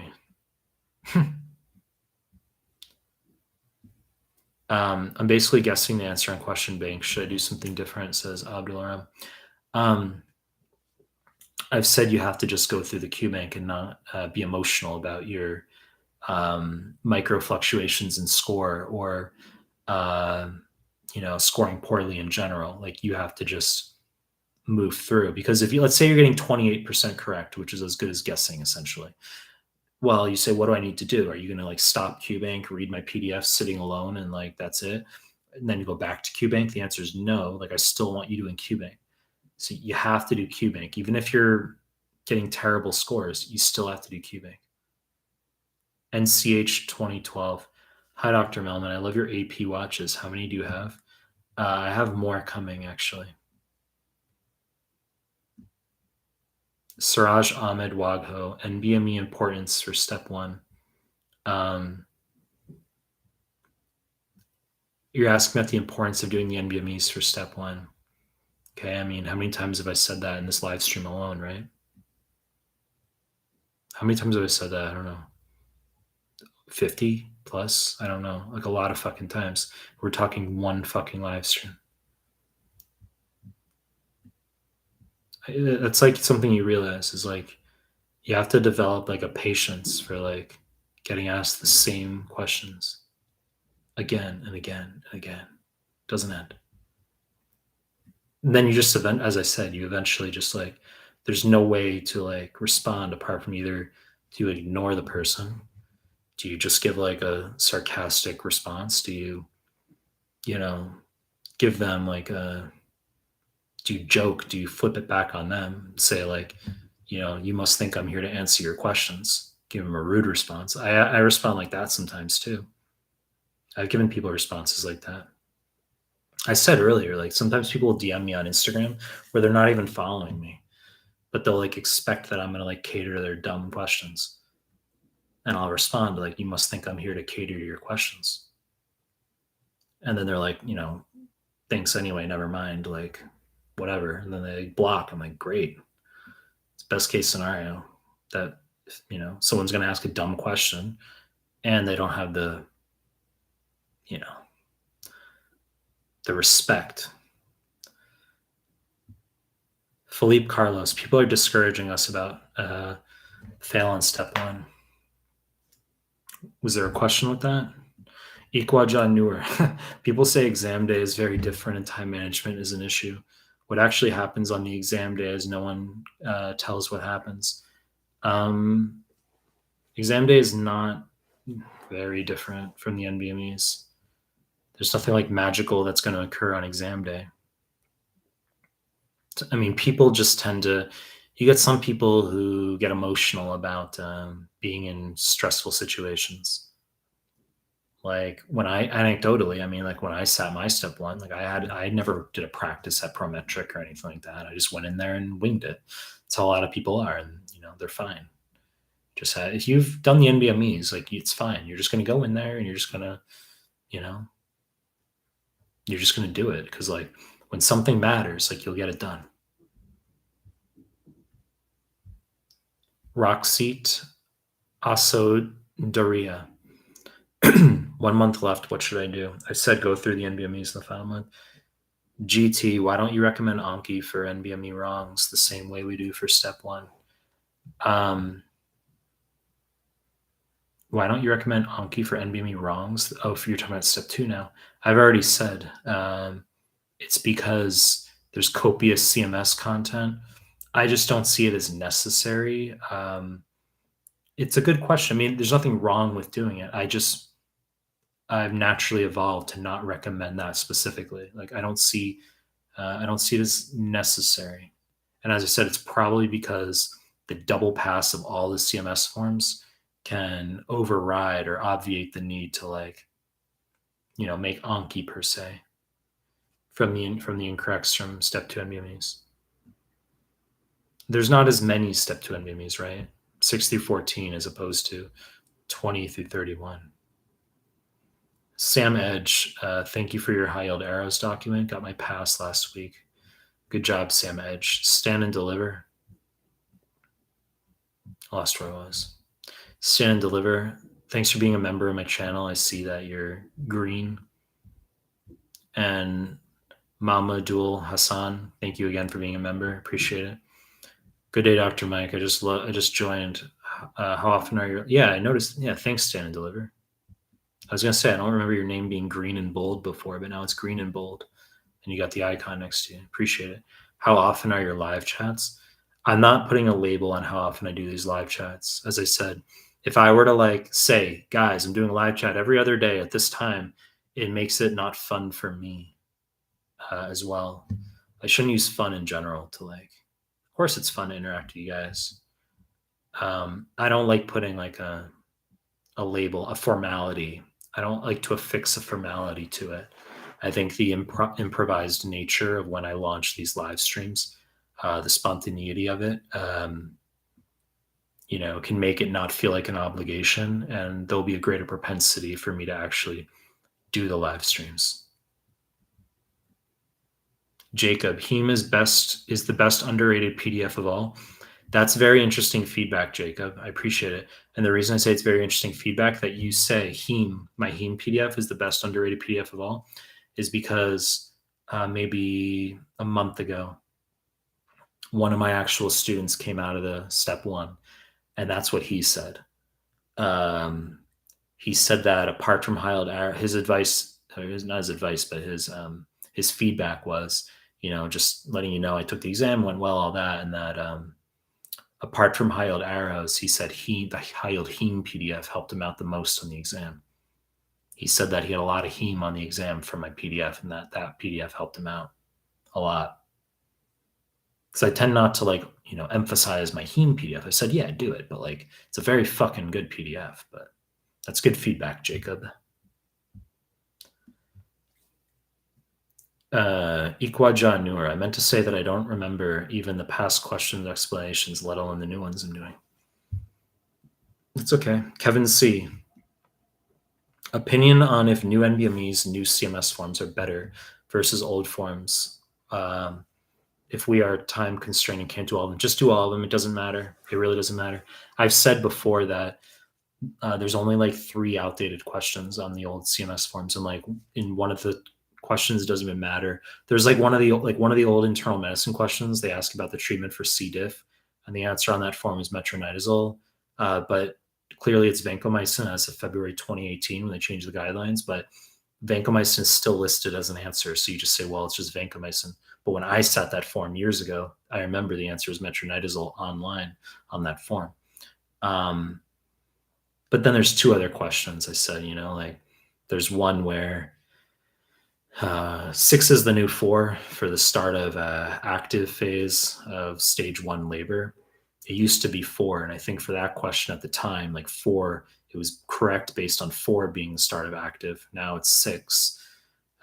we? I'm basically guessing the answer on question bank. Should I do something different? Says Abdularam. I've said you have to just go through the Q bank and not be emotional about your micro fluctuations in score or scoring poorly in general. Like you have to just move through, because if let's say you're getting 28% correct, which is as good as guessing essentially. Well, you say, what do I need to do? Are you going to like stop QBank, read my PDF sitting alone and like that's it? And then you go back to QBank? The answer is no. Like I still want you doing QBank. So you have to do QBank. Even if you're getting terrible scores, you still have to do QBank. NCH 2012. Hi, Dr. Mehlman. I love your AP watches. How many do you have? I have more coming, actually. Siraj Ahmed Wagho, NBME importance for step 1. You're asking about the importance of doing the NBMEs for step 1. Okay, I mean, how many times have I said that in this live stream alone, right? How many times have I said that? I don't know. 50 plus? I don't know. Like a lot of fucking times. We're talking one fucking live stream. That's like something you realize is like you have to develop like a patience for like getting asked the same questions again and again and again. Doesn't end. And then you just as I said, you eventually just like there's no way to like respond apart from either do you ignore the person, do you just give like a sarcastic response, do you give them like do you joke, do you flip it back on them, say like you must think I'm here to answer your questions, give them a rude response. I respond like that sometimes too. I've given people responses like that. I said earlier, like sometimes people will DM me on Instagram where they're not even following me, but they'll like expect that I'm gonna like cater to their dumb questions. And I'll respond like, you must think I'm here to cater to your questions. And then they're like, thanks anyway, never mind, like whatever. And then they block. I'm like, great. It's best case scenario that someone's gonna ask a dumb question and they don't have you know, the respect. Philippe Carlos, people are discouraging us about fail on step one. Was there a question with that? Ikwaja Noor. People say exam day is very different and time management is an issue. What actually happens on the exam day is no one tells what happens. Exam day is not very different from the NBMEs. There's nothing like magical that's going to occur on exam day. I mean, people just tend to, you get some people who get emotional about being in stressful situations. Like when anecdotally, I mean, like when I sat my step one, like I never did a practice at Prometric or anything like that. I just went in there and winged it. That's how a lot of people are. And, they're fine. If you've done the NBMEs, like it's fine. You're just going to go in there and you're just going to, you're just going to do it. Cause like when something matters, like you'll get it done. Roxit Asodaria. 1 month left. What should I do? I said go through the NBMEs in the final month. GT, why don't you recommend Anki for NBME wrongs the same way we do for step one? Why don't you recommend Anki for NBME wrongs? Oh, if you're talking about step two now. I've already said it's because there's copious CMS content. I just don't see it as necessary. It's a good question. I mean, there's nothing wrong with doing it. I've naturally evolved to not recommend that specifically. Like I don't see it as necessary. And as I said, it's probably because the double pass of all the CMS forms can override or obviate the need to make Anki per se from the incorrects from step two NBMEs. There's not as many step two NBMEs, right? 6 through 14 as opposed to 20 through 31. Sam Edge, thank you for your high yield arrows document. Got my pass last week. Good job, Sam Edge. Stand and deliver. I lost where I was. Stand and deliver. Thanks for being a member of my channel. I see that you're green. And Mama Dual Hassan, thank you again for being a member. Appreciate it. Good day, Dr. Mike. I just joined. How often are you? Yeah, I noticed. Yeah, thanks, Stand and Deliver. I was gonna say I don't remember your name being green and bold before, but now it's green and bold, and you got the icon next to you. Appreciate it. How often are your live chats? I'm not putting a label on how often I do these live chats. As I said, if I were to say, guys, I'm doing a live chat every other day at this time, it makes it not fun for me as well. I shouldn't use fun in general to of course it's fun to interact with you guys. I don't like putting a label, a formality. I don't like to affix a formality to it. I think the improvised nature of when I launch these live streams, the spontaneity of it, can make it not feel like an obligation, and there'll be a greater propensity for me to actually do the live streams. Jacob, Heme is the best underrated PDF of all. That's very interesting feedback, Jacob. I appreciate it. And the reason I say it's very interesting feedback that you say my Heme PDF is the best underrated PDF of all is because maybe a month ago, one of my actual students came out of the step one, and that's what he said. He said that apart from high yield arrow, his advice, not his advice, but his feedback was, just letting you know I took the exam, went well, all that, and that apart from high yield arrows, he said the high yield heme PDF helped him out the most on the exam. He said that he had a lot of heme on the exam from my PDF, and that PDF helped him out a lot. Because I tend not to emphasize my heme PDF. I said, yeah, do it, but it's a very fucking good PDF. But that's good feedback, Jacob. Ikwaja Nur. I meant to say that I don't remember even the past questions explanations, let alone the new ones I'm doing. It's okay. Kevin C. Opinion on if new NBME's new CMS forms are better versus old forms. If we are time constrained and can't do all of them, just do all of them. It doesn't matter. It really doesn't matter. I've said before that there's only like 3 outdated questions on the old CMS forms, and like in one of the questions, it doesn't even matter. There's like one of the old internal medicine questions. They ask about the treatment for C. diff, and the answer on that form is metronidazole. But clearly, it's vancomycin as of February 2018 when they changed the guidelines. But vancomycin is still listed as an answer, so you just say, well, it's just vancomycin. But when I sat that form years ago, I remember the answer is metronidazole online on that form. But then there's 2 other questions. I said, like there's one where 6 is the new 4 for the start of active phase of stage 1 labor. It used to be 4, and I think for that question at the time, like 4, it was correct based on 4 being the start of active. Now it's 6.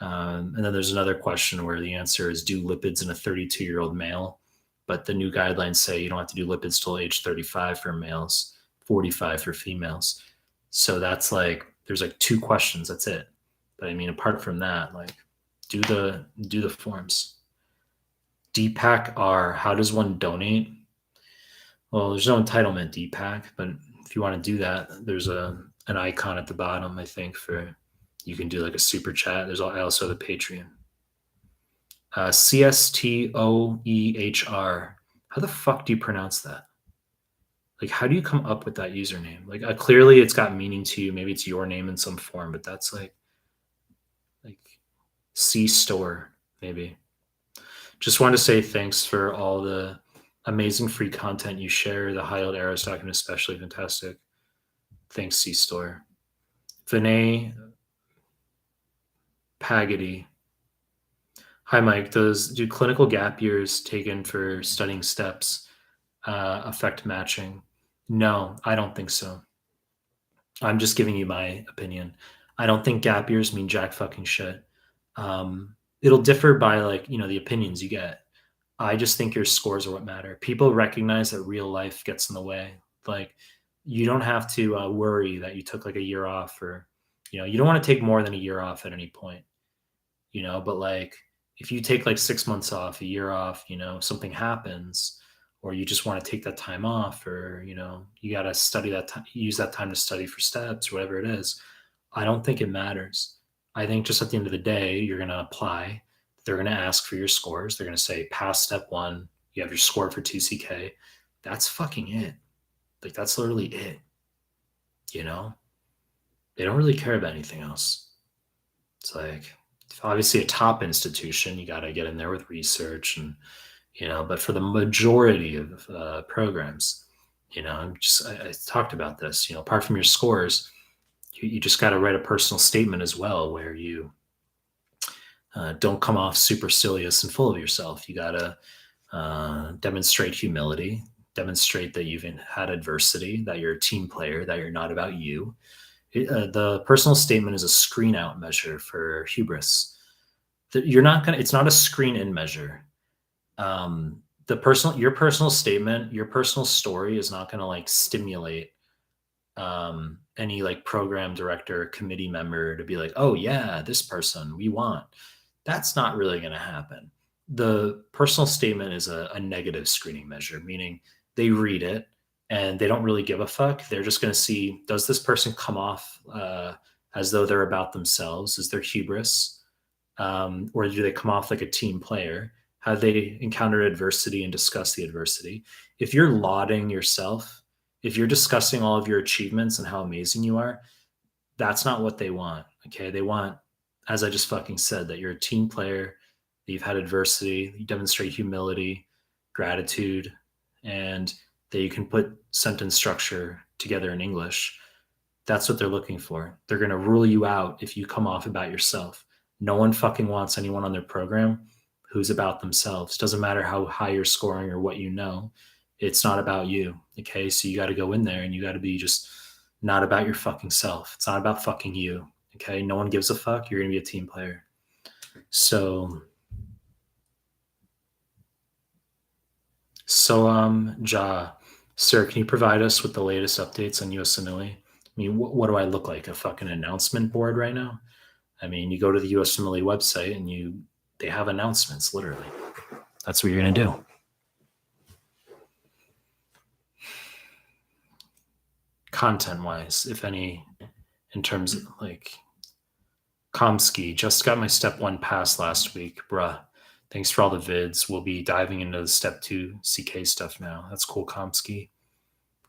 And then there's another question where the answer is do lipids in a 32-year-old male, but the new guidelines say you don't have to do lipids till age 35 for males, 45 for females. So that's like there's like 2 questions. That's it. But I mean, apart from that, like do the forms. Deepak R. How does one donate? Well, there's no entitlement, Deepak, but if you want to do that, there's an icon at the bottom, I think, for you can do like a super chat. I also have a Patreon. CSTOEHR. How the fuck do you pronounce that? Like, how do you come up with that username? Like, clearly it's got meaning to you. Maybe it's your name in some form, but that's like C store, maybe. Just want to say thanks for all the amazing free content you share. The high yield arrows document, especially fantastic. Thanks, C store. Vinay Pagady. Hi, Mike. Do clinical gap years taken for studying steps affect matching? No, I don't think so. I'm just giving you my opinion. I don't think gap years mean jack fucking shit. It'll differ by the opinions you get. I just think your scores are what matter. People recognize that real life gets in the way. Like you don't have to worry that you took like a year off or, you don't want to take more than a year off at any point, but like if you take like 6 months off, a year off, something happens or you just want to take that time off or, you got to study that time, use that time to study for steps, whatever it is. I don't think it matters. I think just at the end of the day, you're going to apply. They're going to ask for your scores. They're going to say, pass step 1. You have your score for 2CK. That's fucking it. Like, that's literally it. They don't really care about anything else. It's like, obviously a top institution, you got to get in there with research and, but for the majority of programs, I talked about this, apart from your scores, you just got to write a personal statement as well where you don't come off supercilious and full of yourself. You got to demonstrate humility, demonstrate that you've had adversity, that you're a team player, that you're not about you. The personal statement is a screen out measure for hubris. It's not a screen in measure. Your personal statement, your personal story is not going to like stimulate any like program director, committee member to be like, oh yeah, this person we want. That's not really going to happen. The personal statement is a negative screening measure, meaning they read it and they don't really give a fuck. They're just going to see, does this person come off as though they're about themselves? Is there hubris? Or do they come off like a team player? Have they encountered adversity and discussed the adversity? If you're lauding yourself, if you're discussing all of your achievements and how amazing you are, that's not what they want. Okay. They want, as I just fucking said, that you're a team player, that you've had adversity, you demonstrate humility, gratitude, and that you can put sentence structure together in English. That's what they're looking for. They're going to rule you out if you come off about yourself. No one fucking wants anyone on their program who's about themselves. Doesn't matter how high you're scoring or what you know. It's not about you. Okay. So you got to go in there and you got to be just not about your fucking self. It's not about fucking you. Okay. No one gives a fuck. You're going to be a team player. So So, Ja, sir, can you provide us with the latest updates on USMLE? I mean, what do I look like? A fucking announcement board right now? I mean, you go to the USMLE website and they have announcements, literally. That's what you're gonna do. Content-wise, if any, in terms of like Komsky, just got my step 1 pass last week, bruh. Thanks for all the vids. We'll be diving into the step 2 CK stuff now. That's cool, Komsky.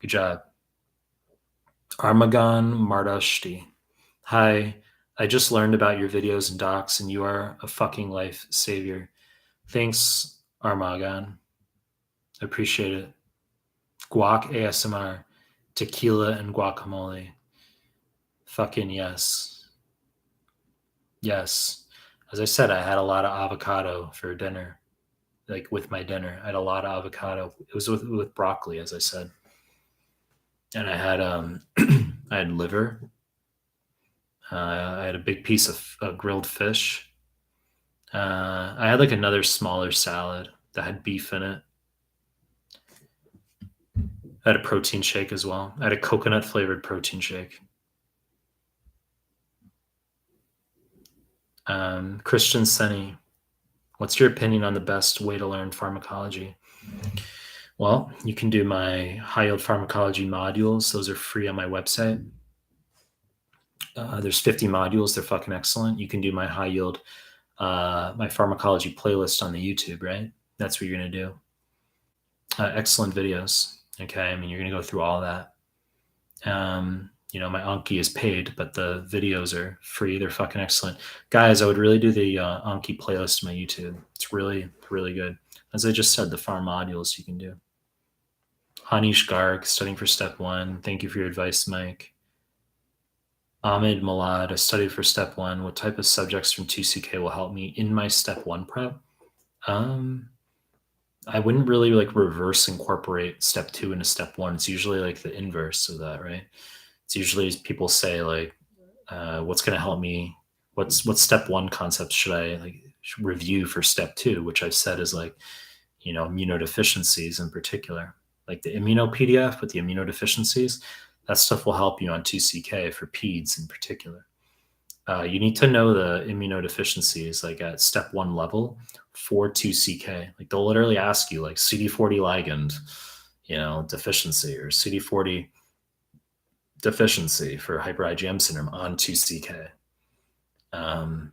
Good job. Armagon Mardashti. Hi, I just learned about your videos and docs, and you are a fucking life savior. Thanks, Armagon. I appreciate it. Guac ASMR, tequila and guacamole. Fucking yes. Yes. As I said, I had a lot of avocado for dinner. Like with my dinner, I had a lot of avocado. It was with broccoli, as I said. And I had I had liver. I had a big piece of grilled fish. I had like another smaller salad that had beef in it. I had a protein shake as well. I had a coconut flavored protein shake. Christian Senni, what's your opinion on the best way to learn pharmacology? Well, you can do my high yield pharmacology modules. Those are free on my website. There's 50 modules. They're fucking excellent. You can do my high yield, my pharmacology playlist on the YouTube, right? That's what you're going to do. Excellent videos. Okay. I mean, you're going to go through all that. My Anki is paid, but the videos are free. They're fucking excellent. Guys, I would really do the Anki playlist on my YouTube. It's really, really good. As I just said, the farm modules you can do. Hanish Garg, studying for step 1. Thank you for your advice, Mike. Ahmed Malad, I studied for step 1. What type of subjects from 2CK will help me in my step 1 prep? I wouldn't really like reverse incorporate step 2 into step 1. It's usually like the inverse of that, right? It's usually people say like, what's going to help me? What step 1 concepts should I review for step 2? Which I've said is like, immunodeficiencies in particular, like the immuno PDF with the immunodeficiencies. That stuff will help you on 2CK for peds in particular. You need to know the immunodeficiencies like at step 1 level for 2CK. Like they'll literally ask you like CD40 ligand, deficiency, or CD40 deficiency for hyper IgM syndrome on 2CK. But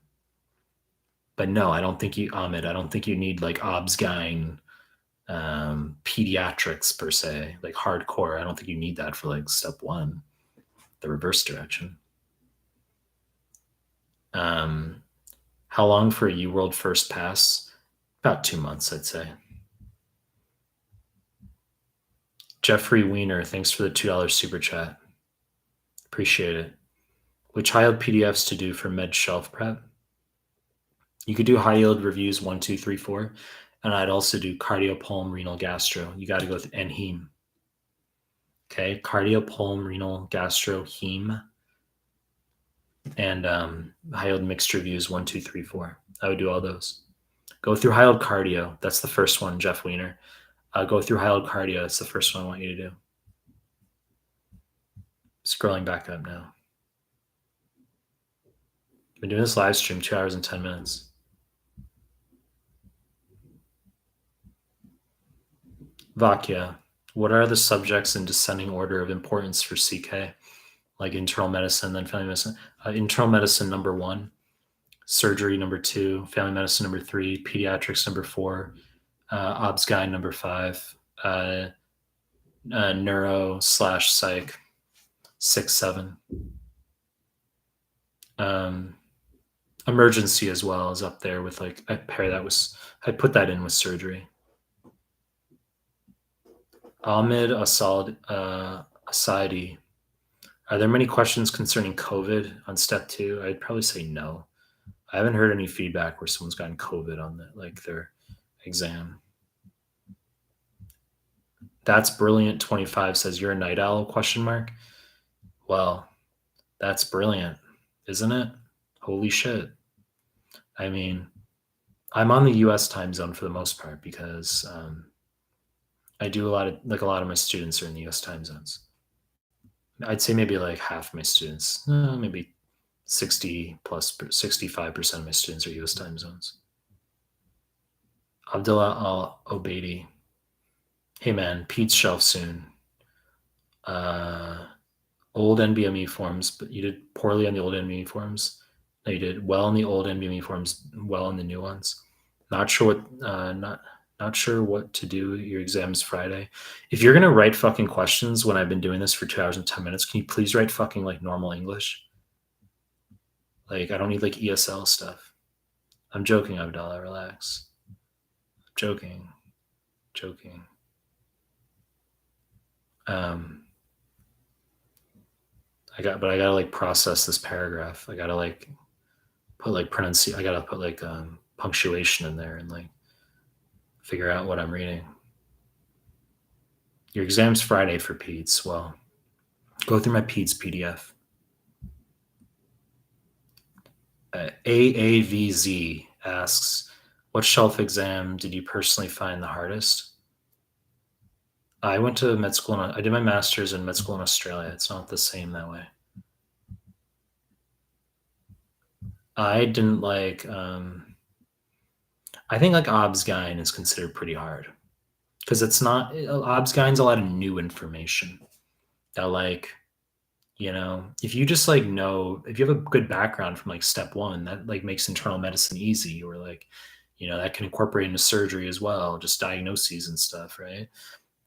no, I don't think you, Ahmed, I don't think you need like obs-gyn pediatrics per se, like hardcore. I don't think you need that for like step 1, the reverse direction. How long for a UWorld first pass? About 2 months, I'd say. Jeffrey Weiner, thanks for the $2 super chat. Appreciate it. Which high yield PDFs to do for med shelf prep? You could do high yield reviews 1, 2, 3, 4. And I'd also do cardio, pulm, renal, gastro. You got to go with and heme. Okay, cardio, pulm, renal, gastro, heme, and high yield mixed reviews 1, 2, 3, 4. I would do all those. Go through high yield cardio. That's the first one, Jeff Weiner. Go through high yield cardio. That's the first one I want you to do. Scrolling back up now. I've been doing this live stream 2 hours and 10 minutes. Vakya, what are the subjects in descending order of importance for CK? Like internal medicine, then family medicine. Internal medicine number 1, surgery number 2, family medicine number 3, pediatrics number 4, obs-gyn number 5, neuro/psych 6, 7. Emergency as well is up there with like, I put that in with surgery. Ahmed Asadi, are there many questions concerning COVID on step 2? I'd probably say no. I haven't heard any feedback where someone's gotten COVID on their exam. That's brilliant. 25 says you're a night owl ? Well, that's brilliant, isn't it? Holy shit. I mean, I'm on the US time zone for the most part because I do a lot of my students are in the US time zones. I'd say maybe like half my students, maybe 60 plus 65% of my students are US time zones. Abdullah Al Obeidi. Hey man, Pete's shelf soon. Uh, Old NBME forms, but you did poorly on the old NBME forms. No, you did well in the old NBME forms, well in the new ones. Not sure what not sure what to do. Your exam's Friday. If you're gonna write fucking questions when I've been doing this for 2 hours and 10 minutes, can you please write fucking like normal English? Like I don't need like ESL stuff. I'm joking, Abdallah. Relax. Joking. Joking. Um, I gotta like process this paragraph. I gotta like put like I gotta put like punctuation in there and like figure out what I'm reading. Your exam's Friday for Peds. Well, go through my Peds PDF. AAVZ asks, what shelf exam did you personally find the hardest? I went to med school. I did my master's in med school in Australia. It's not the same that way. I didn't like. I think like Obs-Gyn is considered pretty hard because it's not. Obs-Gyn's a lot of new information that like if you just like know if you have a good background from like step one, that like makes internal medicine easy, or like that can incorporate into surgery as well, just diagnoses and stuff, right?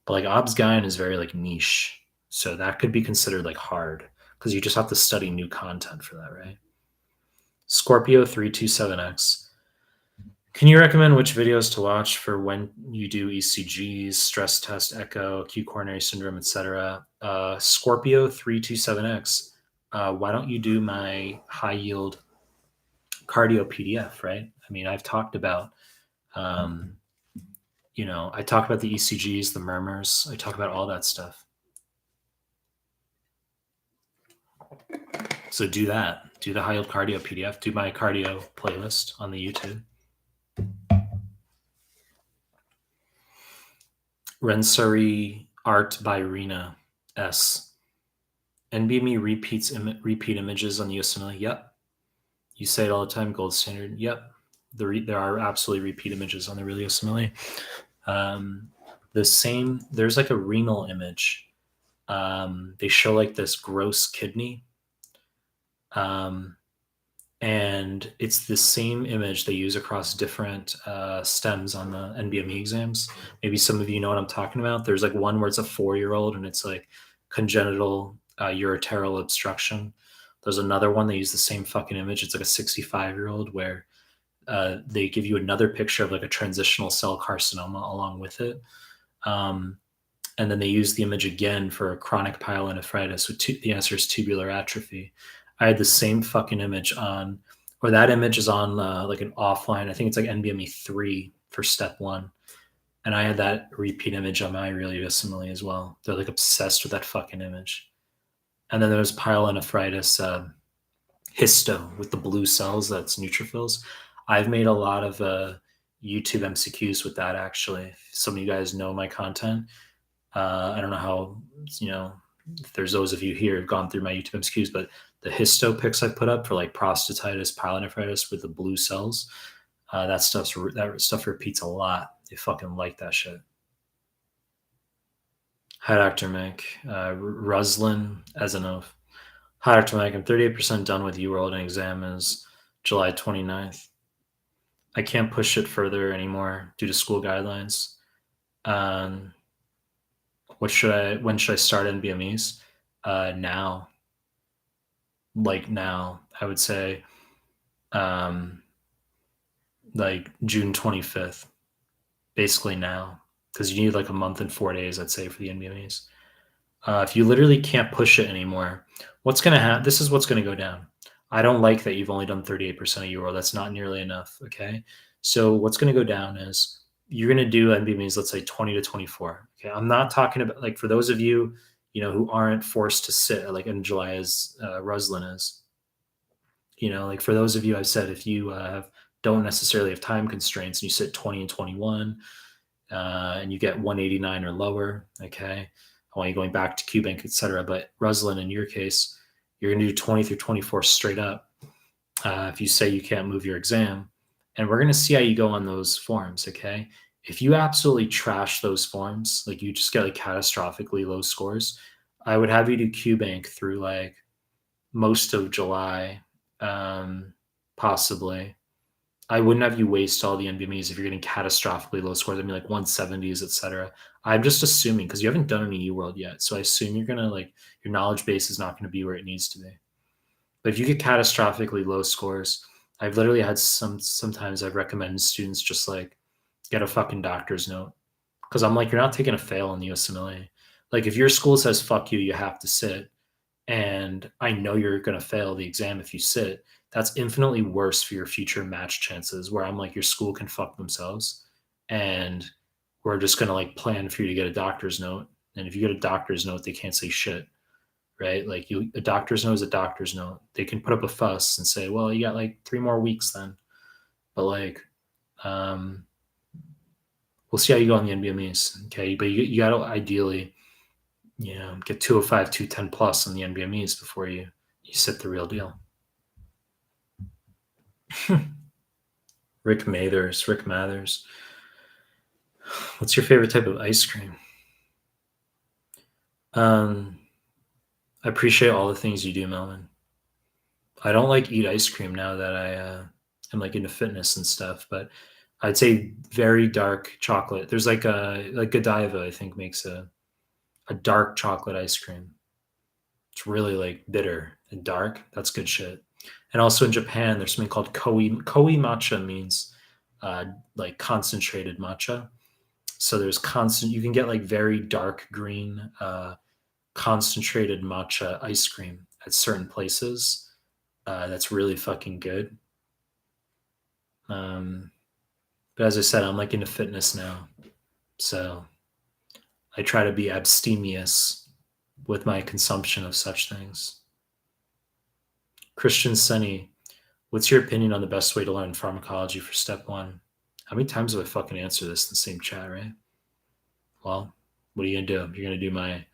But like Obs-Gyn is very like niche, so that could be considered like hard because you just have to study new content for that, right? Scorpio 327X. Can you recommend which videos to watch for when you do ECGs, stress test, echo, acute coronary syndrome, etc.? Scorpio 327X. Why don't you do my high yield cardio PDF? Right. I mean, I've talked about, I talk about the ECGs, the murmurs. I talk about all that stuff. So do that. Do the high yield cardio PDF. Do my cardio playlist on the YouTube. Rensari Art by Rena S. NBME repeat images on the USMLE. Yep. You say it all the time. Gold standard. Yep. There are absolutely repeat images on the real USMLE. There's like a renal image. They show like this gross kidney. And it's the same image they use across different stems on the NBME exams. Maybe some of you know what I'm talking about. There's like one where it's a 4-year-old and it's like congenital ureteral obstruction. There's another one they use the same fucking image. It's like a 65-year-old where they give you another picture of like a transitional cell carcinoma along with it. And then they use the image again for chronic pyelonephritis. The answer is tubular atrophy. I had the same fucking image or that image is on like an offline. I think it's like NBME 3 for step 1. And I had that repeat image on my real USMLE as well. They're like obsessed with that fucking image. And then there's pyelonephritis histo with the blue cells, that's neutrophils. I've made a lot of YouTube MCQs with that actually. Some of you guys know my content. I don't know how, if there's those of you here who've gone through my YouTube MCQs, but the histo pics I put up for like prostatitis, pyelonephritis with the blue cells, that stuff repeats a lot. They fucking like that shit. Hi, Dr. Mick. Ruslin Ezanov. Hi, Dr. Mick. I'm 38% done with UWorld and exam is July 29th. I can't push it further anymore due to school guidelines. When should I start NBMEs? Now. Like now, I would say like June 25th, basically now, because you need like a month and 4 days, I'd say, for the NBMEs. If you literally can't push it anymore, what's going to happen? This is what's going to go down. I don't like that you've only done 38% of UWorld. That's not nearly enough, okay? So what's going to go down is you're going to do NBMEs, let's say 20 to 24. Okay, I'm not talking about like for those of you, who aren't forced to sit like in July as Ruslin is. Like for those of you, I've said if you don't necessarily have time constraints and you sit 20 and 21, and you get 189 or lower, okay, I want you going back to QBank, etc. But Ruslan, in your case, you're going to do 20 through 24 straight up. If you say you can't move your exam, and we're going to see how you go on those forms, okay? If you absolutely trash those forms, like you just get like catastrophically low scores, I would have you do QBank through like most of July, possibly. I wouldn't have you waste all the NBMEs if you're getting catastrophically low scores. I mean, like 170s, etc. I'm just assuming because you haven't done any UWorld yet, so I assume you're gonna like your knowledge base is not going to be where it needs to be. But if you get catastrophically low scores, I've literally had sometimes I've recommended students just like get a fucking doctor's note because I'm like, you're not taking a fail in the USMLE. Like if your school says fuck you, you have to sit, and I know you're going to fail the exam if you sit, that's infinitely worse for your future match chances, where I'm like, your school can fuck themselves and we're just going to like plan for you to get a doctor's note. And if you get a doctor's note, they can't say shit, right? Like a doctor's note is a doctor's note. They can put up a fuss and say, well, you got like 3 more weeks then. But like, we'll see how you go on the NBMEs. Okay. But you got to ideally, get 205, 210 plus on the NBMEs before you sit the real deal. Rick Mathers. What's your favorite type of ice cream? I appreciate all the things you do, Melvin. I don't like eat ice cream now that I am like into fitness and stuff, but I'd say very dark chocolate. There's like Godiva, I think, makes a dark chocolate ice cream. It's really like bitter and dark. That's good shit. And also in Japan, there's something called koi. Koi matcha means like concentrated matcha. So there's constant. You can get like very dark green concentrated matcha ice cream at certain places. That's really fucking good. But as I said, I'm like into fitness now, so I try to be abstemious with my consumption of such things. Christian Sunny, what's your opinion on the best way to learn pharmacology for step 1? How many times have I fucking answered this in the same chat, right? Well, what are you gonna do? You're gonna do my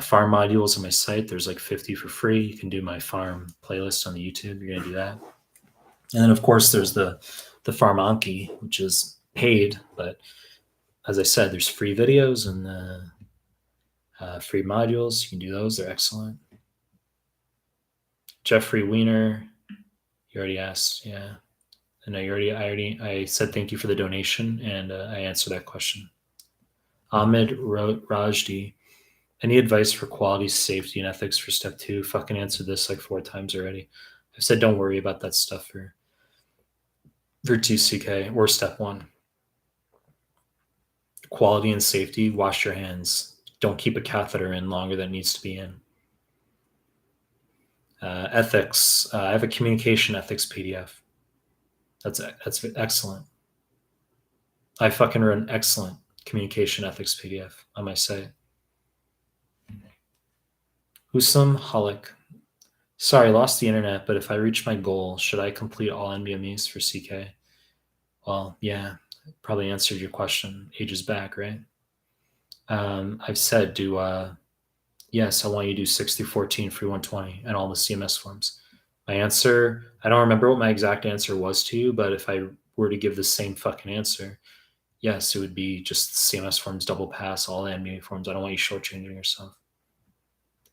farm modules on my site. There's like 50 for free. You can do my farm playlist on the YouTube. You're gonna do that. And then of course there's the Farm Anki, which is paid, but as I said, there's free videos and free modules. You can do those. They're excellent. Jeffrey Weiner, you already asked. Yeah. And I said thank you for the donation, and I answered that question. Ahmed Rajdi, any advice for quality, safety, and ethics for step 2? Fucking answered this like 4 times already. I've said don't worry about that stuff for 2CK or step 1. Quality and safety, wash your hands. Don't keep a catheter in longer than it needs to be in. Ethics, I have a communication ethics PDF. That's excellent. I fucking wrote an excellent communication ethics PDF on my site. Husam Halik. Sorry, lost the internet, but if I reach my goal, should I complete all NBMEs for CK? Well, yeah, probably answered your question ages back, right? I've said yes, I want you to do 6 through 14 free 120 and all the CMS forms. My answer, I don't remember what my exact answer was to you, but if I were to give the same fucking answer, yes, it would be just CMS forms, double pass, all the NBME forms. I don't want you shortchanging yourself.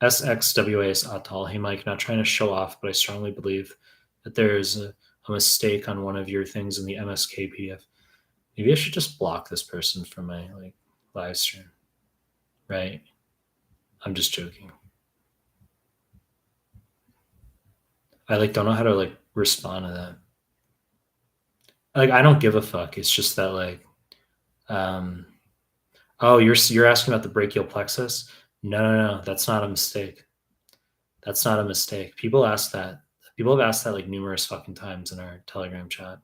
SXWAS Atal. Hey, Mike, not trying to show off, but I strongly believe that there is a mistake on one of your things in the MSK PDF. Maybe I should just block this person from my live stream, right? I'm just joking. I don't know how to respond to that. I don't give a fuck. It's just that oh, you're asking about the brachial plexus? No, that's not a mistake. That's not a mistake. People ask that. People have asked that numerous fucking times in our Telegram chat.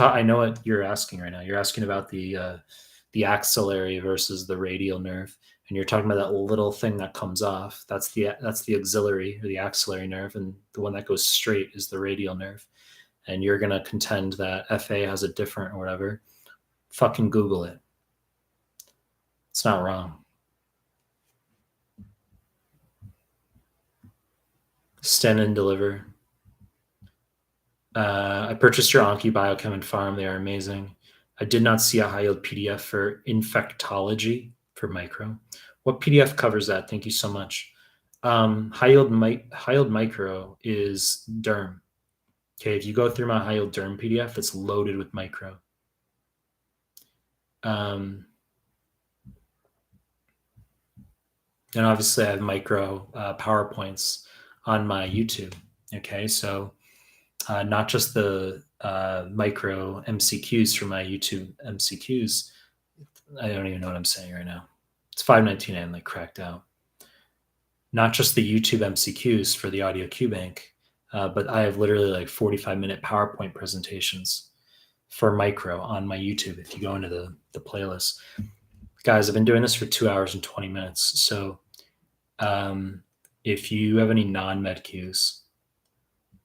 I know what you're asking right now. You're asking about the axillary versus the radial nerve, and you're talking about that little thing that comes off. That's the axillary or the axillary nerve, and the one that goes straight is the radial nerve. And you're gonna contend that FA has a different or whatever. Fucking Google it. It's not wrong. Stand and deliver. I purchased your Anki Biochem and Farm. They are amazing. I did not see a high yield PDF for infectology for micro. What PDF covers that? Thank you so much. High yield micro is derm. Okay, if you go through my high yield derm PDF, it's loaded with micro. And obviously, I have micro PowerPoints on my YouTube. Okay, so not just the micro MCQs for my YouTube MCQs. I don't even know what I'm saying right now. It's 519. I'm like cracked out. Not just the YouTube MCQs for the Audio QBank, but I have literally like 45-minute PowerPoint presentations for micro on my YouTube. If you go into the playlist, guys, I've been doing this for 2 hours and 20 minutes. So if you have any non-med Qs,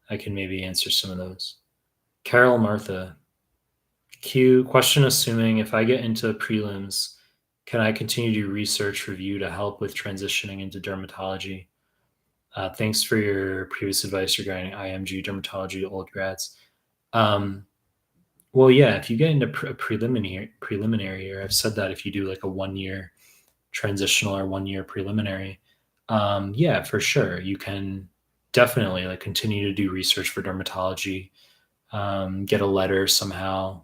I can maybe answer some of those. Carol Martha, Q question, assuming if I get into prelims, can I continue to do research review to help with transitioning into dermatology? Thanks for your previous advice regarding IMG dermatology to old grads. Well, yeah, if you get into preliminary year, I've said that if you do like a 1 year transitional or 1 year preliminary, yeah, for sure, you can definitely like continue to do research for dermatology, get a letter somehow,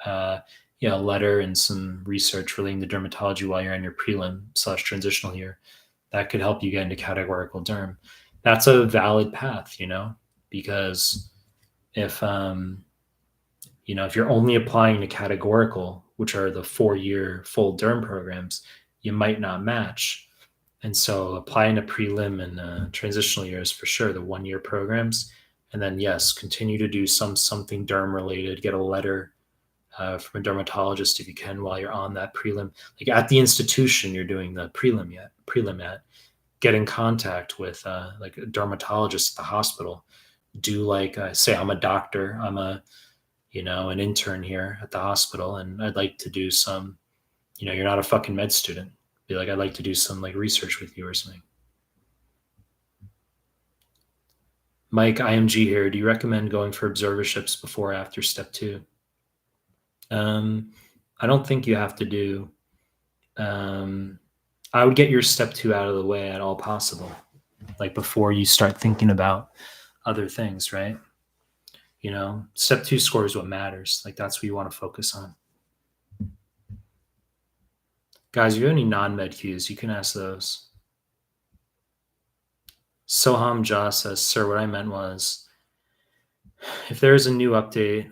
a letter and some research relating to dermatology while you're in your prelim/transitional year. That could help you get into categorical derm. That's a valid path, because if if you're only applying to categorical, which are the 4-year full derm programs, you might not match. And so applying to prelim and transitional years for sure, the 1-year programs. And then, yes, continue to do something derm related, get a letter from a dermatologist if you can while you're on that prelim. Like at the institution you're doing the prelim at, get in contact with like a dermatologist at the hospital. Do like say I'm a doctor, I'm an intern here at the hospital, and I'd like to do some, you're not a fucking med student. Be like, I'd like to do some like research with you or something. Mike IMG here. Do you recommend going for observerships before or after step 2? I don't think you have to do. I would get your step 2 out of the way at all possible, like before you start thinking about other things, right? Step 2 score is what matters. Like that's what you want to focus on. Guys, if you have any non-med Qs, you can ask those. Soham Jha says, sir, what I meant was, if there's a new update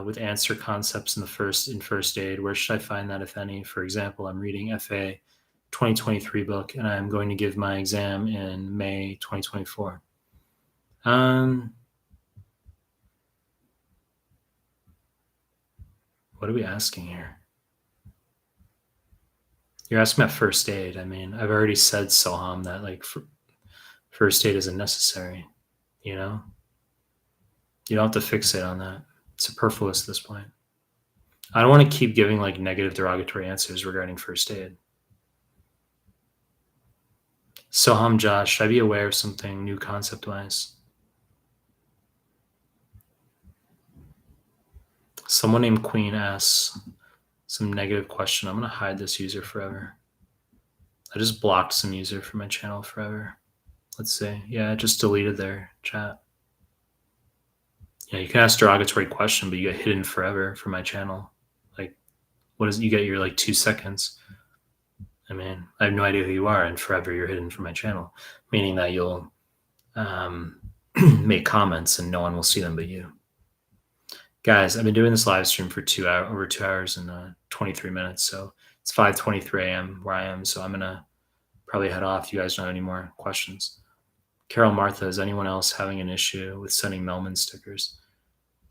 with answer concepts in first aid, where should I find that, if any? For example, I'm reading FA 2023 book, and I'm going to give my exam in May 2024. What are we asking here? You're asking about first aid. I mean, I've already said, Soham, that like first aid isn't necessary. You don't have to fixate on that. It's superfluous at this point. I don't want to keep giving like negative derogatory answers regarding first aid. Soham Josh, should I be aware of something new concept-wise? Someone named Queen asks some negative question. I'm going to hide this user forever. I just blocked some user from my channel forever. Let's see. Yeah, I just deleted their chat. You can ask derogatory question, but you get hidden forever from my channel. Like, what is it? You get your like 2 seconds. I mean, I have no idea who you are, and forever you're hidden from my channel, meaning that you'll make comments and no one will see them but you. Guys, I've been doing this live stream for over 2 hours and 23 minutes. So it's 5:23 a.m. where I am. So I'm going to probably head off. You guys don't have any more questions. Carol Martha, is anyone else having an issue with sending Mehlman stickers?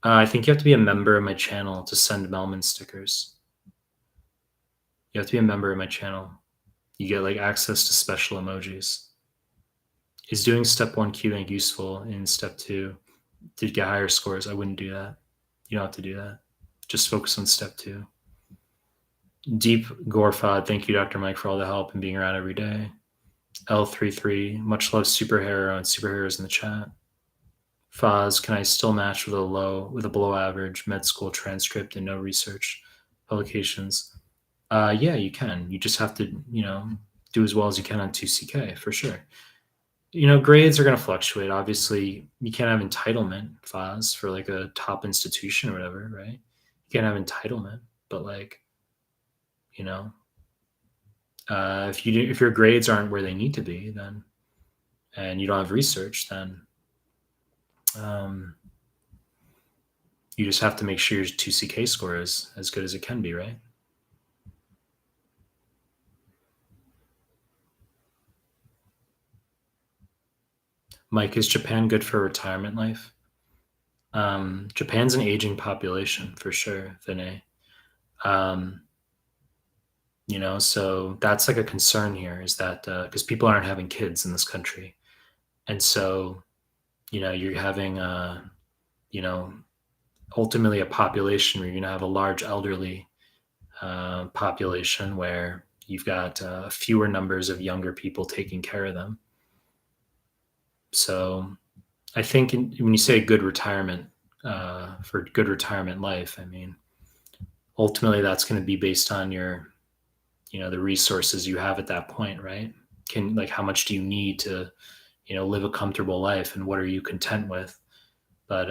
I think you have to be a member of my channel to send Mehlman stickers. You have to be a member of my channel. You get like access to special emojis. Is doing step 1 QBank useful in step 2 to get higher scores? I wouldn't do that. You don't have to do that. Just focus on step 2. Deep Gorfod, thank you, Dr. Mike, for all the help and being around every day. L33, much love, superhero and superheroes in the chat. Foz, can I still match with a below average med school transcript and no research publications? Yeah, you can. You just have to, do as well as you can on 2CK for sure. Grades are going to fluctuate. Obviously, you can't have entitlement, Foz, for like a top institution or whatever, right? You can't have entitlement, but like, you know, if your grades aren't where they need to be, then and you don't have research, then um, you just have to make sure your 2CK score is as good as it can be, right? Mike, is Japan good for retirement life? Japan's an aging population for sure, Vinay. Um, so that's like a concern here is that because people aren't having kids in this country. And so, you're having, you know, ultimately a population where you're going to have a large elderly population where you've got fewer numbers of younger people taking care of them. So I think when you say good retirement, for good retirement life, I mean, ultimately that's going to be based on the resources you have at that point, right? How much do you need to, live a comfortable life and what are you content with? But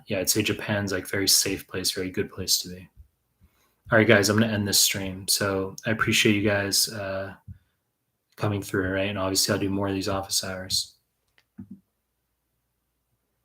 yeah, I'd say Japan's like very safe place, very good place to be. All right, guys, I'm going to end this stream. So I appreciate you guys coming through, right? And obviously, I'll do more of these office hours.